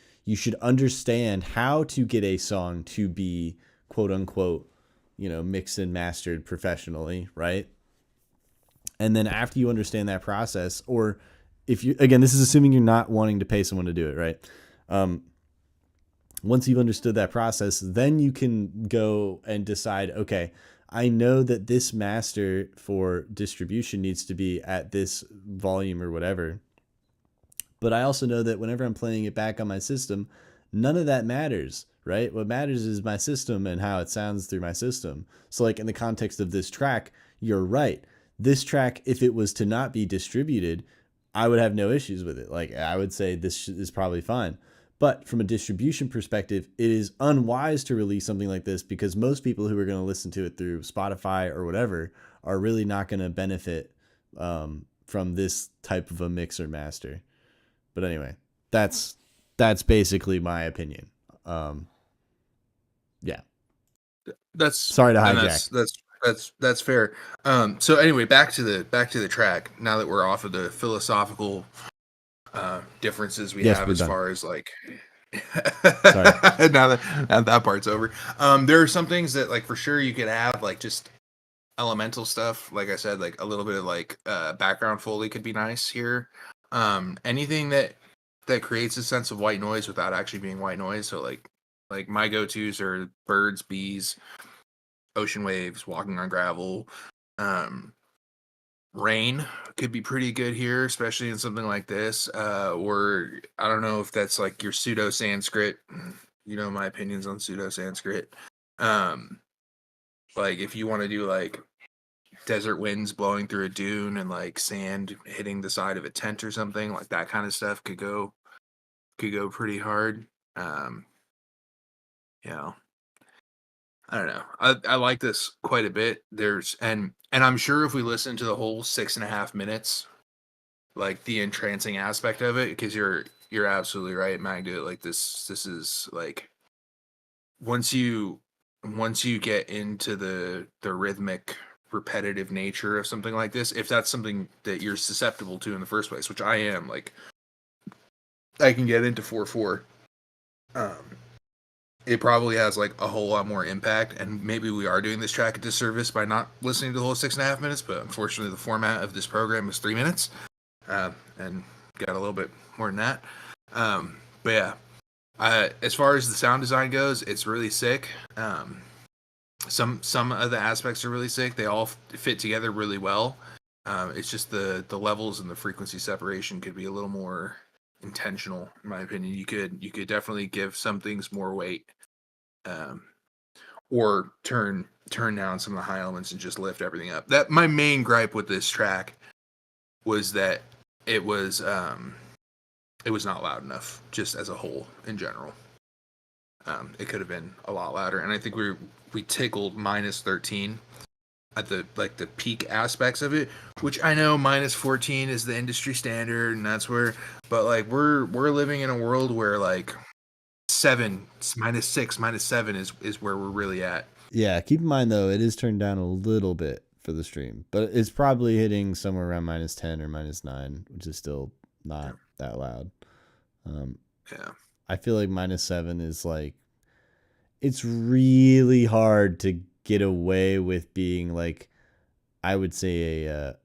understand how to get a song to be quote unquote, you know, mixed and mastered professionally, right? And then after you understand that process, or if you again, this is assuming you're not wanting to pay someone to do it, right? Once you've understood that process, then you can go and decide, okay, I know that this master for distribution needs to be at this volume or whatever. But I also know that whenever I'm playing it back on my system, none of that matters, right? What matters is my system and how it sounds through my system. So like in the context of this track, you're right. This track, if it was to not be distributed, I would have no issues with it. Like I would say this is probably fine. But from a distribution perspective, it is unwise to release something like this because most people who are going to listen to it through Spotify or whatever are really not going to benefit from this type of a mix or master. But anyway, that's basically my opinion. Yeah. That's Sorry to and hijack. that's fair. So anyway, back to the track. Now that we're off of the philosophical differences we Yes, have we're as done. far as like Sorry. now that part's over. There are some things that like for sure you could have like just elemental stuff. Like I said, like a little bit of like background foley could be nice here. Anything that creates a sense of white noise without actually being white noise. So like my go-tos are birds, bees, ocean waves, walking on gravel. Rain could be pretty good here, especially in something like this. Or I don't know if that's like your pseudo Sanskrit. You know my opinions on pseudo Sanskrit. Like if you want to do like desert winds blowing through a dune and like sand hitting the side of a tent or something, like that kind of stuff could go pretty hard. you know, I don't know. I like this quite a bit. And I'm sure if we listen to the whole 6.5 minutes, like the entrancing aspect of it, because you're absolutely right, Magda. Like this is like once you get into the rhythmic repetitive nature of something like this, if that's something that you're susceptible to in the first place, which I am, like I can get into 4/4. It probably has like a whole lot more impact, and maybe we are doing this track a disservice by not listening to the whole 6.5 minutes, but unfortunately the format of this program is 3 minutes, and got a little bit more than that. But yeah, as far as the sound design goes, it's really sick. Some of the aspects are really sick. They all fit together really well. It's just the levels and the frequency separation could be a little more intentional, in my opinion. You could definitely give some things more weight, or turn down some of the high elements and just lift everything up. That my main gripe with this track was that it was not loud enough, just as a whole in general. It could have been a lot louder, and I think we tickled -13 at the peak aspects of it, which I know -14 is the industry standard, and that's where, but like we're living in a world where like -6, -7 is where we're really at. Yeah, keep in mind though, it is turned down a little bit for the stream, but it's probably hitting somewhere around -10 or -9, which is still not that loud. Yeah. I feel like -7 is like, it's really hard to get away with being like, I would say a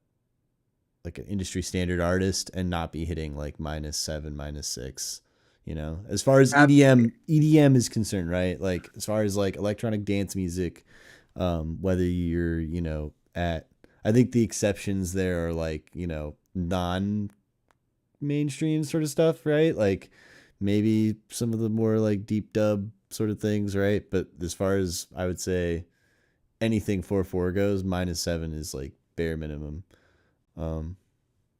like an industry standard artist and not be hitting like -7, -6. You know, as far as EDM is concerned, right? Like as far as like electronic dance music, whether you're, you know, I think the exceptions there are like, you know, non-mainstream sort of stuff, right? Like maybe some of the more like deep dub sort of things, right? But as far as I would say anything 4/4 goes, -7 is like bare minimum.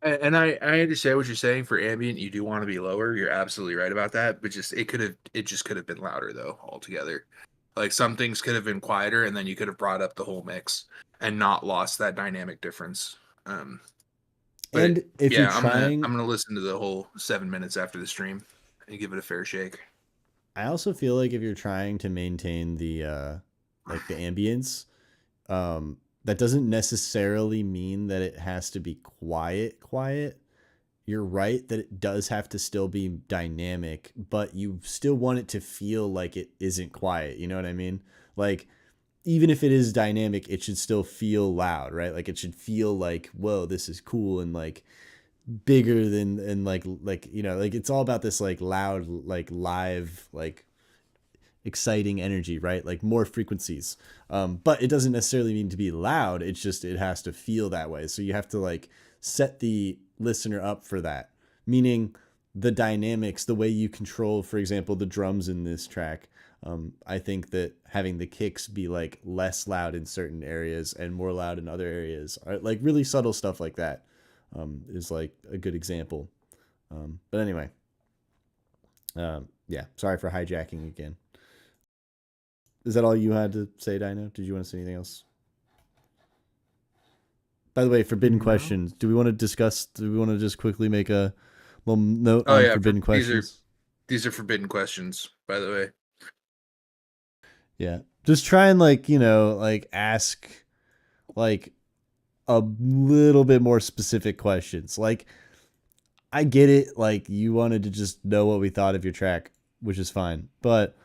And I understand what you're saying. For ambient, you do want to be lower. You're absolutely right about that. But it just could have been louder though altogether. Like some things could have been quieter, and then you could have brought up the whole mix and not lost that dynamic difference. But And if yeah, you're trying, I'm gonna listen to the whole 7 minutes after the stream and give it a fair shake. I also feel like if you're trying to maintain the like the ambience, that doesn't necessarily mean that it has to be quiet. You're right that it does have to still be dynamic, but you still want it to feel like it isn't quiet. You know what I mean? Like even if it is dynamic, it should still feel loud, right? Like it should feel like, whoa, this is cool and like bigger than, and like you know, like it's all about this like loud, like live, like exciting energy, right? Like more frequencies. But it doesn't necessarily mean to be loud. It's just it has to feel that way. So you have to like set the listener up for that. Meaning the dynamics, the way you control, for example, the drums in this track. I think that having the kicks be like less loud in certain areas and more loud in other areas, are like really subtle stuff like that, is like a good example. But anyway, yeah, sorry for hijacking again. Is that all you had to say, Dino? Did you want to say anything else? By the way, forbidden questions. Do we want to just quickly make a little note on forbidden questions? These are forbidden questions, by the way. Yeah. Just try and like, you know, like ask like a little bit more specific questions. Like I get it, like you wanted to just know what we thought of your track, which is fine. But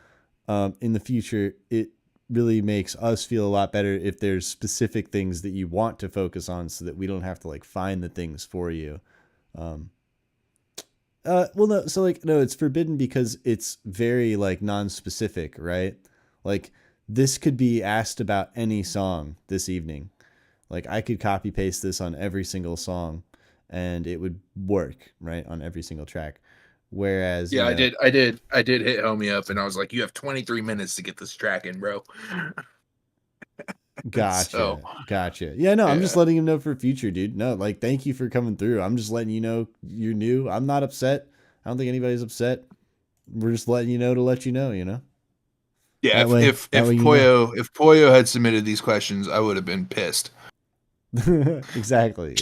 in the future, it really makes us feel a lot better if there's specific things that you want to focus on so that we don't have to like find the things for you. Well, no, so like, no, it's forbidden because it's very like non-specific, right? Like this could be asked about any song this evening. Like I could copy paste this on every single song and it would work, right? On every single track. Whereas, Yeah, you know, I did hit homie up, and I was like, "You have 23 minutes to get this track in, bro." Gotcha. So, Gotcha. Yeah, no, I'm just yeah. letting him know for future, dude. No, like, thank you for coming through. I'm just letting you know you're new. I'm not upset. I don't think anybody's upset. We're just letting you know to let you know, you know? Yeah, That way- if that way you know. Poyo if Poyo had submitted these questions, I would have been pissed. Exactly.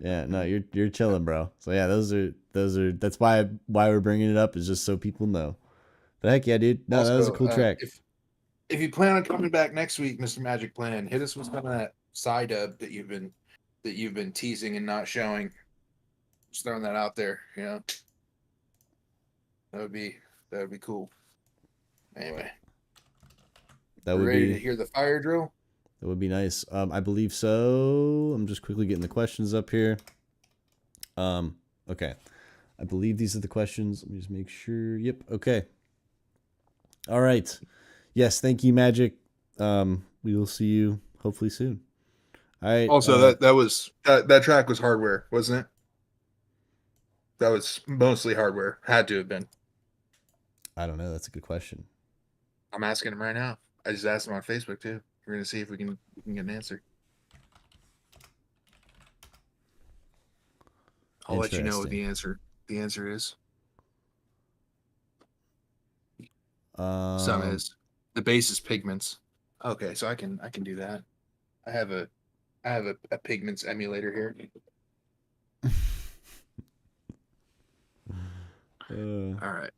Yeah, no, you're chilling, bro. So yeah, that's why we're bringing it up is just so people know. But heck yeah, dude. No, that was a Also, cool track. if you plan on coming back next week, Mr. Magic Plan, hit us with some of that side dub that you've been teasing and not showing. Just throwing that out there, you know. That would be cool. Anyway, That we're would ready to be hear the fire drill. that would be nice. I believe so. I'm just quickly getting the questions up here. Okay. I believe these are the questions. Let me just make sure. Yep. Okay. All right. Yes. Thank you, Magic. We will see you hopefully soon. All right. Also, that track was hardware, wasn't it? That was mostly hardware. Had to have been. I don't know. That's a good question. I'm asking him right now. I just asked him on Facebook too. We're gonna see if we can get an answer. I'll let you know what Interesting. the answer is. Um, Some is. The base is pigments. Okay, so I can do that. I have a pigments emulator here. All right.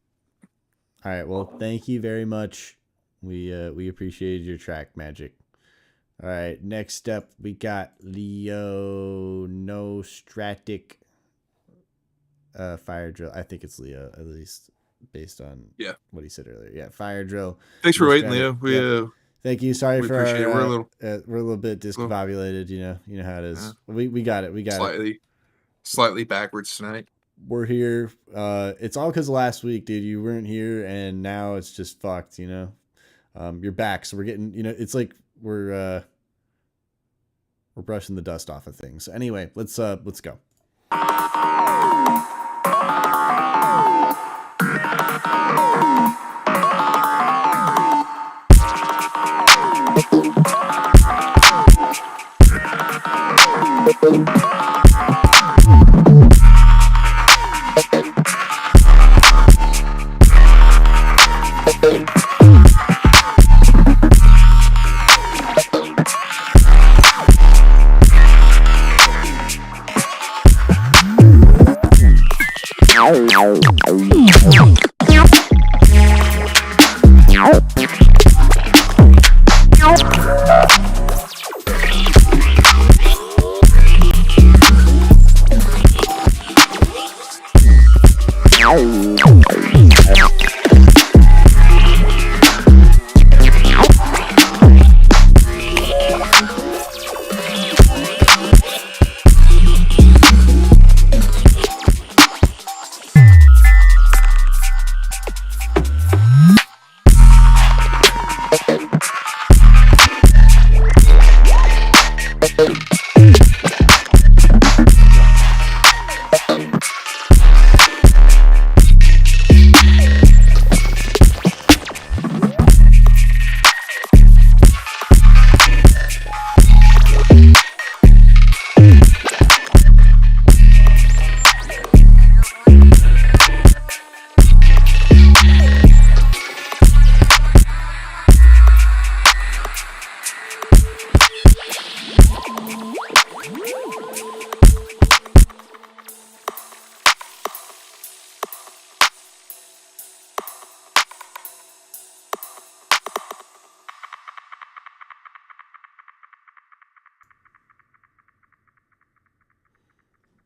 All right. Well, thank you very much. We appreciated your track, Magic. All right. Next up, we got Leo Nostratic Fire Drill. I think it's Leo, at least based on what he said earlier. Yeah, Fire Drill. Thanks for waiting, Nostratic. Leo. Yep. Thank you. Sorry we for appreciate our. it. We're a little bit discombobulated. You know how it is. We got it. We got it. Slightly backwards tonight. We're here. It's all because of last week, dude. You weren't here, and now it's just fucked. You know, you're back, so we're getting. You know, it's like we're brushing the dust off of things. So anyway, let's go.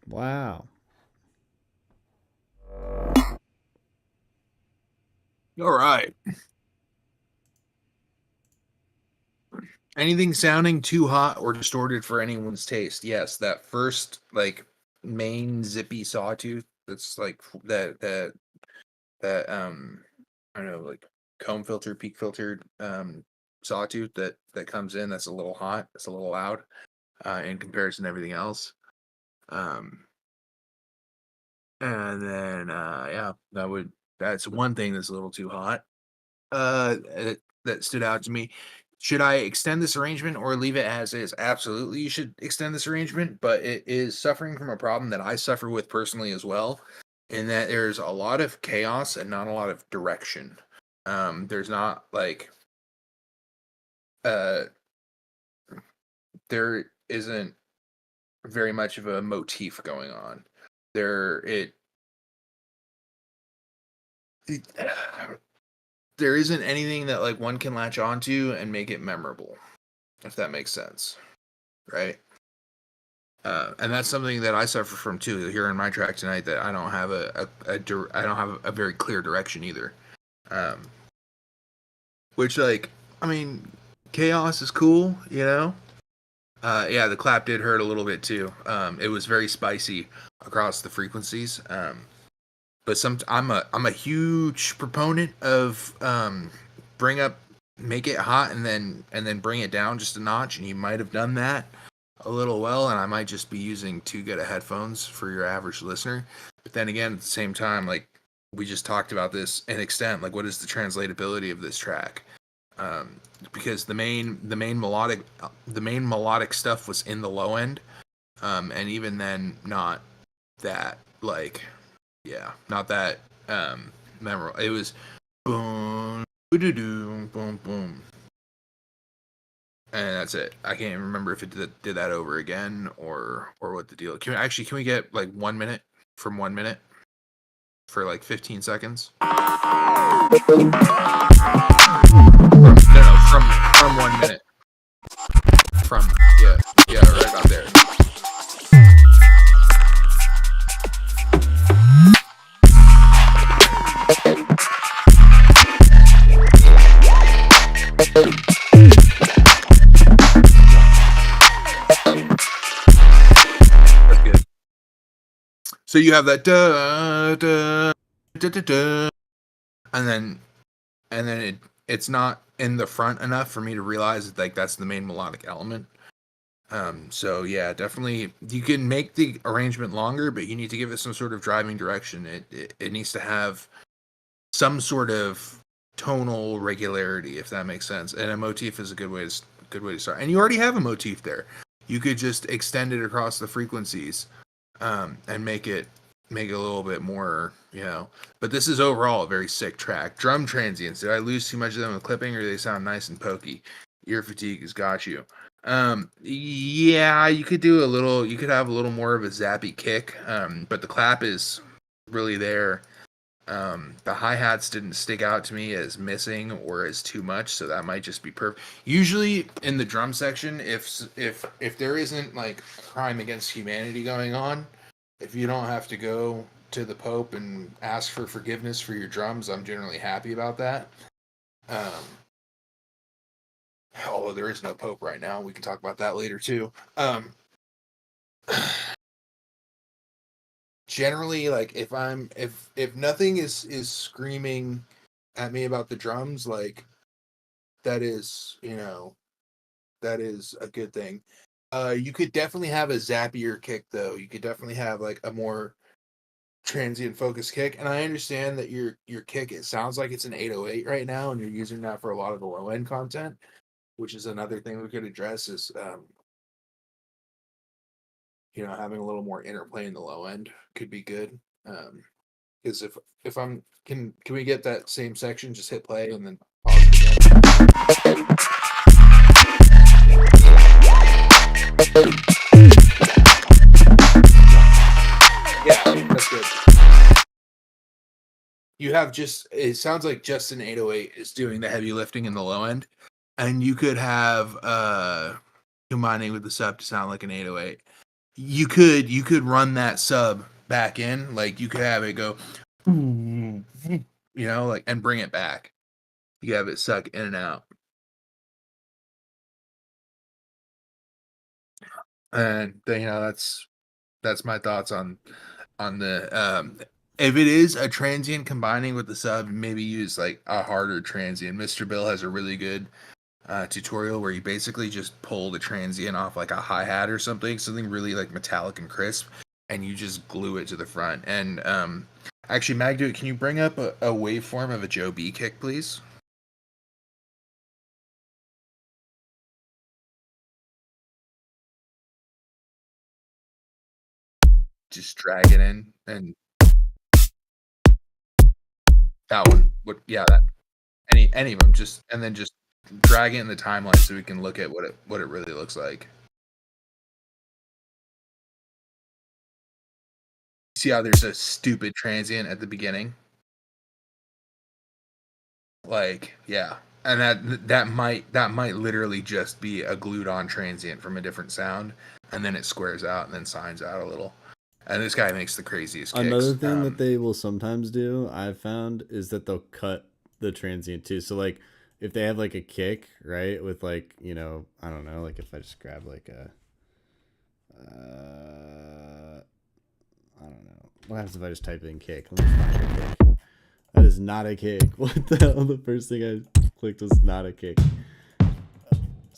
Wow. All right. Anything sounding too hot or distorted for anyone's taste? Yes, that first like main zippy sawtooth. That's like that I don't know, like comb filter, peak filtered sawtooth that comes in. That's a little hot. That's a little loud in comparison to everything else. And then yeah, that's one thing that's a little too hot. That stood out to me. Should I extend this arrangement or leave it as is? Absolutely, you should extend this arrangement, but it is suffering from a problem that I suffer with personally as well, in that there's a lot of chaos and not a lot of direction. There's not like uh there isn't very much of a motif going on. It there isn't anything that like one can latch onto and make it memorable, if that makes sense, right? And that's something that I suffer from too. Here in my track tonight, that I don't have I don't have a very clear direction either. Um, which like I mean, chaos is cool, you know. Yeah, the clap did hurt a little bit too. It was very spicy across the frequencies. But I'm a huge proponent of make it hot and then bring it down just a notch, and you might have done that a little well, and I might just be using too good of headphones for your average listener. But then again, at the same time, like we just talked about this in extent, like what is the translatability of this track? Because the main melodic stuff was in the low end, and even then, not that like not that memorable. It was boom, boom, boom, and that's it. I can't even remember if it did that over again or what the deal. Can we get like 1 minute from 1 minute for like 15 seconds? From 1 minute. From right about there. That's good. So you have that da da da da da, and then it's not in the front enough for me to realize that like that's the main melodic element. So yeah, definitely you can make the arrangement longer, but you need to give it some sort of driving direction. It needs to have some sort of tonal regularity, if that makes sense. And a motif is a good way to start. And you already have a motif there. You could just extend it across the frequencies, and make it a little bit more, you know. But this is overall a very sick track. Drum transients. Did I lose too much of them with clipping, or do they sound nice and pokey? Ear fatigue has got you. Yeah, you could do a little. You could have a little more of a zappy kick. But the clap is really there. The hi-hats didn't stick out to me as missing or as too much, so that might just be perfect. Usually in the drum section, if there isn't like a crime against humanity going on, if you don't have to go to the Pope and ask for forgiveness for your drums, I'm generally happy about that. Although there is no Pope right now, we can talk about that later too. Generally, like if nothing is screaming at me about the drums, like that is, you know, that is a good thing. You could definitely have a zappier kick though. You could definitely have like a more transient focus kick. And I understand that your kick, it sounds like it's an 808 right now, and you're using that for a lot of the low end content, which is another thing we could address is you know, having a little more interplay in the low end could be good. Because if I'm can we get that same section, just hit play and then pause it again? Yeah, that's good. You have just, it sounds like just an 808 is doing the heavy lifting in the low end, and you could have combining with the sub to sound like an 808. You could run that sub back in, like you could have it go, you know, like, and bring it back. You have it suck in and out. And you know, that's my thoughts on the if it is a transient combining with the sub, maybe use like a harder transient. Mr. Bill has a really good tutorial where you basically just pull the transient off like a hi-hat or something really like metallic and crisp, and you just glue it to the front. And actually, Magduit, can you bring up a waveform of a Joe B kick, please? Just drag it in, and that one. What? Yeah, that. any of them, just and then just drag it in the timeline so we can look at what it really looks like. See how there's a stupid transient at the beginning? Like, yeah. And that might literally just be a glued on transient from a different sound, and then it squares out and then signs out a little. And this guy makes the craziest kicks. Another thing that they will sometimes do, I've found, is that they'll cut the transient too. So like if they have like a kick, right, with like, you know, I don't know, like if I just grab like a I don't know. What happens if I just type in kick? Let me find a kick. That is not a kick. What the hell? The first thing I clicked was not a kick.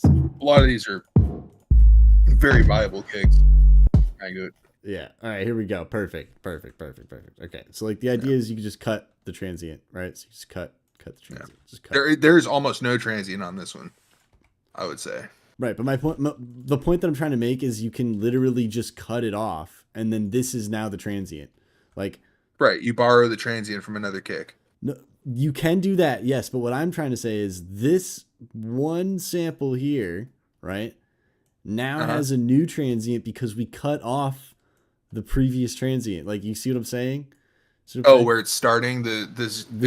A lot of these are very viable kicks. I go. Yeah. All right. Here we go. Perfect. Okay. So like the idea is you can just cut the transient, right? So you just cut the transient. Yeah. Just cut. There's almost no transient on this one, I would say. Right. But the point that I'm trying to make is you can literally just cut it off, and then this is now the transient. Like. Right. You borrow the transient from another kick. No, you can do that, yes. But what I'm trying to say is this one sample here, right, now has a new transient because we cut off the previous transient. Like, you see what I'm saying? Where it's starting the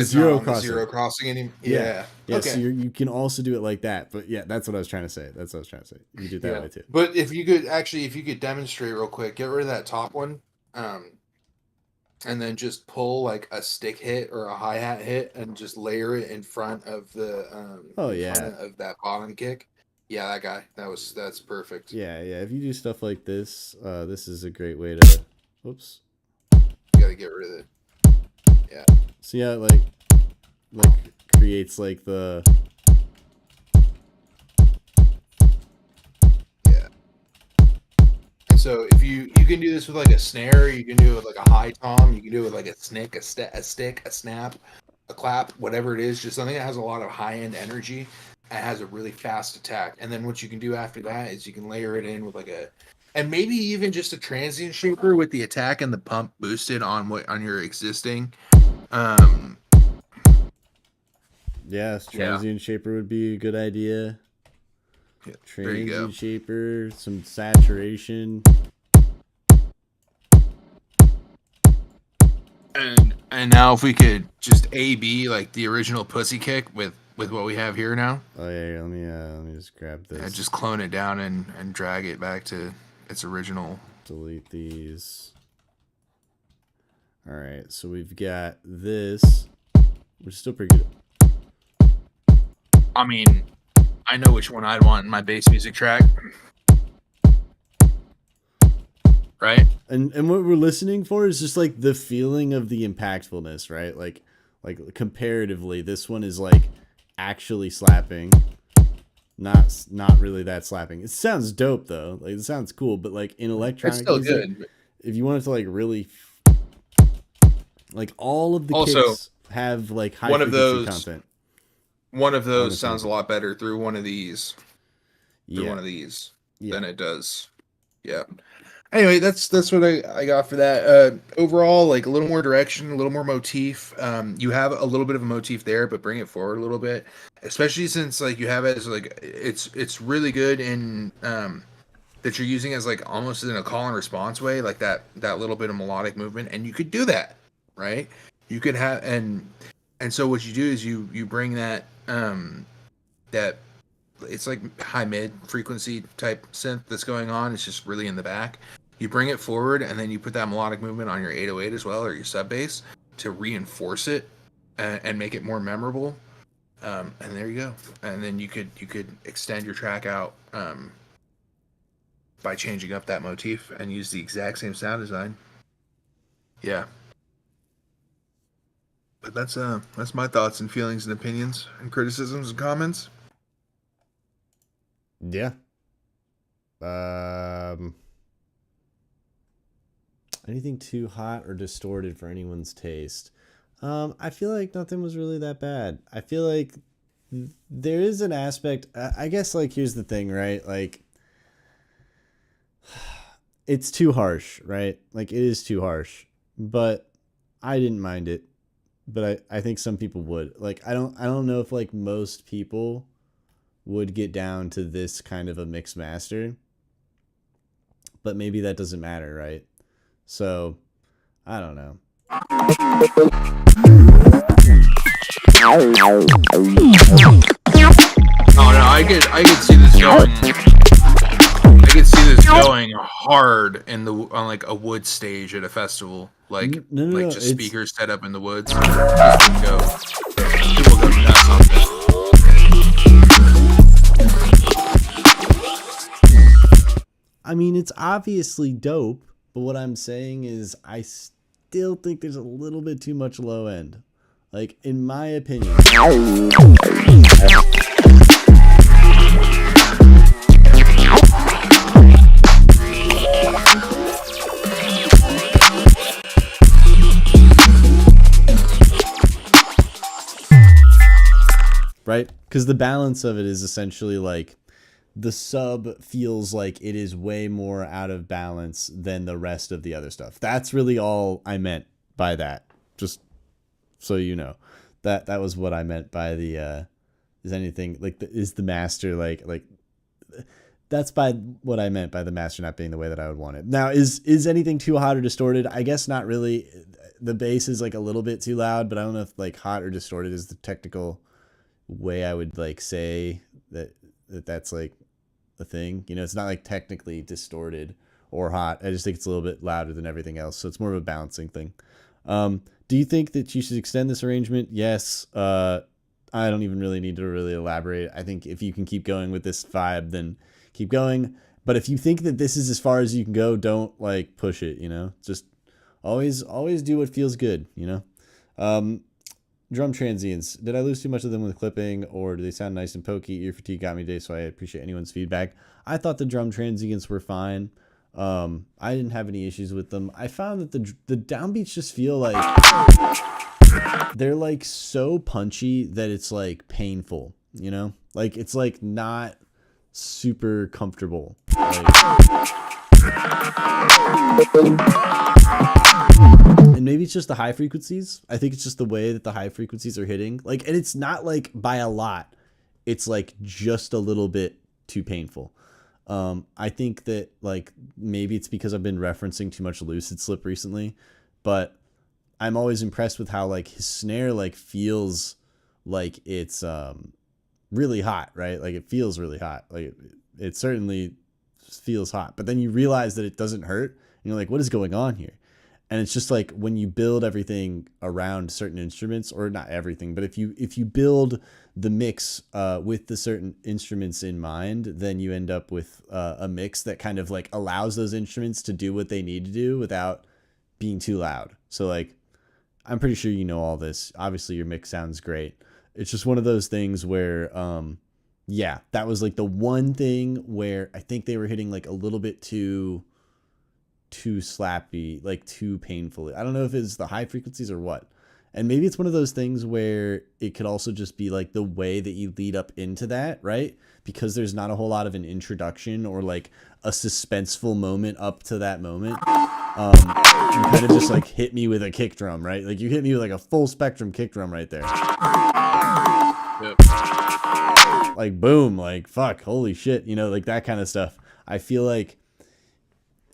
zero crossing. The zero crossing anymore. Yeah. Okay. So you can also do it like that. But yeah, that's what I was trying to say. You do it that way too. But if you could demonstrate real quick, get rid of that top one. And then just pull like a stick hit or a hi-hat hit and just layer it in front of the of that bottom kick. Yeah, that guy. That's perfect. Yeah. If you do stuff like this, this is a great way to whoops. You gotta get rid of it. Yeah. See how it like creates like the So if you can do this with like a snare, you can do it with like a high tom, you can do it with like a snick, a stick, a snap, a clap, whatever it is, just something that has a lot of high end energy and has a really fast attack. And then what you can do after that is you can layer it in with like and maybe even just a transient shaper with the attack and the pump boosted on your existing. Yes, transient shaper would be a good idea. Yeah, transient shaper, some saturation. And now if we could just A/B like the original pussy kick with what we have here now. Oh yeah, let me just grab this. And just clone it down and drag it back to its original. Delete these. All right, so we've got this, which is still pretty good. I mean, I know which one I'd want in my bass music track. Right? And what we're listening for is just like the feeling of the impactfulness, right? Like comparatively, this one is like actually slapping. Not really that slapping. It sounds dope though. Like it sounds cool, but like in electronic it's still music, good. If you want it to like really like all of the kicks have like high frequency content. One of those sounds a lot better through one of these. One of these than it does. Yeah. Anyway, that's what I got for that. Overall, like a little more direction, a little more motif. You have a little bit of a motif there, but bring it forward a little bit. Especially since like you have it as like it's really good in that you're using as like almost in a call and response way, like that little bit of melodic movement, and you could do that, right? You could have and so what you do is you bring that that it's like high mid frequency type synth that's going on. It's just really in the back. You bring it forward and then you put that melodic movement on your 808 as well, or your sub bass to reinforce it and make it more memorable. And there you go. And then you could extend your track out by changing up that motif and use the exact same sound design. Yeah. But that's my thoughts and feelings and opinions and criticisms and comments. Yeah. Anything too hot or distorted for anyone's taste? I feel like nothing was really that bad. I feel like there is an aspect. I guess like here's the thing, right? Like it's too harsh, right? Like it is too harsh, but I didn't mind it. but I think some people would. Like I don't know if like most people would get down to this kind of a mix master, but maybe that doesn't matter, right? So I don't know. Oh no, I could see this going. I could see this going hard in the on like a wood stage at a festival, like No, just it's- speakers set up in the woods. Just would go. People go nuts on that. I mean, it's obviously dope, but what I'm saying is I still think there's a little bit too much low end. Like, in my opinion. Right? Because the balance of it is essentially like the sub feels like it is way more out of balance than the rest of the other stuff. That's really all I meant by that. Just so you know. That was what I meant by the is anything like is the master like that's by what I meant by the master not being the way that I would want it. Now is anything too hot or distorted? I guess not really. The bass is like a little bit too loud, but I don't know if like hot or distorted is the technical way I would like say that's like a thing. You know, it's not like technically distorted or hot. I just think it's a little bit louder than everything else, so it's more of a balancing thing. Do you think that you should extend this arrangement? Yes. I don't even really need to really elaborate. I think if you can keep going with this vibe, then keep going. But if you think that this is as far as you can go, don't like push it, you know? Just always do what feels good, you know? Drum transients. Did I lose too much of them with clipping, or do they sound nice and pokey? Ear fatigue got me today, so I appreciate anyone's feedback. I thought the drum transients were fine. I didn't have any issues with them. I found that the downbeats just feel like they're like so punchy that it's like painful, you know? Like it's like not super comfortable. And maybe it's just the high frequencies. I think it's just the way that the high frequencies are hitting. Like, and it's not like by a lot. It's like just a little bit too painful. I think that like maybe it's because I've been referencing too much Lucid Slip recently, but I'm always impressed with how like his snare like feels like it's really hot, right? Like it feels really hot. Like it certainly feels hot, but then you realize that it doesn't hurt and you're like, what is going on here? And it's just like when you build everything around certain instruments, or not everything, but if you build the mix with the certain instruments in mind, then you end up with a mix that kind of like allows those instruments to do what they need to do without being too loud. So like, I'm pretty sure you know all this. Obviously your mix sounds great. It's just one of those things where, yeah, that was like the one thing where I think they were hitting like a little bit too slappy, like too painfully. I don't know if it's the high frequencies or what. And maybe it's one of those things where it could also just be like the way that you lead up into that, right? Because there's not a whole lot of an introduction or like a suspenseful moment up to that moment. You kind of just like hit me with a kick drum, right? Like you hit me with like a full spectrum kick drum right there. Yep. Like boom, like fuck, holy shit, you know, like that kind of stuff. I feel like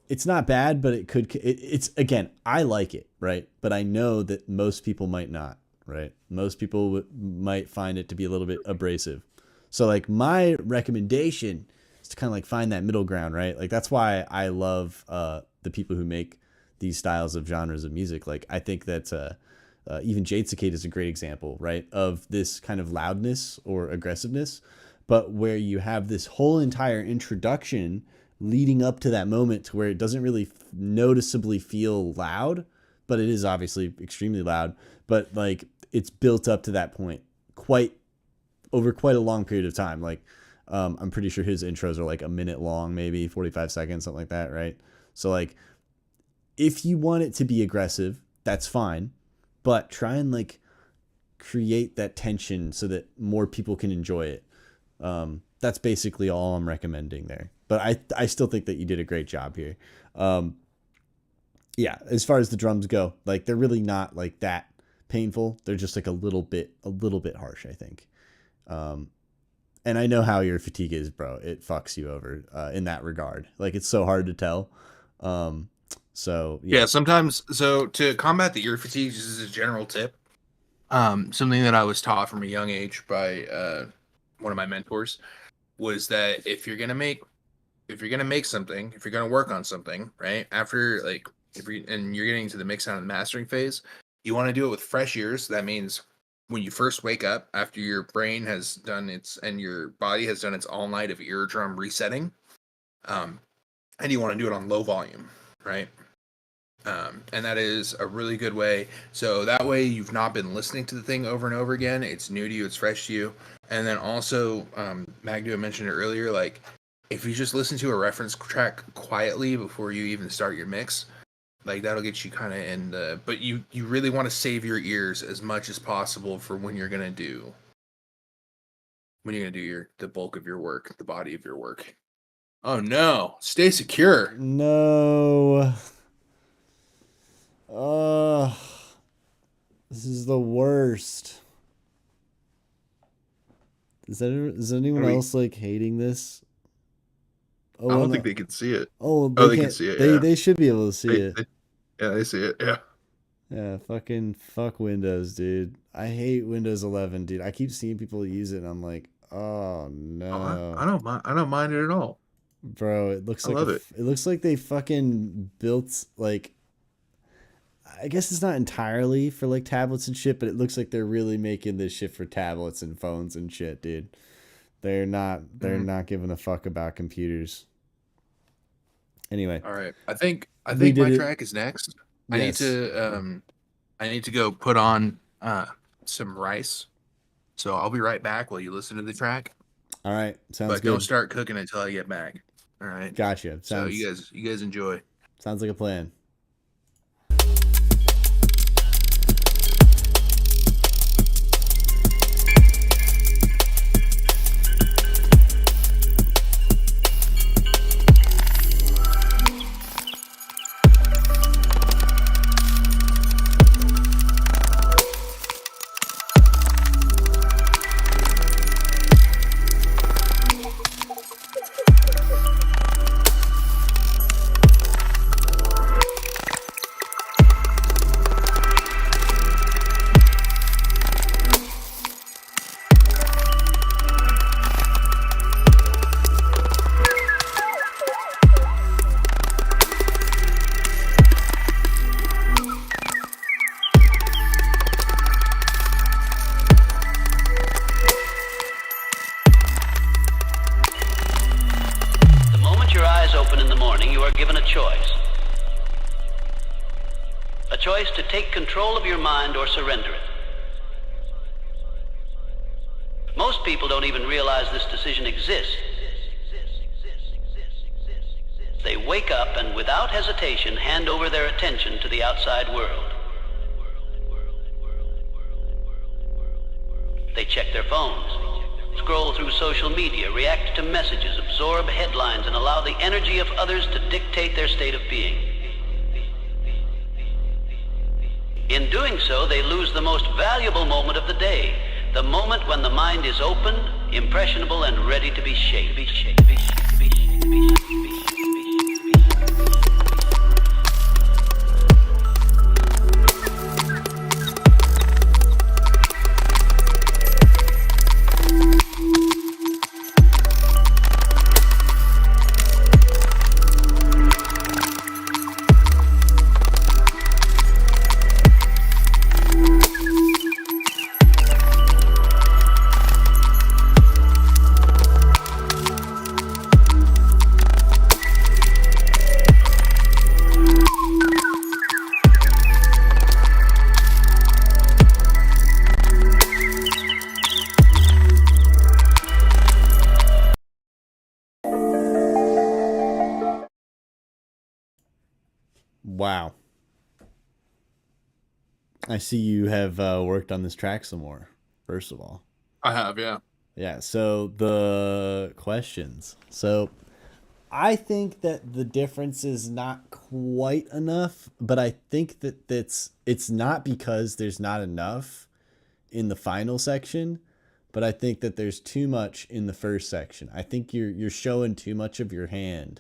it's not bad, but it's again, I like it, right? But I know that most people might not, right? Most people might find it to be a little bit abrasive. So like my recommendation is to kind of like find that middle ground, right? Like that's why I love the people who make these styles of genres of music. Like I think that even Jade Cicada is a great example, right? Of this kind of loudness or aggressiveness, but where you have this whole entire introduction leading up to that moment to where it doesn't really noticeably feel loud, but it is obviously extremely loud, but like it's built up to that point over quite a long period of time. Like I'm pretty sure his intros are like a minute long, maybe 45 seconds, something like that, right? So like if you want it to be aggressive, that's fine, but try and like create that tension so that more people can enjoy it. That's basically all I'm recommending there. But I still think that you did a great job here. Yeah, as far as the drums go, like they're really not like that painful. They're just like a little bit harsh, I think. And I know how your fatigue is, bro. It fucks you over in that regard. Like, it's so hard to tell. So Yeah, sometimes. So to combat the ear fatigue, just as a general tip, something that I was taught from a young age by one of my mentors was that if you're gonna make something, if you're gonna work on something, right after like and you're getting to the mix sound and mastering phase, you want to do it with fresh ears. That means when you first wake up after your brain has done its and your body has done its all night of eardrum resetting, and you want to do it on low volume, right? And that is a really good way. So that way you've not been listening to the thing over and over again. It's new to you. It's fresh to you. And then also, Magdu mentioned it earlier, like if you just listen to a reference track quietly before you even start your mix, like that'll get you kind of in the, but you really want to save your ears as much as possible for when you're going to do the bulk of your work, the body of your work. Oh no, stay secure. No. This is the worst. Is anyone else like hating this? Oh, I don't think they can see it. Oh, they can see it. They should be able to see it. They see it. Yeah. Yeah, fuck Windows, dude. I hate Windows 11, dude. I keep seeing people use it, and I'm like, oh no. I don't mind it at all, bro. It looks like it looks like they fucking built like. I guess it's not entirely for like tablets and shit, but it looks like they're really making this shit for tablets and phones and shit, dude. They're not not giving a fuck about computers. Anyway. All right. I think my track is next. Yes. I need to go put on some rice. So I'll be right back while you listen to the track. All right. Sounds good. But don't start cooking until I get back. All right. Gotcha. So you guys enjoy. Sounds like a plan. To take control of your mind or surrender it. Most people don't even realize this decision exists. They wake up and without hesitation hand over their attention to the outside world. They check their phones, scroll through social media, react to messages, absorb headlines, and allow the energy of others to dictate their state of being. In doing so, they lose the most valuable moment of the day, the moment when the mind is open, impressionable, and ready to be shaped. Wow. I see you have worked on this track some more, first of all. I have, yeah. Yeah, so the questions. So I think that the difference is not quite enough, but I think that it's not because there's not enough in the final section, but I think that there's too much in the first section. I think you're showing too much of your hand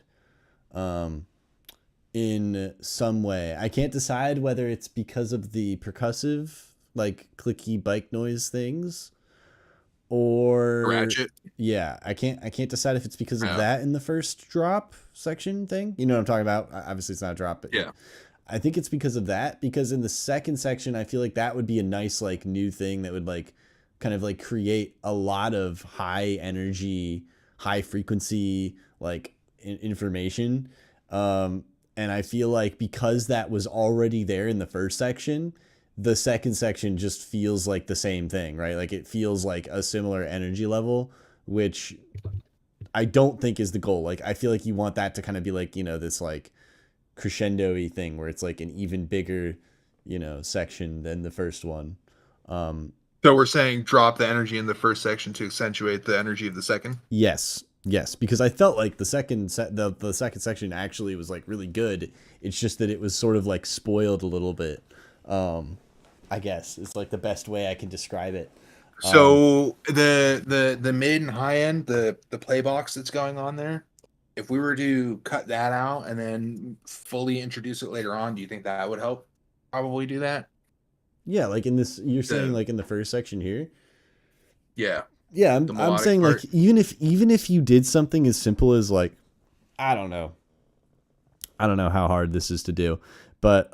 in some way. I can't decide whether it's because of the percussive, like clicky bike noise things, or Ratchet. yeah, I can't decide if it's because of Yeah. that in the first drop section thing. You know what I'm talking about? Obviously, it's not a drop, but Yeah. I think it's because of that. Because in the second section, I feel like that would be a nice like new thing that would like kind of like create a lot of high energy, high frequency like information. And I feel like because that was already there in the first section, the second section just feels like the same thing, right? Like it feels like a similar energy level, which I don't think is the goal. Like I feel like you want that to kind of be like, you know, this like crescendo-y thing where it's like an even bigger, you know, section than the first one. So we're saying drop the energy in the first section to accentuate the energy of the second. Yes, because I felt like the second section actually was like really good. It's just that it was sort of like spoiled a little bit. I guess it's like the best way I can describe it. So the mid and high end, the play box that's going on there, if we were to cut that out and then fully introduce it later on, do you think that would help? Probably do that. Yeah, like in this, you're saying The- like in the first section here. Yeah. Yeah, The I'm melodic saying part. like even if you did something as simple as like I don't know how hard this is to do, but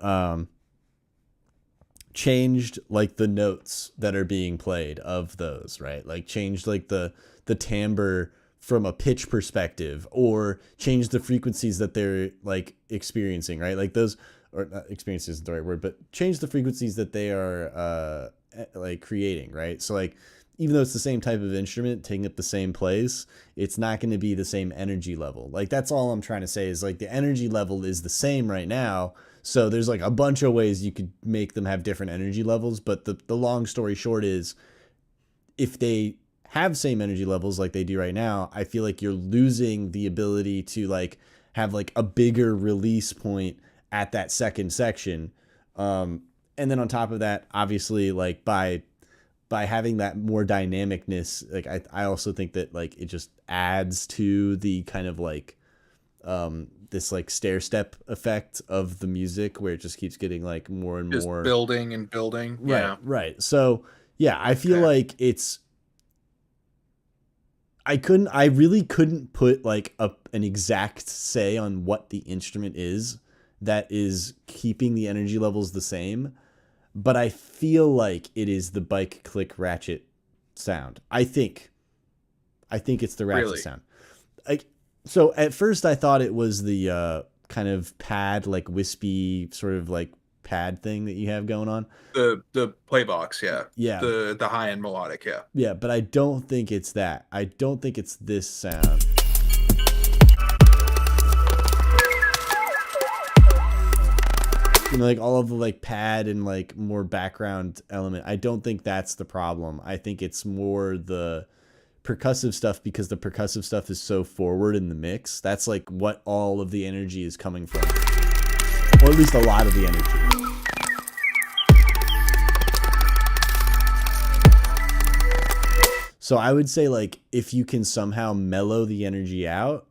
changed like the notes that are being played of those, right? Like changed like the timbre from a pitch perspective, or change the frequencies that they're like experiencing, right? Like those, or not experience isn't the right word, but change the frequencies that they are like creating, right? So like even though it's the same type of instrument taking up the same place, it's not going to be the same energy level. Like that's all I'm trying to say is like the energy level is the same right now. So there's like a bunch of ways you could make them have different energy levels, but the long story short is if they have same energy levels like they do right now, I feel like you're losing the ability to like have like a bigger release point at that second section. And then on top of that, obviously like by having that more dynamicness, like I also think that like it just adds to the kind of like this like stair step effect of the music where it just keeps getting like more and Just more building and building. right Yeah. right. So yeah, I feel Okay. like it's I really couldn't put like an exact say on what the instrument is that is keeping the energy levels the same, but I feel like it is the bike click ratchet sound. I think it's the ratchet Really? sound. Like so at first I thought it was the kind of pad, like wispy sort of like pad thing that you have going on. The play box, yeah. Yeah. The high end melodic, yeah. Yeah, but I don't think it's that. I don't think it's this sound. You know, like all of the like pad and like more background element. I don't think that's the problem. I think it's more the percussive stuff, because the percussive stuff is so forward in the mix. That's like what all of the energy is coming from. Or at least a lot of the energy. So I would say like if you can somehow mellow the energy out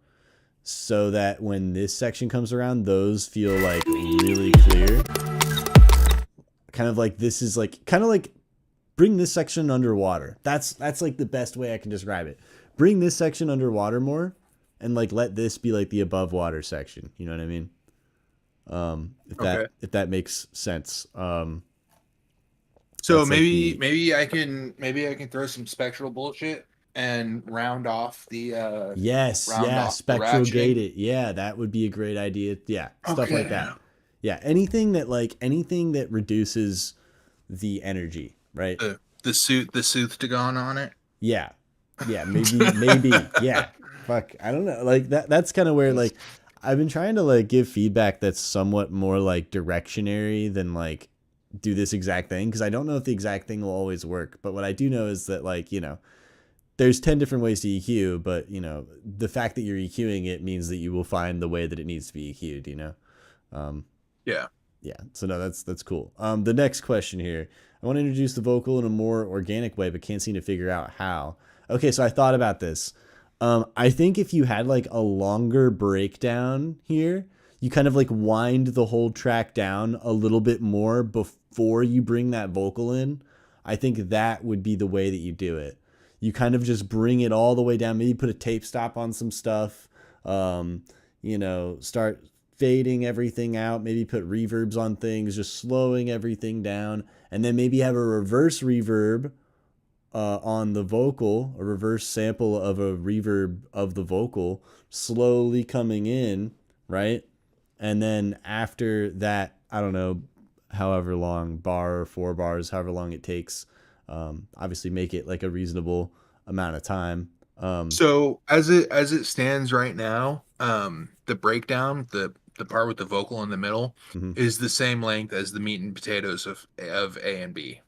so that when this section comes around, those feel like really clear. Kind of like this is like kind of like bring this section underwater. That's like the best way I can describe it. Bring this section underwater more and like let this be like the above water section. You know what I mean? If that makes sense. So That's like maybe I can throw some spectral bullshit and round off the yes, round yeah, off the spectral ratcheting. gate it. Yeah, that would be a great idea. Yeah, stuff Okay. like that. Yeah, anything that reduces the energy, right? the soothagon on it. Yeah. Yeah, maybe. Yeah. Fuck, I don't know. Like that's kind of where like I've been trying to like give feedback that's somewhat more like directionary than like do this exact thing, because I don't know if the exact thing will always work. But what I do know is that like, you know, there's 10 different ways to EQ, but you know, the fact that you're EQing it means that you will find the way that it needs to be EQ'd, you know? Yeah. Yeah. So no, that's cool. The next question here. I want to introduce the vocal in a more organic way, but can't seem to figure out how. Okay, so I thought about this. I think if you had like a longer breakdown here, you kind of like wind the whole track down a little bit more before you bring that vocal in. I think that would be the way that you do it. You kind of just bring it all the way down. Maybe put a tape stop on some stuff. You know, start fading everything out. Maybe put reverbs on things, just slowing everything down. And then maybe have a reverse reverb on the vocal, a reverse sample of a reverb of the vocal slowly coming in, right? And then after that, I don't know, however long, bar or 4 bars, however long it takes, obviously make it like a reasonable amount of time. So as it stands right now, the breakdown, the part with the vocal in the middle, Mhm. is the same length as the meat and potatoes of A and B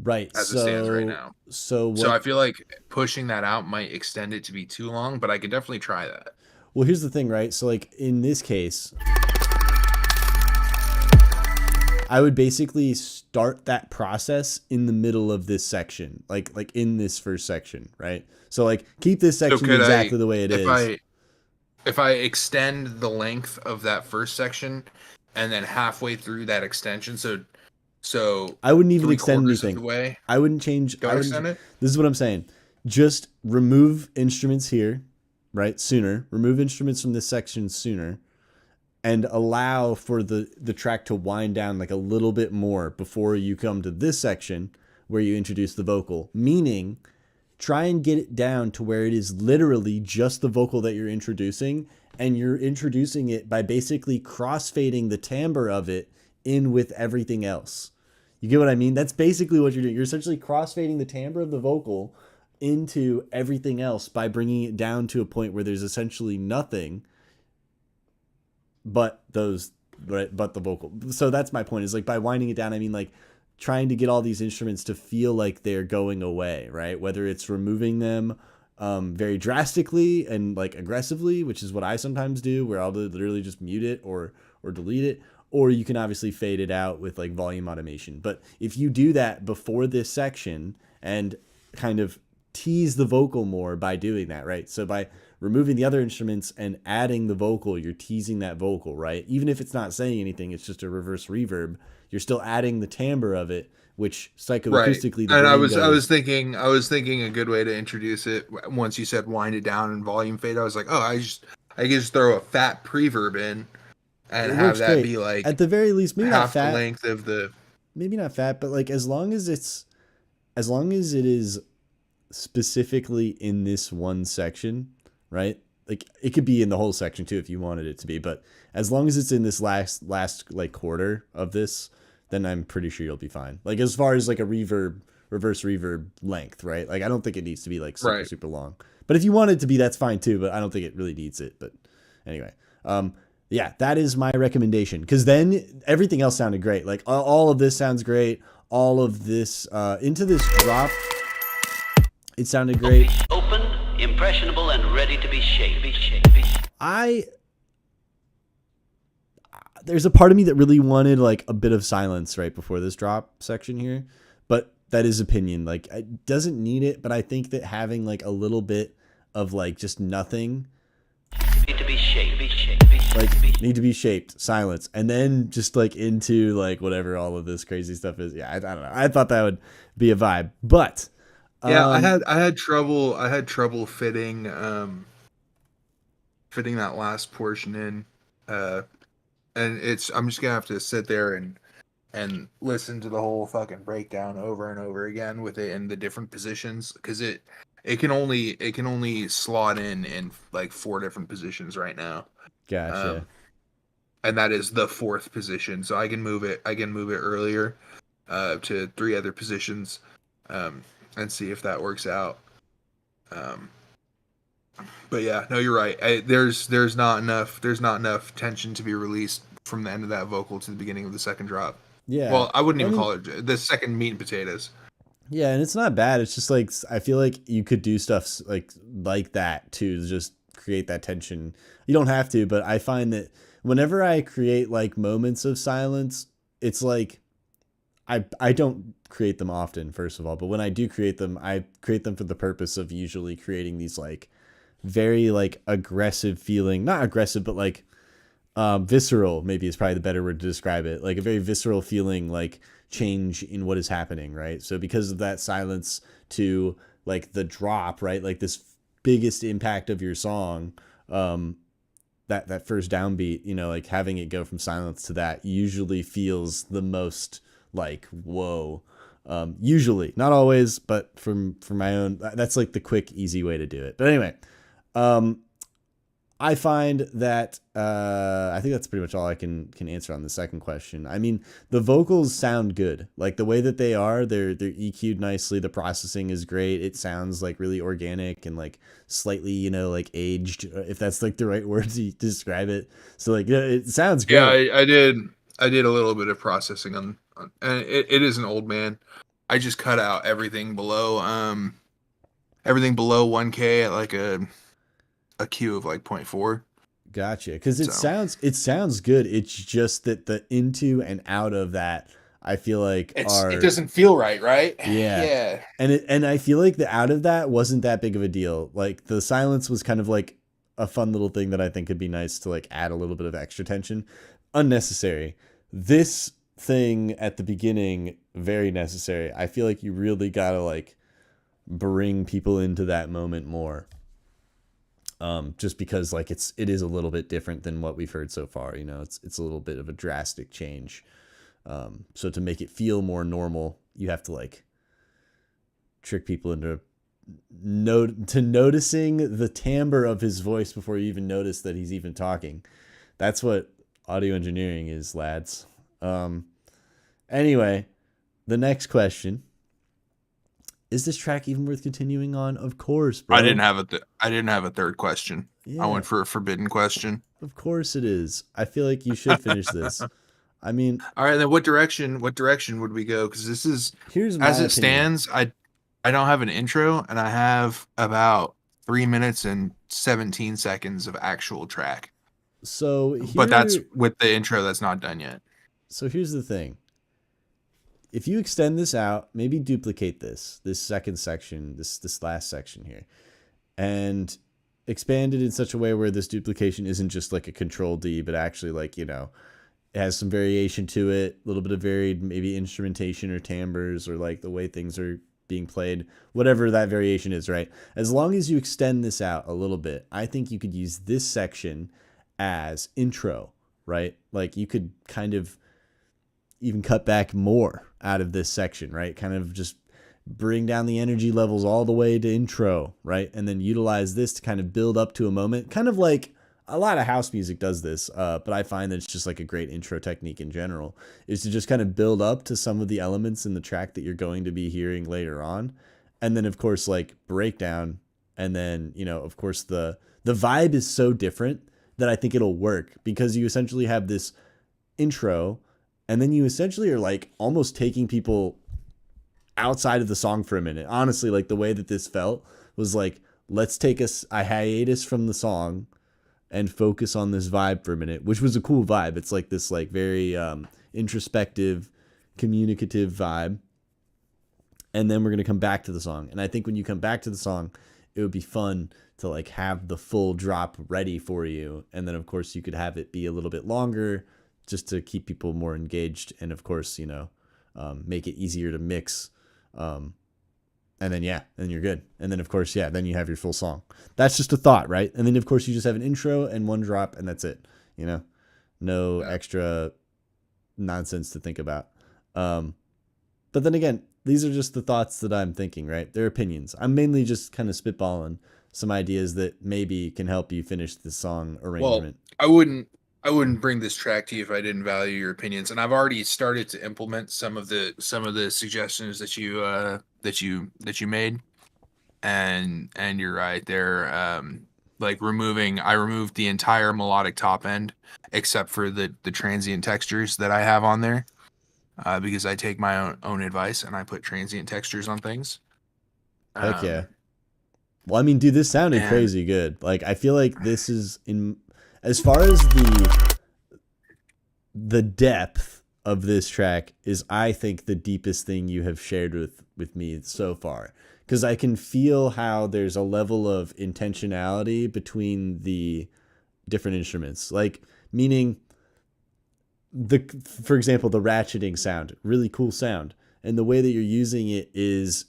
Right. as it stands right now. So So I what? feel like pushing that out might extend it to be too long, but I could definitely try that. Well, here's the thing, right? So like in this case, I would basically start that process in the middle of this section, like in this first section, right? So like keep this So section could exactly the way it is. if I extend the length of that first section and then halfway through that extension, so I wouldn't even extend 3/4 of the anything. way, I wouldn't change. don't extend it? This is what I'm saying. Just remove instruments here, right? Sooner. Remove instruments from this section sooner, and allow for the track to wind down like a little bit more before you come to this section where you introduce the vocal. Meaning, try and get it down to where it is literally just the vocal that you're introducing, and you're introducing it by basically crossfading the timbre of it in with everything else. You get what I mean? That's basically what you're doing. You're essentially crossfading the timbre of the vocal into everything else by bringing it down to a point where there's essentially nothing but those, right, but the vocal. So that's my point, is like by winding it down, I mean like trying to get all these instruments to feel like they're going away, right? Whether it's removing them very drastically and like aggressively, which is what I sometimes do, where I'll literally just mute it or delete it, or you can obviously fade it out with like volume automation. But if you do that before this section and kind of tease the vocal more by doing that, right? So by removing the other instruments and adding the vocal, you're teasing that vocal, right? Even if it's not saying anything, it's just a reverse reverb. You're still adding the timbre of it, which Right. psychoacoustically the And brain I was goes. thinking a good way to introduce it, once you said wind it down and volume fade, I was like, oh, I could just throw a fat preverb in and It have works that great. be like At the very least, maybe not half the fat, length of the maybe not fat, but like as long as it is specifically in this one section, right? Like it could be in the whole section too if you wanted it to be, but as long as it's in this last like quarter of this, then I'm pretty sure you'll be fine. Like as far as like a reverse reverb length, right? Like I don't think it needs to be like super Right. super long. But if you want it to be, that's fine too, but I don't think it really needs it. But anyway, yeah, that is my recommendation, because then everything else sounded great. Like all of this sounds great. All of this into this drop, it sounded great. Open, impressionable, and ready to be shaped. There's a part of me that really wanted like a bit of silence right before this drop section here, but that is opinion. Like it doesn't need it, but I think that having like a little bit of like just nothing, Ready to be shaped. like need to be shaped, silence, and then just like into like whatever all of this crazy stuff is. Yeah, I don't know. I thought that would be a vibe, but Yeah, I had trouble fitting that last portion in. And I'm just gonna have to sit there and listen to the whole fucking breakdown over and over again with it in the different positions, because it can only slot in like 4 different positions right now. Gotcha. And that is the 4th position, so I can move it earlier to 3 other positions, and see if that works out. But yeah, no, you're right. There's not enough tension to be released from the end of that vocal to the beginning of the second drop. Yeah. Well, I wouldn't even mean, call it the second meat and potatoes. Yeah, and it's not bad. It's just like I feel like you could do stuff like that to just create that tension. You don't have to, but I find that whenever I create like moments of silence, it's like I don't create them often, first of all, but when I do create them, I create them for the purpose of usually creating these like very like aggressive feeling, not aggressive, but like visceral maybe is probably the better word to describe it, like a very visceral feeling, like change in what is happening, right? So because of that silence to like the drop, right, like this biggest impact of your song, that first downbeat, like having it go from silence to that usually feels the most like whoa. Usually, not always, but from my own, that's like the quick easy way to do it. But anyway, I find that I think that's pretty much all I can answer on the second question. I mean, the vocals sound good. Like the way that they are, they're EQ'd nicely. The processing is great. It sounds like really organic and like slightly, like aged, if that's like the right word to describe it. So like it sounds great. Yeah, I did a little bit of processing on and it is an old man. I just cut out everything below 1K at like a Q of like 0.4. Gotcha. Because it So sounds good. It's just that the into and out of that, I feel like it doesn't feel right, right? yeah. Yeah. And I feel like the out of that wasn't that big of a deal. Like the silence was kind of like a fun little thing that I think could be nice to like add a little bit of extra tension. Unnecessary. This thing at the beginning, very necessary. I feel like you really gotta like bring people into that moment more. Just because like it is a little bit different than what we've heard so far. It's a little bit of a drastic change. So to make it feel more normal, you have to like trick people into noticing the timbre of his voice before you even notice that he's even talking. That's what audio engineering is, lads. Anyway, the next question. Is this track even worth continuing on? Of course, bro. I didn't have a third question. Yeah, I went for a forbidden question. of course it is. I feel like you should finish this. I mean, All right, then what direction would we go? Because this is, here's my as it opinion. stands, I don't have an intro, and I have about 3 minutes and 17 seconds of actual track. So But that's with the intro that's not done yet. So here's the thing. If you extend this out, maybe duplicate this second section, this last section here, and expand it in such a way where this duplication isn't just like a control D, but actually like, it has some variation to it, a little bit of varied maybe instrumentation or timbres or like the way things are being played, whatever that variation is, right? As long as you extend this out a little bit, I think you could use this section as intro, right? Like you could kind of even cut back more out of this section, right? Kind of just bring down the energy levels all the way to intro, right? And then utilize this to kind of build up to a moment, kind of like a lot of house music does this, but I find that it's just like a great intro technique in general, is to just kind of build up to some of the elements in the track that you're going to be hearing later on. And then of course, like breakdown. And then, of course the vibe is so different that I think it'll work because you essentially have this intro and then you essentially are like almost taking people outside of the song for a minute. Honestly, like the way that this felt was like, let's take a hiatus from the song and focus on this vibe for a minute, which was a cool vibe. It's like this like very introspective, communicative vibe. And then we're going to come back to the song. And I think when you come back to the song, it would be fun to like have the full drop ready for you. And then of course you could have it be a little bit longer just to keep people more engaged. And of course, make it easier to mix. And then, then you're good. And then of course, then you have your full song. That's just a thought, right? And then of course you just have an intro and one drop and that's it. No extra nonsense to think about. But then again, these are just the thoughts that I'm thinking, right? They're opinions. I'm mainly just kind of spitballing some ideas that maybe can help you finish the song arrangement. Well, I wouldn't bring this track to you if I didn't value your opinions, and I've already started to implement some of the suggestions that you made, and you're right there. Like I removed the entire melodic top end except for the transient textures that I have on there. because I take my own advice and I put transient textures on things. Heck yeah. Well, I mean, dude, this sounded and- crazy good. Like, I feel like this is as far as the depth of this track is, I think, the deepest thing you have shared with me so far. Because I can feel how there's a level of intentionality between the different instruments. Like, meaning, for example, the ratcheting sound, really cool sound. And the way that you're using it is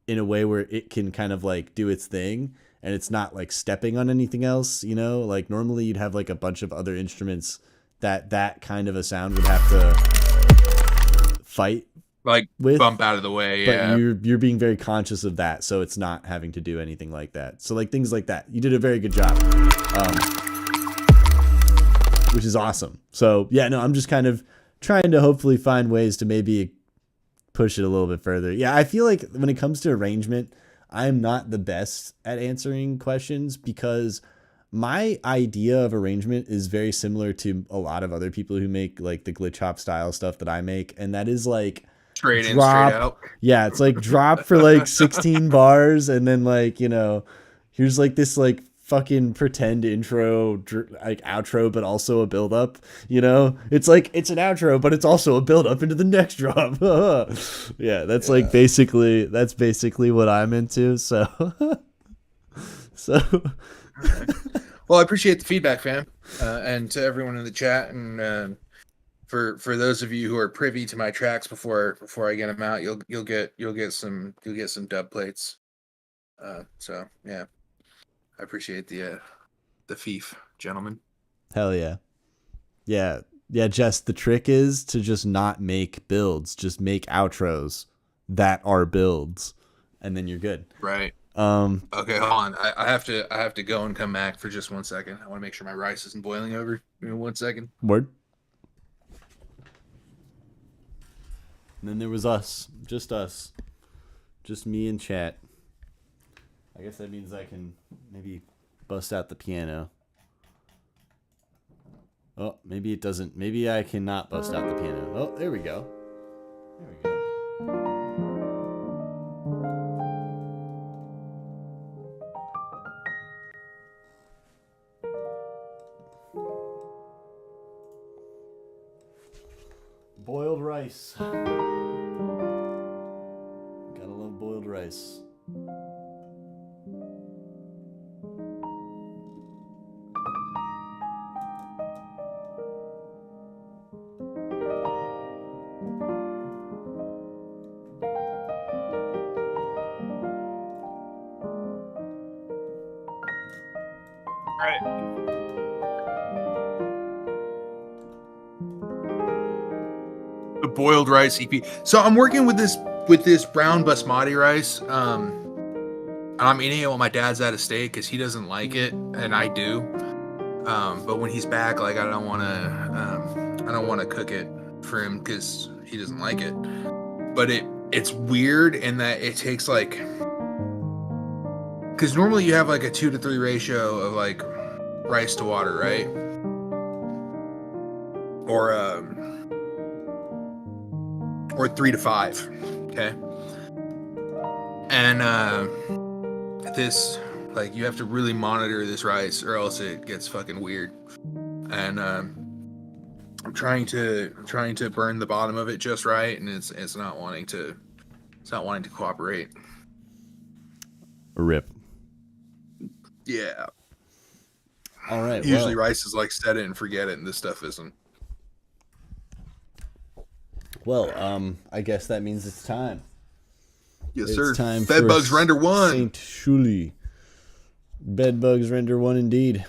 in a way where it can kind of like do its thing, and it's not like stepping on anything else, you know? Like, normally you'd have like a bunch of other instruments that kind of a sound would have to fight like with, bump out of the way. but Yeah. you're being very conscious of that, so it's not having to do anything like that. So like things like that, you did a very good job, which is awesome. So yeah, no, I'm just kind of trying to hopefully find ways to maybe push it a little bit further. Yeah, I feel like when it comes to arrangement, I'm not the best at answering questions because my idea of arrangement is very similar to a lot of other people who make like the glitch hop style stuff that I make, and that is like Straight in, drop. straight out. Yeah, it's like drop for like 16 bars, and then like, you know, here's like this like fucking pretend intro, like outro, but also a build up. You know, it's like it's an outro, but it's also a build up into the next drop. Yeah, that's like basically what I'm into. So, Well, I appreciate the feedback, fam, and to everyone in the chat, and for those of you who are privy to my tracks before I get them out, you'll get some dub plates. So yeah, I appreciate the Feef, gentlemen. Hell yeah. Yeah. Jess, the trick is to just not make builds, just make outros that are builds, and then you're good. Right. Okay, hold on. I have to go and come back for just 1 second. I want to make sure my rice isn't boiling over. Give me 1 second. Word. And then there was us, just me and chat. I guess that means I can maybe bust out the piano. Oh, maybe it doesn't. Maybe I cannot bust out the piano. Oh, there we go. There we go. Boiled rice. Gotta love boiled rice. The boiled rice EP. So I'm working with this brown basmati rice. And I'm eating it while my dad's out of state because he doesn't like it, and I do. But when he's back, like I don't want to cook it for him because he doesn't like it. But it's weird in that it takes like, because normally you have like a 2 to 3 ratio of like rice to water, right? Or 3 to 5, okay? And this, like, you have to really monitor this rice or else it gets fucking weird. And I'm trying to burn the bottom of it just right, and it's not wanting to cooperate. Rip. Yeah. All right. Usually rice is like set it and forget it, and this stuff isn't. Well, I guess that means it's time. Yes, It's sir. time Bedbugs for render 1. Saint Shuli. Bedbugs render 1 indeed.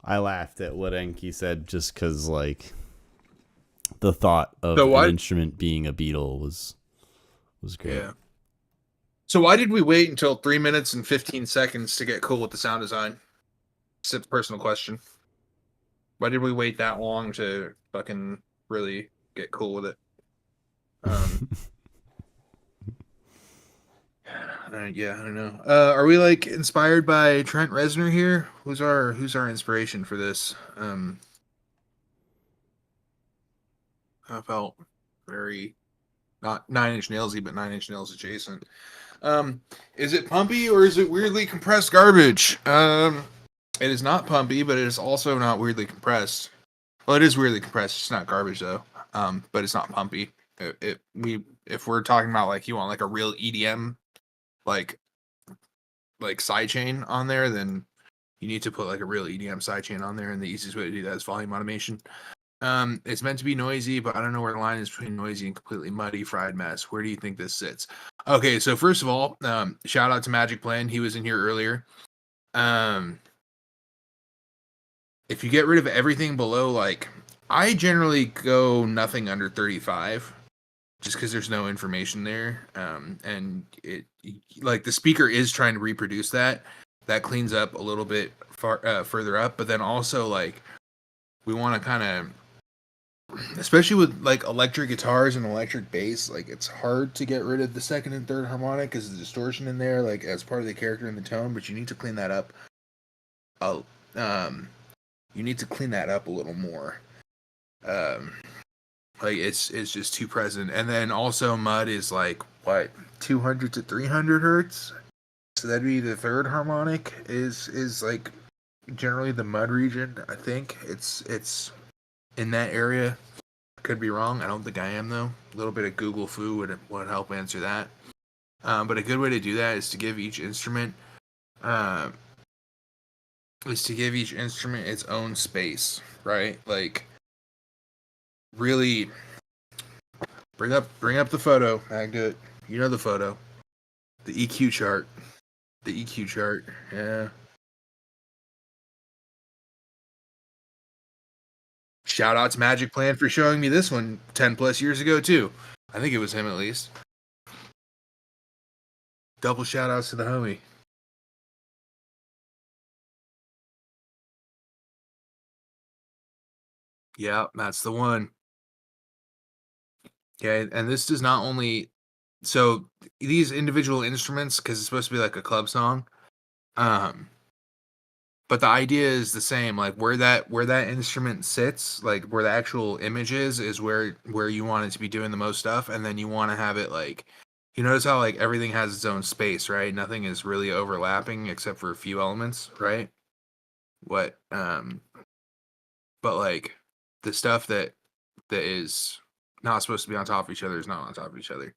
I laughed at what Enki said just because, like, the thought of So what? an instrument being a beetle was great. Yeah. So why did we wait until 3 minutes and 15 seconds to get cool with the sound design? It's a personal question. Why did we wait that long to fucking really get cool with it? Yeah, I don't know. Are we like inspired by Trent Reznor here? Who's our inspiration for this? I felt very not Nine Inch Nailsy, but Nine Inch Nails adjacent. Is it pumpy or is it weirdly compressed garbage? It is not pumpy, but it is also not weirdly compressed. Well, it is weirdly compressed. It's not garbage though. But it's not pumpy. If we're talking about like you want like a real EDM like sidechain on there, then you need to put like a real EDM sidechain on there, and the easiest way to do that is volume automation. It's meant to be noisy, but I don't know where the line is between noisy and completely muddy fried mess. Where do you think this sits? Okay, so first of all, shout out to Magic Plan. He was in here earlier. If you get rid of everything below, like, I generally go nothing under 35, just because there's no information there. And it, like, the speaker is trying to reproduce that. That cleans up a little bit further up, but then also, like, we want to kind of, especially with like electric guitars and electric bass, like it's hard to get rid of the second and third harmonic because the distortion in there, like as part of the character and the tone, but you need to clean that up. You need to clean that up a little more. Like it's just too present. And then also mud is like what 200 to 300 hertz. So that'd be the third harmonic is like generally the mud region. I think it's in that area. Could be wrong. I don't think I am though. A little bit of Google foo would help answer that. But a good way to do that is to give each instrument its own space, right? Like really bring up the photo. Magda, you know the photo. The EQ chart. The EQ chart. Yeah. Shout out to Magic Plan for showing me this one 10 plus years ago too. I think it was him at least. Double shout outs to the homie. Yeah, that's the one. Okay, and this does not only so these individual instruments, because it's supposed to be like a club song, but the idea is the same. Like where that instrument sits, like where the actual image is where you want it to be doing the most stuff, and then you want to have it like, you notice how like everything has its own space, right? Nothing is really overlapping except for a few elements, right? But like the stuff that is not supposed to be on top of each other is not on top of each other.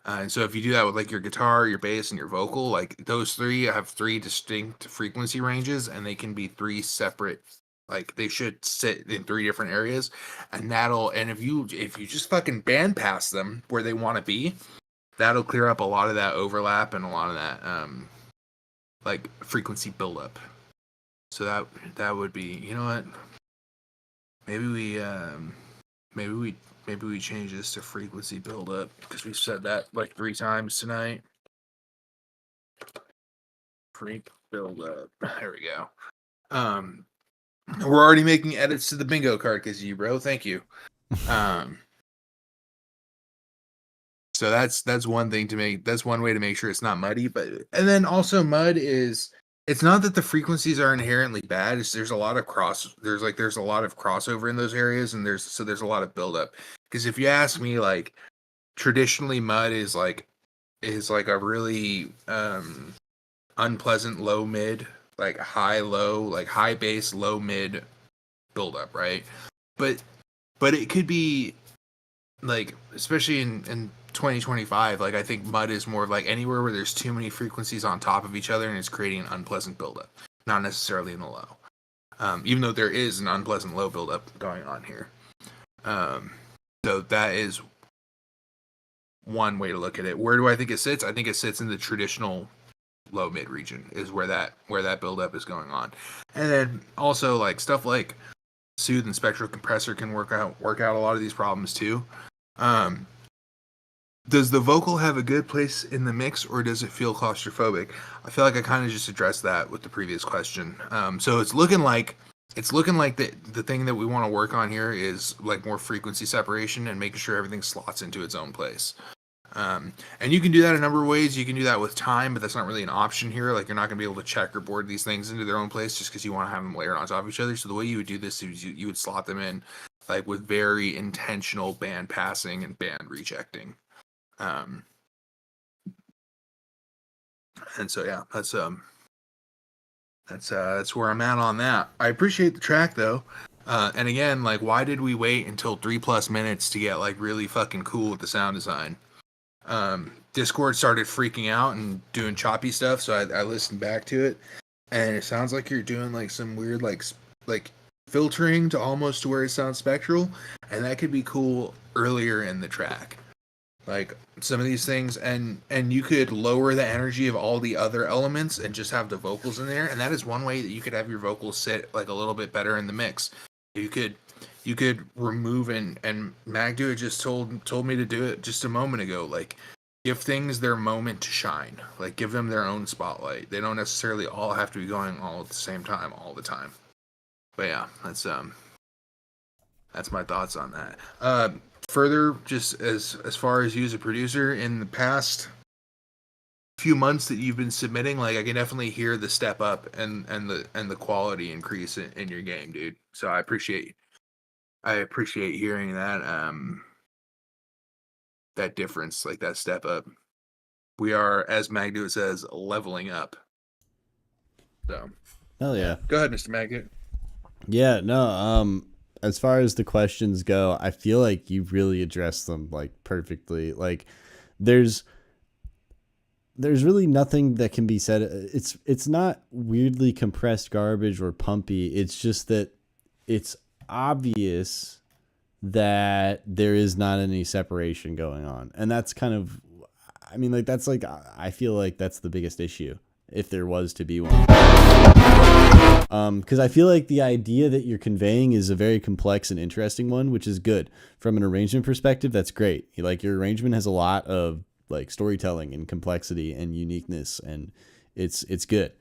And so if you do that with like your guitar, your bass, and your vocal, like those three have three distinct frequency ranges, and they can be three separate. Like they should sit in three different areas, and if you just fucking bandpass them where they want to be, that'll clear up a lot of that overlap and a lot of that like frequency buildup. So that would be, you know what? Maybe we change this to frequency buildup because we've said that like 3 times tonight. Freak buildup. There we go. We're already making edits to the bingo card because you, bro. Thank you. So that's one thing to make. That's one way to make sure it's not muddy. And then also mud is. It's not that the frequencies are inherently bad. There's a lot of crossover in those areas, and there's a lot of buildup. Because if you ask me, like traditionally, mud is like a really unpleasant low mid, like high low, like high bass low mid buildup, right? But it could be like, especially in 2025, like I think mud is more of like anywhere where there's too many frequencies on top of each other and it's creating an unpleasant buildup, not necessarily in the low, even though there is an unpleasant low buildup going on here. So that is one way to look at it. Where do I think it sits? I think it sits in the traditional low mid region is where that buildup is going on. And then also like stuff like Soothe and Spectral Compressor can work out a lot of these problems too. Does the vocal have a good place in the mix, or does it feel claustrophobic? I feel like I kind of just addressed that with the previous question. So it's looking like the thing that we want to work on here is like more frequency separation and making sure everything slots into its own place. And you can do that a number of ways. You can do that with time, but that's not really an option here. Like, you're not going to be able to checkerboard these things into their own place just because you want to have them layered on top of each other. So the way you would do this is you would slot them in like with very intentional band passing and band rejecting. And so yeah, that's where I'm at on that. I appreciate the track though. And again, like, why did we wait until 3+ minutes to get like really fucking cool with the sound design? Discord started freaking out and doing choppy stuff, so I listened back to it, and it sounds like you're doing like some weird like filtering to almost to where it sounds spectral, and that could be cool earlier in the track. Like some of these things, and you could lower the energy of all the other elements and just have the vocals in there, and that is one way that you could have your vocals sit like a little bit better in the mix. You could remove and Magduit just told me to do it just a moment ago. Like, give things their moment to shine. Like, give them their own spotlight. They don't necessarily all have to be going all at the same time all the time. But yeah, that's my thoughts on that. Further, just as far as you as a producer, in the past few months that you've been submitting, like, I can definitely hear the step up and the quality increase in your game, dude. So I appreciate hearing that that difference, like that step up. We are, as Magduit says, leveling up. So Hell yeah. Go ahead, Mr. Magduit. Yeah, no, as far as the questions go, I feel like you really addressed them like perfectly. Like, there's really nothing that can be said. It's not weirdly compressed garbage or pumpy. It's just that it's obvious that there is not any separation going on. And that's kind of, I mean, like, that's like, I feel like that's the biggest issue, if there was to be one. Because I feel like the idea that you're conveying is a very complex and interesting one, which is good. From an arrangement perspective, that's great. Like, your arrangement has a lot of like storytelling and complexity and uniqueness, and it's good.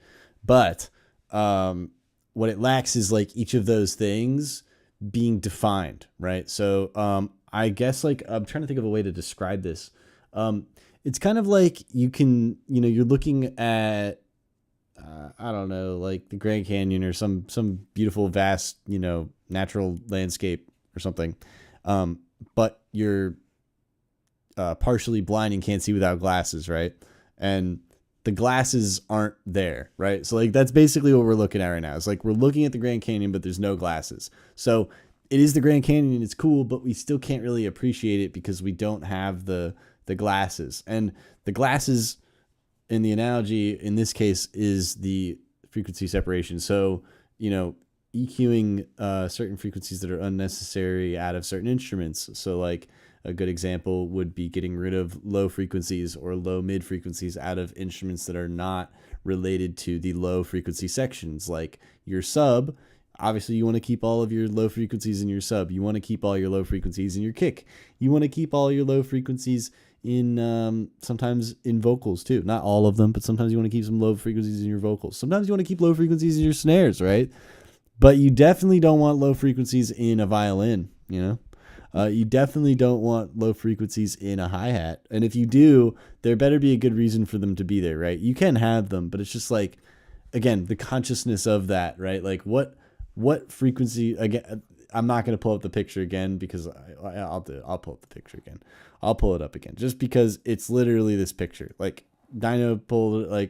But what it lacks is like each of those things being defined, right? So I guess, like, I'm trying to think of a way to describe this. It's kind of like you're looking at I don't know, like the Grand Canyon or some beautiful, vast, natural landscape or something. But you're partially blind and can't see without glasses, right? And the glasses aren't there, right? So, like, that's basically what we're looking at right now. It's like we're looking at the Grand Canyon, but there's no glasses. So it is the Grand Canyon and it's cool, but we still can't really appreciate it because we don't have the glasses. And the glasses, in the analogy in this case, is the frequency separation. So, EQing certain frequencies that are unnecessary out of certain instruments. So, like, a good example would be getting rid of low frequencies or low mid frequencies out of instruments that are not related to the low frequency sections. Like your sub, obviously you want to keep all of your low frequencies in your sub. You want to keep all your low frequencies in your kick. You want to keep all your low frequencies in sometimes in vocals too. Not all of them, but sometimes you want to keep some low frequencies in your vocals. Sometimes you want to keep low frequencies in your snares, right? But you definitely don't want low frequencies in a violin, you definitely don't want low frequencies in a hi-hat. And if you do, there better be a good reason for them to be there, right? You can have them, but it's just like, again, the consciousness of that, right? Like what frequency, again, I'm not going to pull up the picture again because I'll pull up the picture again. I'll pull it up again just because it's literally this picture. Like, Dino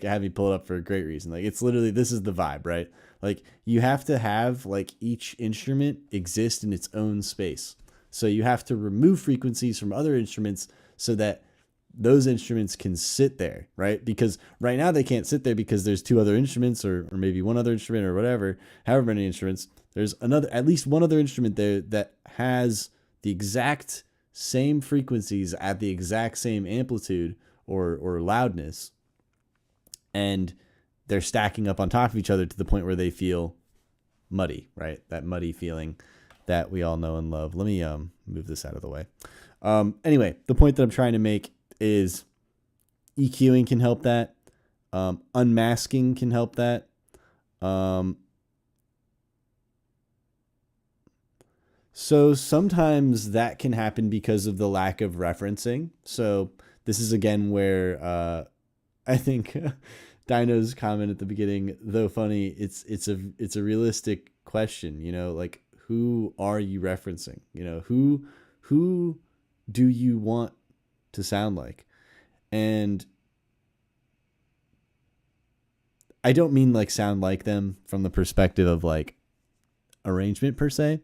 had me pull it up for a great reason. Like, it's literally, this is the vibe, right? Like, you have to have like each instrument exist in its own space. So you have to remove frequencies from other instruments so that those instruments can sit there, right? Because right now they can't sit there because there's two other instruments or maybe one other instrument or whatever, however many instruments. There's at least one other instrument there that has the exact same frequencies at the exact same amplitude or loudness. and they're stacking up on top of each other to the point where they feel muddy, right? That muddy feeling that we all know and love. Let me move this out of the way. Anyway, the point that I'm trying to make is EQing can help that. Unmasking can help that. So sometimes that can happen because of the lack of referencing. So this is again where I think Dino's comment at the beginning, though funny, it's a realistic question. You know, like, who are you referencing? You know, who do you want to sound like? And I don't mean like sound like them from the perspective of like arrangement per se,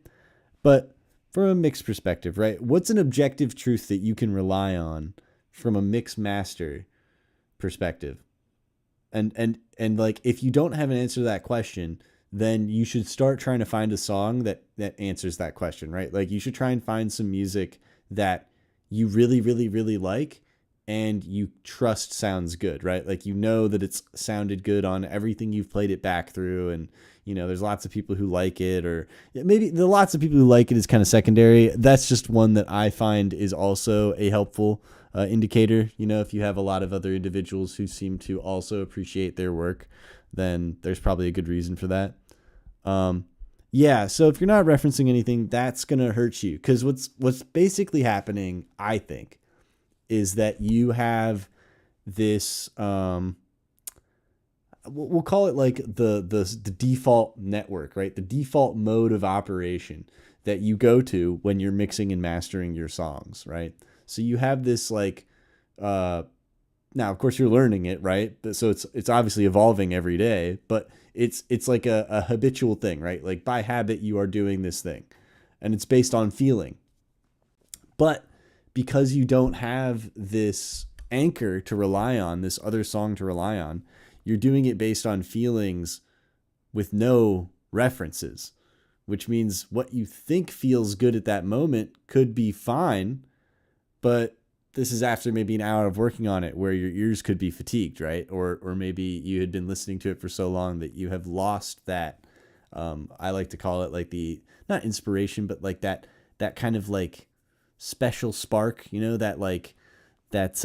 but from a mix perspective, right? What's an objective truth that you can rely on from a mix master perspective? And like, if you don't have an answer to that question, then you should start trying to find a song that answers that question, right? Like, you should try and find some music that you really, really, really like and you trust sounds good, right? Like, you know that it's sounded good on everything you've played it back through, and you know there's lots of people who like it, or maybe the lots of people who like it is kind of secondary. That's just one that I find is also a helpful indicator. You know, if you have a lot of other individuals who seem to also appreciate their work, then there's probably a good reason for that. Yeah, so if you're not referencing anything, that's gonna hurt you, because what's basically happening, I think, is that you have this we'll call it like the default network, right? The default mode of operation that you go to when you're mixing and mastering your songs, right? So you have this like now of course you're learning it, right? So it's obviously evolving every day, but it's like a habitual thing, right? Like, by habit you are doing this thing, and it's based on feeling. But because you don't have this anchor to rely on, this other song to rely on, you're doing it based on feelings with no references, which means what you think feels good at that moment could be fine, but this is after maybe an hour of working on it where your ears could be fatigued, right? Or maybe you had been listening to it for so long that you have lost that, I like to call it like the, not inspiration, but like that kind of like special spark, you know, that like, that's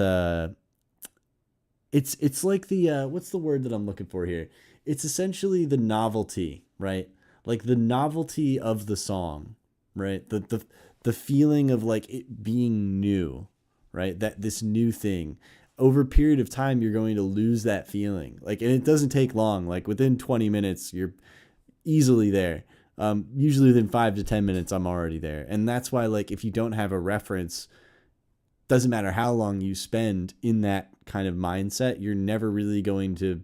it's like the what's the word that I'm looking for here? It's essentially the novelty, right? Like the novelty of the song, right? The feeling of like it being new, right? That this new thing. Over a period of time, you're going to lose that feeling. Like, and it doesn't take long. Like, within 20 minutes, you're easily there. Usually within 5 to 10 minutes, I'm already there. And that's why, like, if you don't have a reference, doesn't matter how long you spend in that kind of mindset, you're never really going to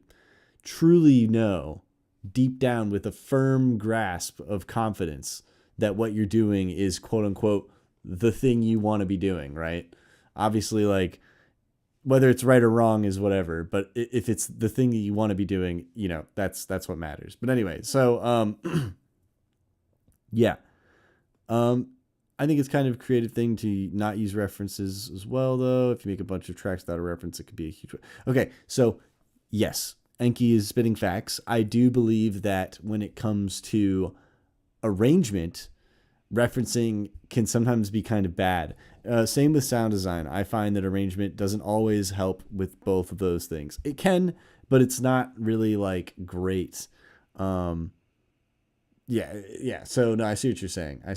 truly know deep down with a firm grasp of confidence that what you're doing is, quote unquote, the thing you want to be doing, right? Obviously, like, whether it's right or wrong is whatever, but if it's the thing that you want to be doing, you know, that's what matters. But anyway, so yeah. I think it's kind of a creative thing to not use references as well, though. If you make a bunch of tracks without a reference, it could be a huge... Okay, so yes, Enki is spitting facts. I do believe that when it comes to arrangement, referencing can sometimes be kind of bad. Same with sound design. I find that arrangement doesn't always help with both of those things. It can, but it's not really like great. Yeah. So no, I see what you're saying. I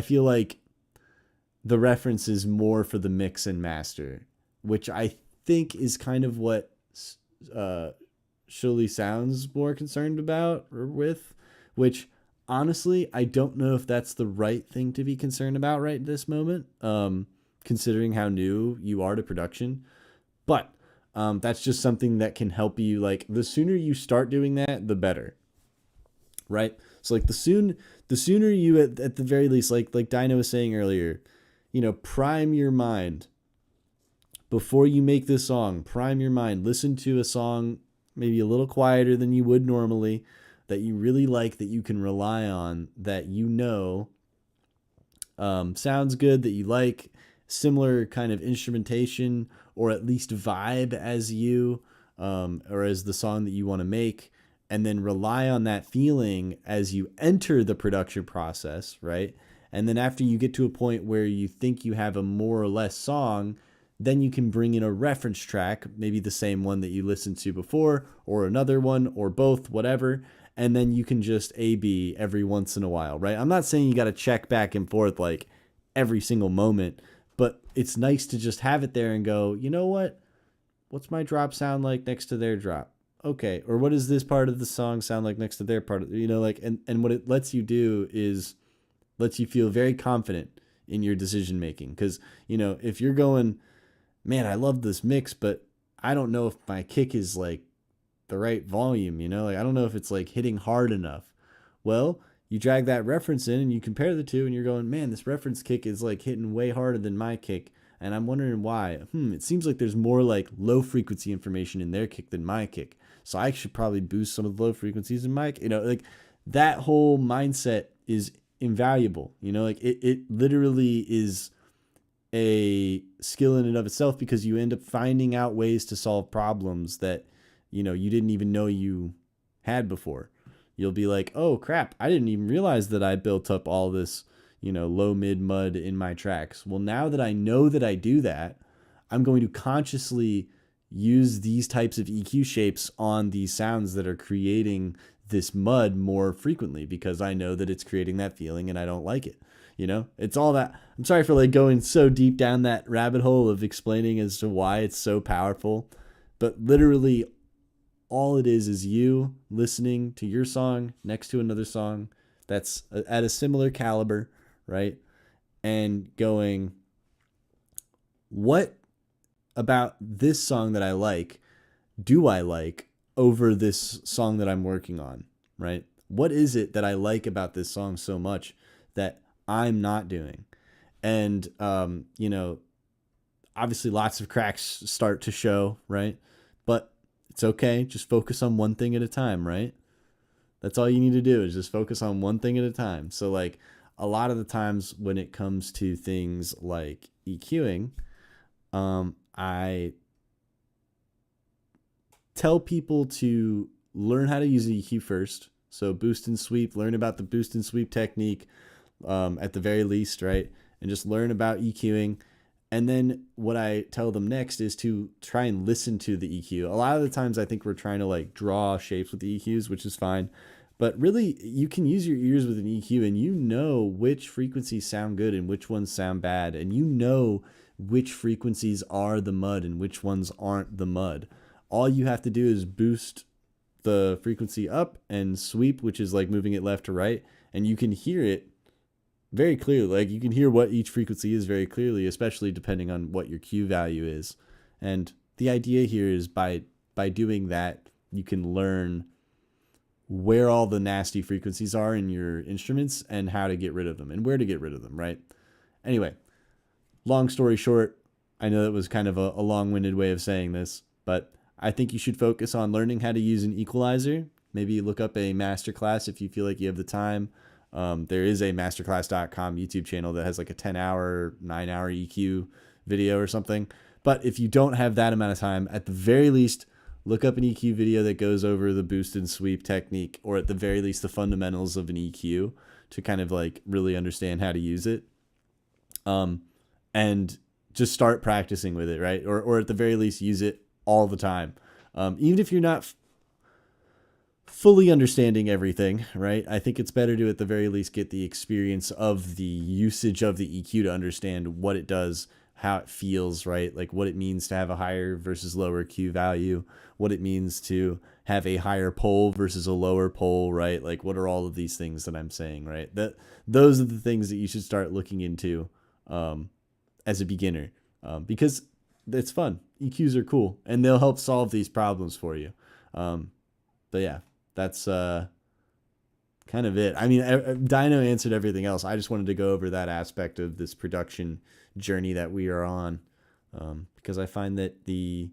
feel like the reference is more for the mix and master, which I think is kind of what Shirley sounds more concerned about or with, which honestly, I don't know if that's the right thing to be concerned about right at this moment, considering how new you are to production. But that's just something that can help you. Like, the sooner you start doing that, the better, right? So like the sooner you at the very least, like Dino was saying earlier, you know, prime your mind before you make this song. Prime your mind. Listen to a song maybe a little quieter than you would normally, that you really like, that you can rely on, that you know sounds good, that you like, similar kind of instrumentation, or at least vibe as you, or as the song that you want to make, and then rely on that feeling as you enter the production process, right? And then after you get to a point where you think you have a more or less song, then you can bring in a reference track, maybe the same one that you listened to before, or another one, or both, whatever. And then you can just A/B every once in a while, right? I'm not saying you got to check back and forth like every single moment, but it's nice to just have it there and go, you know what? What's my drop sound like next to their drop? Okay. Or what does this part of the song sound like next to their part of, like, and what it lets you do is lets you feel very confident in your decision making. Cause if you're going, man, I love this mix, but I don't know if my kick is like the right volume, like I don't know if it's like hitting hard enough. Well, you drag that reference in and you compare the two and you're going, man, this reference kick is like hitting way harder than my kick. And I'm wondering why. It seems like there's more like low frequency information in their kick than my kick. So I should probably boost some of the low frequencies in my, like that whole mindset is invaluable. Like it literally is a skill in and of itself, because you end up finding out ways to solve problems that you didn't even know you had before. You'll be like, oh crap, I didn't even realize that I built up all this low mid mud in my tracks. Well, now that I know that I do that, I'm going to consciously use these types of EQ shapes on these sounds that are creating this mud more frequently, because I know that it's creating that feeling and I don't like it. It's all that. I'm sorry for like going so deep down that rabbit hole of explaining as to why it's so powerful, but literally all it is you listening to your song next to another song that's at a similar caliber, right? And going, what about this song that I like do I like over this song that I'm working on, right? What is it that I like about this song so much that I'm not doing? And obviously lots of cracks start to show, right? But it's okay. Just focus on one thing at a time, right? That's all you need to do, is just focus on one thing at a time. So like a lot of the times when it comes to things like EQing, I tell people to learn how to use the EQ first. So boost and sweep, learn about the boost and sweep technique, at the very least, right? And just learn about EQing. And then what I tell them next is to try and listen to the EQ. A lot of the times I think we're trying to like draw shapes with the EQs, which is fine. But really, you can use your ears with an EQ and which frequencies sound good and which ones sound bad. And which frequencies are the mud and which ones aren't the mud. All you have to do is boost the frequency up and sweep, which is like moving it left to right. And you can hear it very clearly. Like you can hear what each frequency is very clearly, especially depending on what your Q value is. And the idea here is by doing that, you can learn where all the nasty frequencies are in your instruments and how to get rid of them and where to get rid of them, right? Anyway, long story short, I know that was kind of a long-winded way of saying this, but I think you should focus on learning how to use an equalizer. Maybe look up a masterclass if you feel like you have the time. There is a masterclass.com YouTube channel that has like a 10-hour, 9-hour EQ video or something. But if you don't have that amount of time, at the very least, look up an EQ video that goes over the boost and sweep technique, or at the very least, the fundamentals of an EQ to kind of like really understand how to use it. And just start practicing with it, right? Or at the very least, use it all the time. Even if you're not fully understanding everything, right? I think it's better to at the very least get the experience of the usage of the EQ to understand what it does, how it feels, right? Like what it means to have a higher versus lower Q value, what it means to have a higher pole versus a lower pole, right? Like what are all of these things that I'm saying, right? Those are the things that you should start looking into as a beginner, because it's fun. EQs are cool and they'll help solve these problems for you. But yeah, that's kind of it. I mean, Dino answered everything else. I just wanted to go over that aspect of this production journey that we are on, because I find that the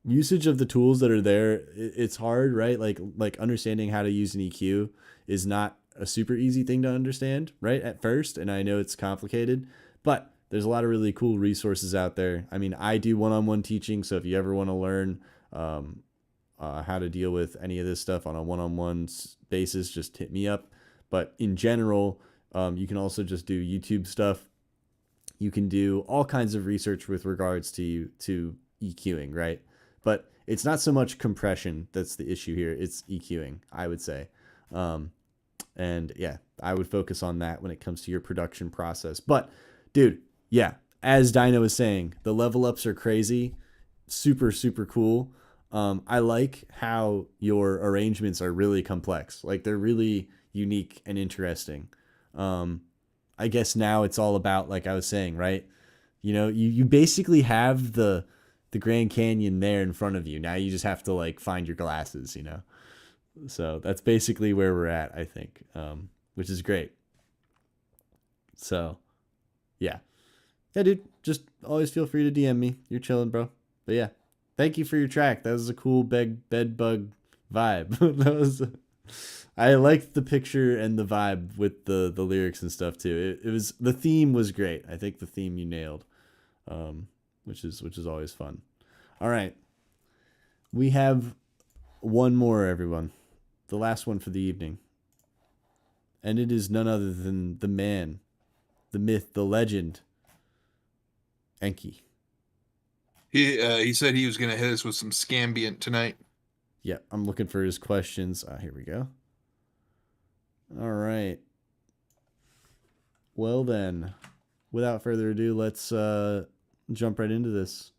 usage of the tools that are there, it's hard, right? Like understanding how to use an EQ is not a super easy thing to understand, right, at first. And I know it's complicated, but there's a lot of really cool resources out there. I mean, I do one-on-one teaching, so if you ever want to learn how to deal with any of this stuff on a one-on-one basis, just hit me up. But in general, you can also just do YouTube stuff. You can do all kinds of research with regards to EQing, right? But it's not so much compression that's the issue here. It's EQing, I would say. And yeah, I would focus on that when it comes to your production process. But dude, yeah, as Dino was saying, the level ups are crazy. Super, super cool. I like how your arrangements are really complex. Like, they're really unique and interesting. I guess now it's all about, like I was saying, right? You know, you basically have the Grand Canyon there in front of you. Now you just have to like find your glasses, you know? So that's basically where we're at, I think, which is great. So, yeah. Yeah, dude, just always feel free to DM me. You're chilling, bro. But yeah, thank you for your track. That was a cool bed bug vibe. That was... I liked the picture and the vibe with the lyrics and stuff too. It was, the theme was great. I think the theme you nailed, which is always fun. All right, we have one more, everyone. The last one for the evening, and it is none other than the man, the myth, the legend, Enki. He said he was gonna hit us with some Scambient tonight. Yeah, I'm looking for his questions. Here we go. All right. Well then, without further ado, let's jump right into this.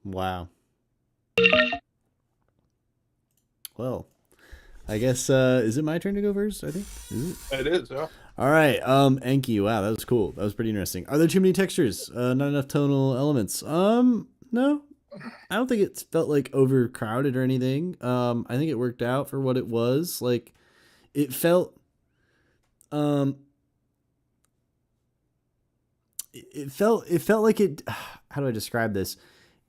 Wow. Well, I guess is it my turn to go first? I think is it. It is, yeah. All right, Enki. Wow, that was cool. That was pretty interesting. Are there too many textures? Not enough tonal elements. No, I don't think it felt like overcrowded or anything. I think it worked out for what it was. Like, it felt, it felt like it. How do I describe this?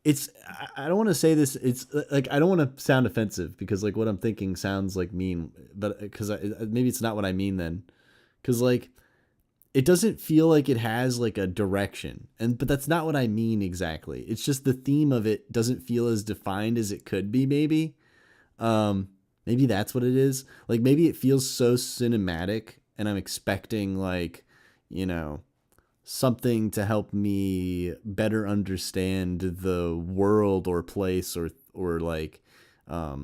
It's, I don't want to say this. It's like, I don't want to sound offensive because like what I'm thinking sounds like mean, but because maybe it's not what I mean then. Because like, it doesn't feel like it has like a direction, but that's not what I mean exactly. It's just the theme of it doesn't feel as defined as it could be. Maybe that's what it is. Like maybe it feels so cinematic, and I'm expecting like, you know, something to help me better understand the world or place or like I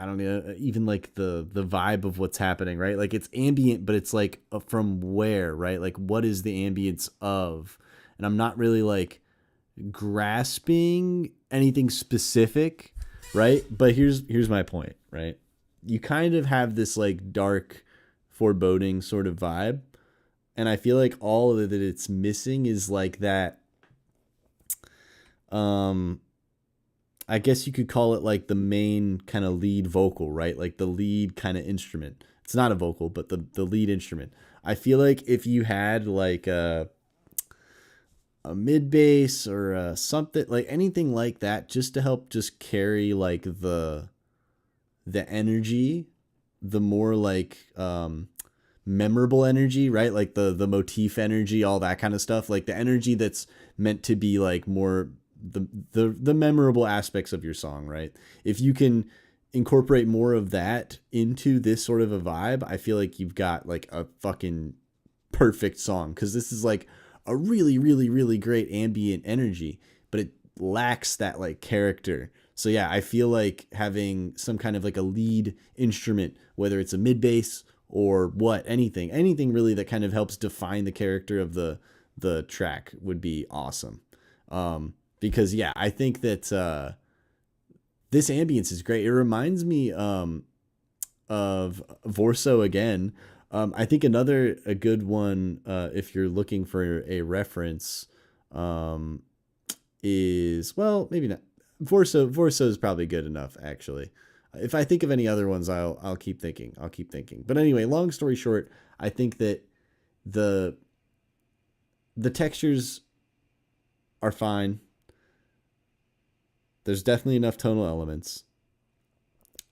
don't know, even like the vibe of what's happening, right? Like it's ambient, but it's like from where, right? Like what is the ambience of? And I'm not really like grasping anything specific, right? But here's my point, right? You kind of have this like dark foreboding sort of vibe, and I feel like all of that it's missing is like that I guess you could call it like the main kind of lead vocal, right? Like the lead kind of instrument. It's not a vocal, but the lead instrument. I feel like if you had like a mid bass or something like anything like that, just to help just carry like the energy, the more like memorable energy, right? Like the motif energy, all that kind of stuff, like the energy that's meant to be like more the memorable aspects of your song, right? If you can incorporate more of that into this sort of a vibe, I feel like you've got like a fucking perfect song, because this is like a really, really, really great ambient energy, but it lacks that like character. So yeah, I feel like having some kind of like a lead instrument, whether it's a mid bass or anything really that kind of helps define the character of the track would be awesome. Because yeah, I think that this ambience is great. It reminds me of Vorso again. I think a good one, if you're looking for a reference, is, well, maybe not. Vorso is probably good enough, actually. If I think of any other ones, I'll keep thinking. But anyway, long story short, I think that the textures are fine. There's definitely enough tonal elements.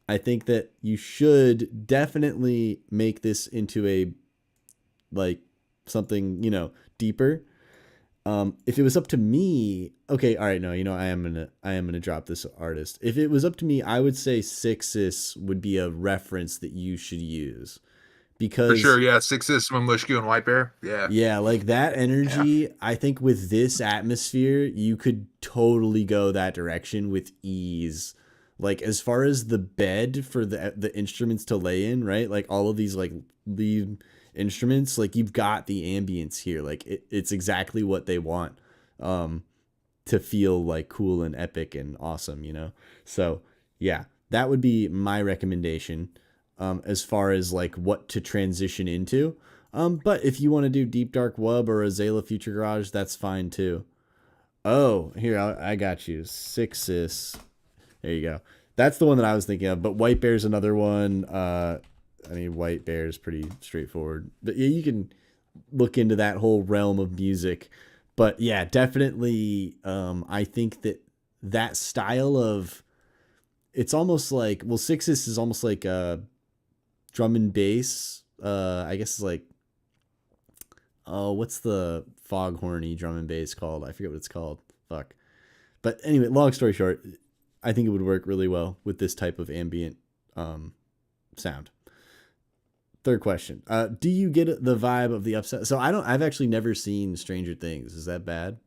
I think that you should definitely make this into a like something, deeper. If it was up to me, okay, all right, no, I am gonna drop this artist. If it was up to me, I would say Sixis would be a reference that you should use, because For sure, yeah. Sixes, Mamushku, and White Bear. yeah, like that energy. Yeah. I think with this atmosphere, you could totally go that direction with ease. Like as far as the bed for the instruments to lay in, right? Like all of these like lead instruments, like you've got the ambience here. Like it's exactly what they want to feel like cool and epic and awesome, So yeah, that would be my recommendation as far as like what to transition into. But if you want to do Deep Dark Wub or Azalea Future Garage, that's fine too. Oh, here, I got you. Sixis. There you go. That's the one that I was thinking of. But White Bear's another one. White Bear is pretty straightforward. But yeah, you can look into that whole realm of music. But yeah, definitely, I think that style of, it's almost like, well, Sixis is almost like a drum and bass. I guess it's like, what's the foghorny drum and bass called? I forget what it's called. Fuck. But anyway, long story short, I think it would work really well with this type of ambient sound. Third question. Do you get the vibe of the upset? So I've actually never seen Stranger Things. Is that bad?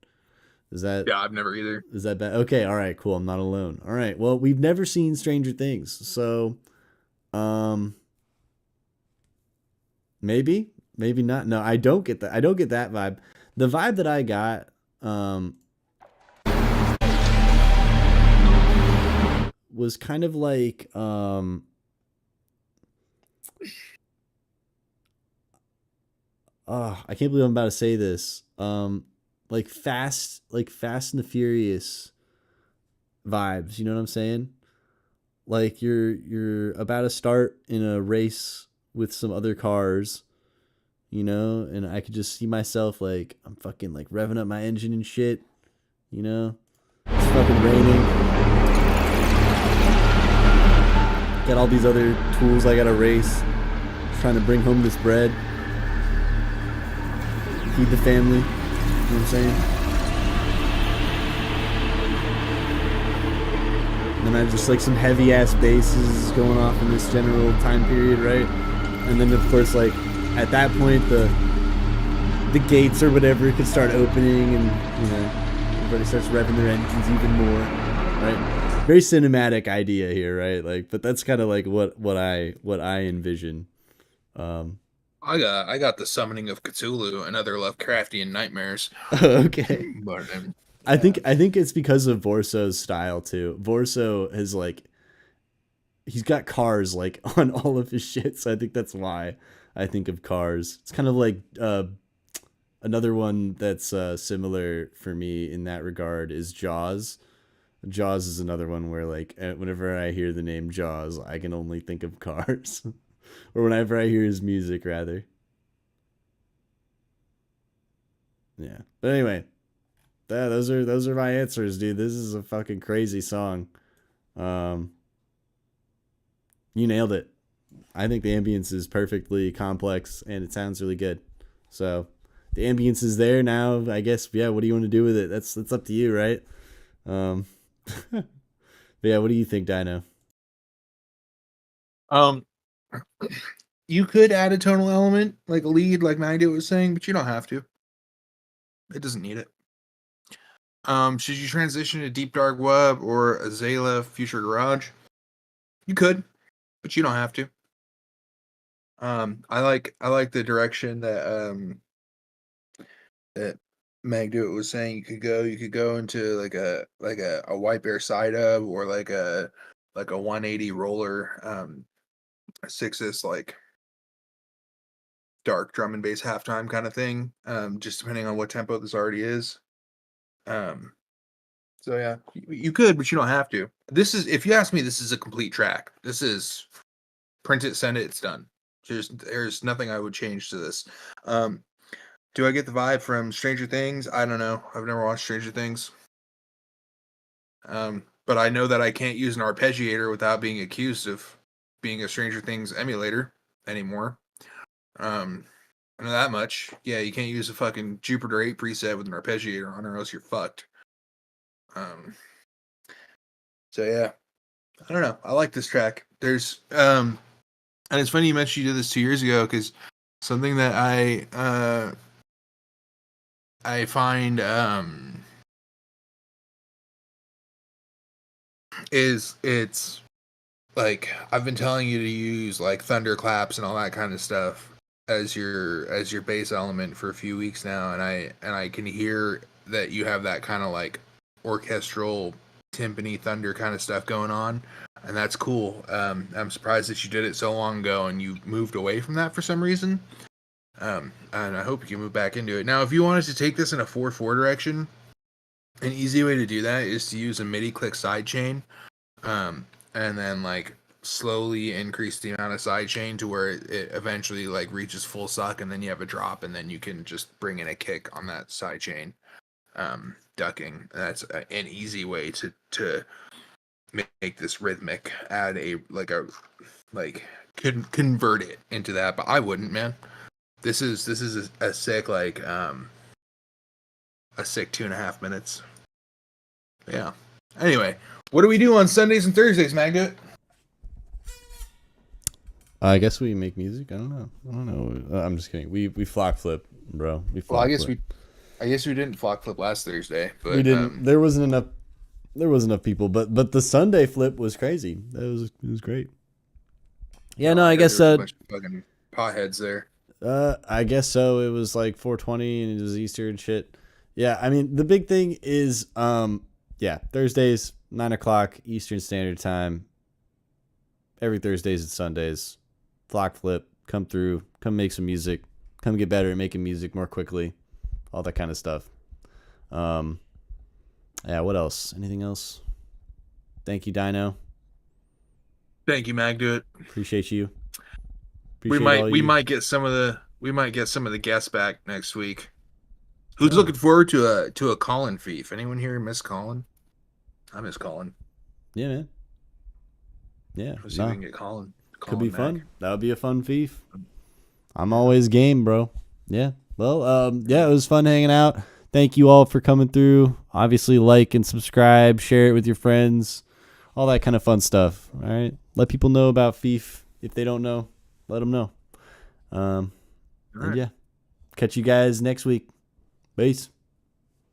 Yeah, I've never either. Is that bad? Okay. All right, cool. I'm not alone. All right. Well, we've never seen Stranger Things. So, maybe not. No, I don't get that. I don't get that vibe. The vibe that I got, was kind of like, I can't believe I'm about to say this. Like Fast and the Furious vibes. You know what I'm saying? Like you're about to start in a race with some other cars, and I could just see myself like I'm fucking like revving up my engine and shit. It's fucking raining. Got all these other tools I gotta race. Trying to bring home this bread. Feed the family. You know what I'm saying? And then I just like some heavy ass basses going off in this general time period, right? And then of course, like at that point, the the gates or whatever could start opening, and everybody starts revving their engines even more, right? Very cinematic idea here, right? Like, but that's kind of like what I envision. I got the summoning of Cthulhu and other Lovecraftian nightmares. Okay. But, I think it's because of Vorso's style too. Vorso has like he's got cars like on all of his shit, so I think that's why I think of Cars. It's kind of like another one that's similar for me in that regard is Jaws. Jaws is another one where like whenever I hear the name Jaws, I can only think of Cars. Or whenever I hear his music rather. Yeah. But anyway, those are my answers, dude. This is a fucking crazy song. You nailed it. I think the ambience is perfectly complex and it sounds really good. So the ambience is there now. I guess, yeah, what do you want to do with it? That's up to you, right? But yeah, what do you think, Dino? You could add a tonal element, like a lead, like Magda was saying, but you don't have to. It doesn't need it. Should you transition to Deep Dark Web or Azalea Future Garage? You could, but you don't have to. I like the direction that that Magda was saying you could go. You could go into like a White Bear side up or like a 180 roller 6s like dark drum and bass halftime kind of thing. Just depending on what tempo this already is. So yeah, you could, but you don't have to. This is, if you ask me, this is a complete track. This is print it, send it, it's done. There's nothing I would change to this. Do I get the vibe from Stranger Things? I don't know. I've never watched Stranger Things. But I know that I can't use an arpeggiator without being accused of being a Stranger Things emulator anymore. I know that much. Yeah, you can't use a fucking Jupiter 8 preset with an arpeggiator on, or else you're fucked. So yeah, I don't know. I like this track. There's and it's funny you mentioned you did this 2 years ago, because something that I find is it's like I've been telling you to use like thunderclaps and all that kind of stuff as your bass element for a few weeks now, and I can hear that you have that kind of like orchestral timpani thunder kind of stuff going on, and that's cool. I'm surprised that you did it so long ago and you moved away from that for some reason. And I hope you can move back into it. Now, if you wanted to take this in a 4/4 direction, an easy way to do that is to use a MIDI click sidechain, and then like slowly increase the amount of sidechain to where it eventually like reaches full suck, and then you have a drop, and then you can just bring in a kick on that sidechain, ducking. That's an easy way to make this rhythmic. Add convert it into that, but I wouldn't, man. This is a sick like a sick 2.5 minutes. Yeah. Anyway, what do we do on Sundays and Thursdays, Magda? I guess we make music. I don't know. I'm just kidding. We flock flip, bro. I guess we didn't flock flip last Thursday, but we didn't. There wasn't enough people, but the Sunday flip was crazy. It was great. Yeah, no, I guess a bunch of fucking potheads there. I guess so. It was like 4:20 and it was Easter and shit. Yeah, I mean the big thing is Thursdays 9:00 Eastern Standard Time. Every Thursdays and Sundays, flock flip, come through, come make some music, come get better at making music more quickly, all that kind of stuff. Yeah, what else? Anything else? Thank you, Dino. Thank you, Magda. Appreciate you. We might get some of the guests back next week. Who's looking forward to a Colin Feef? Anyone here miss Colin? I miss Colin. Yeah, man. Yeah. Let's see if we can get Colin. Could be back. fun. That would be a fun Feef. I'm always game, bro. Yeah. Well, it was fun hanging out. Thank you all for coming through. Obviously, like and subscribe, share it with your friends, all that kind of fun stuff. All right. Let people know about Feef. If they don't know, let them know. All right. Yeah. Catch you guys next week. Peace.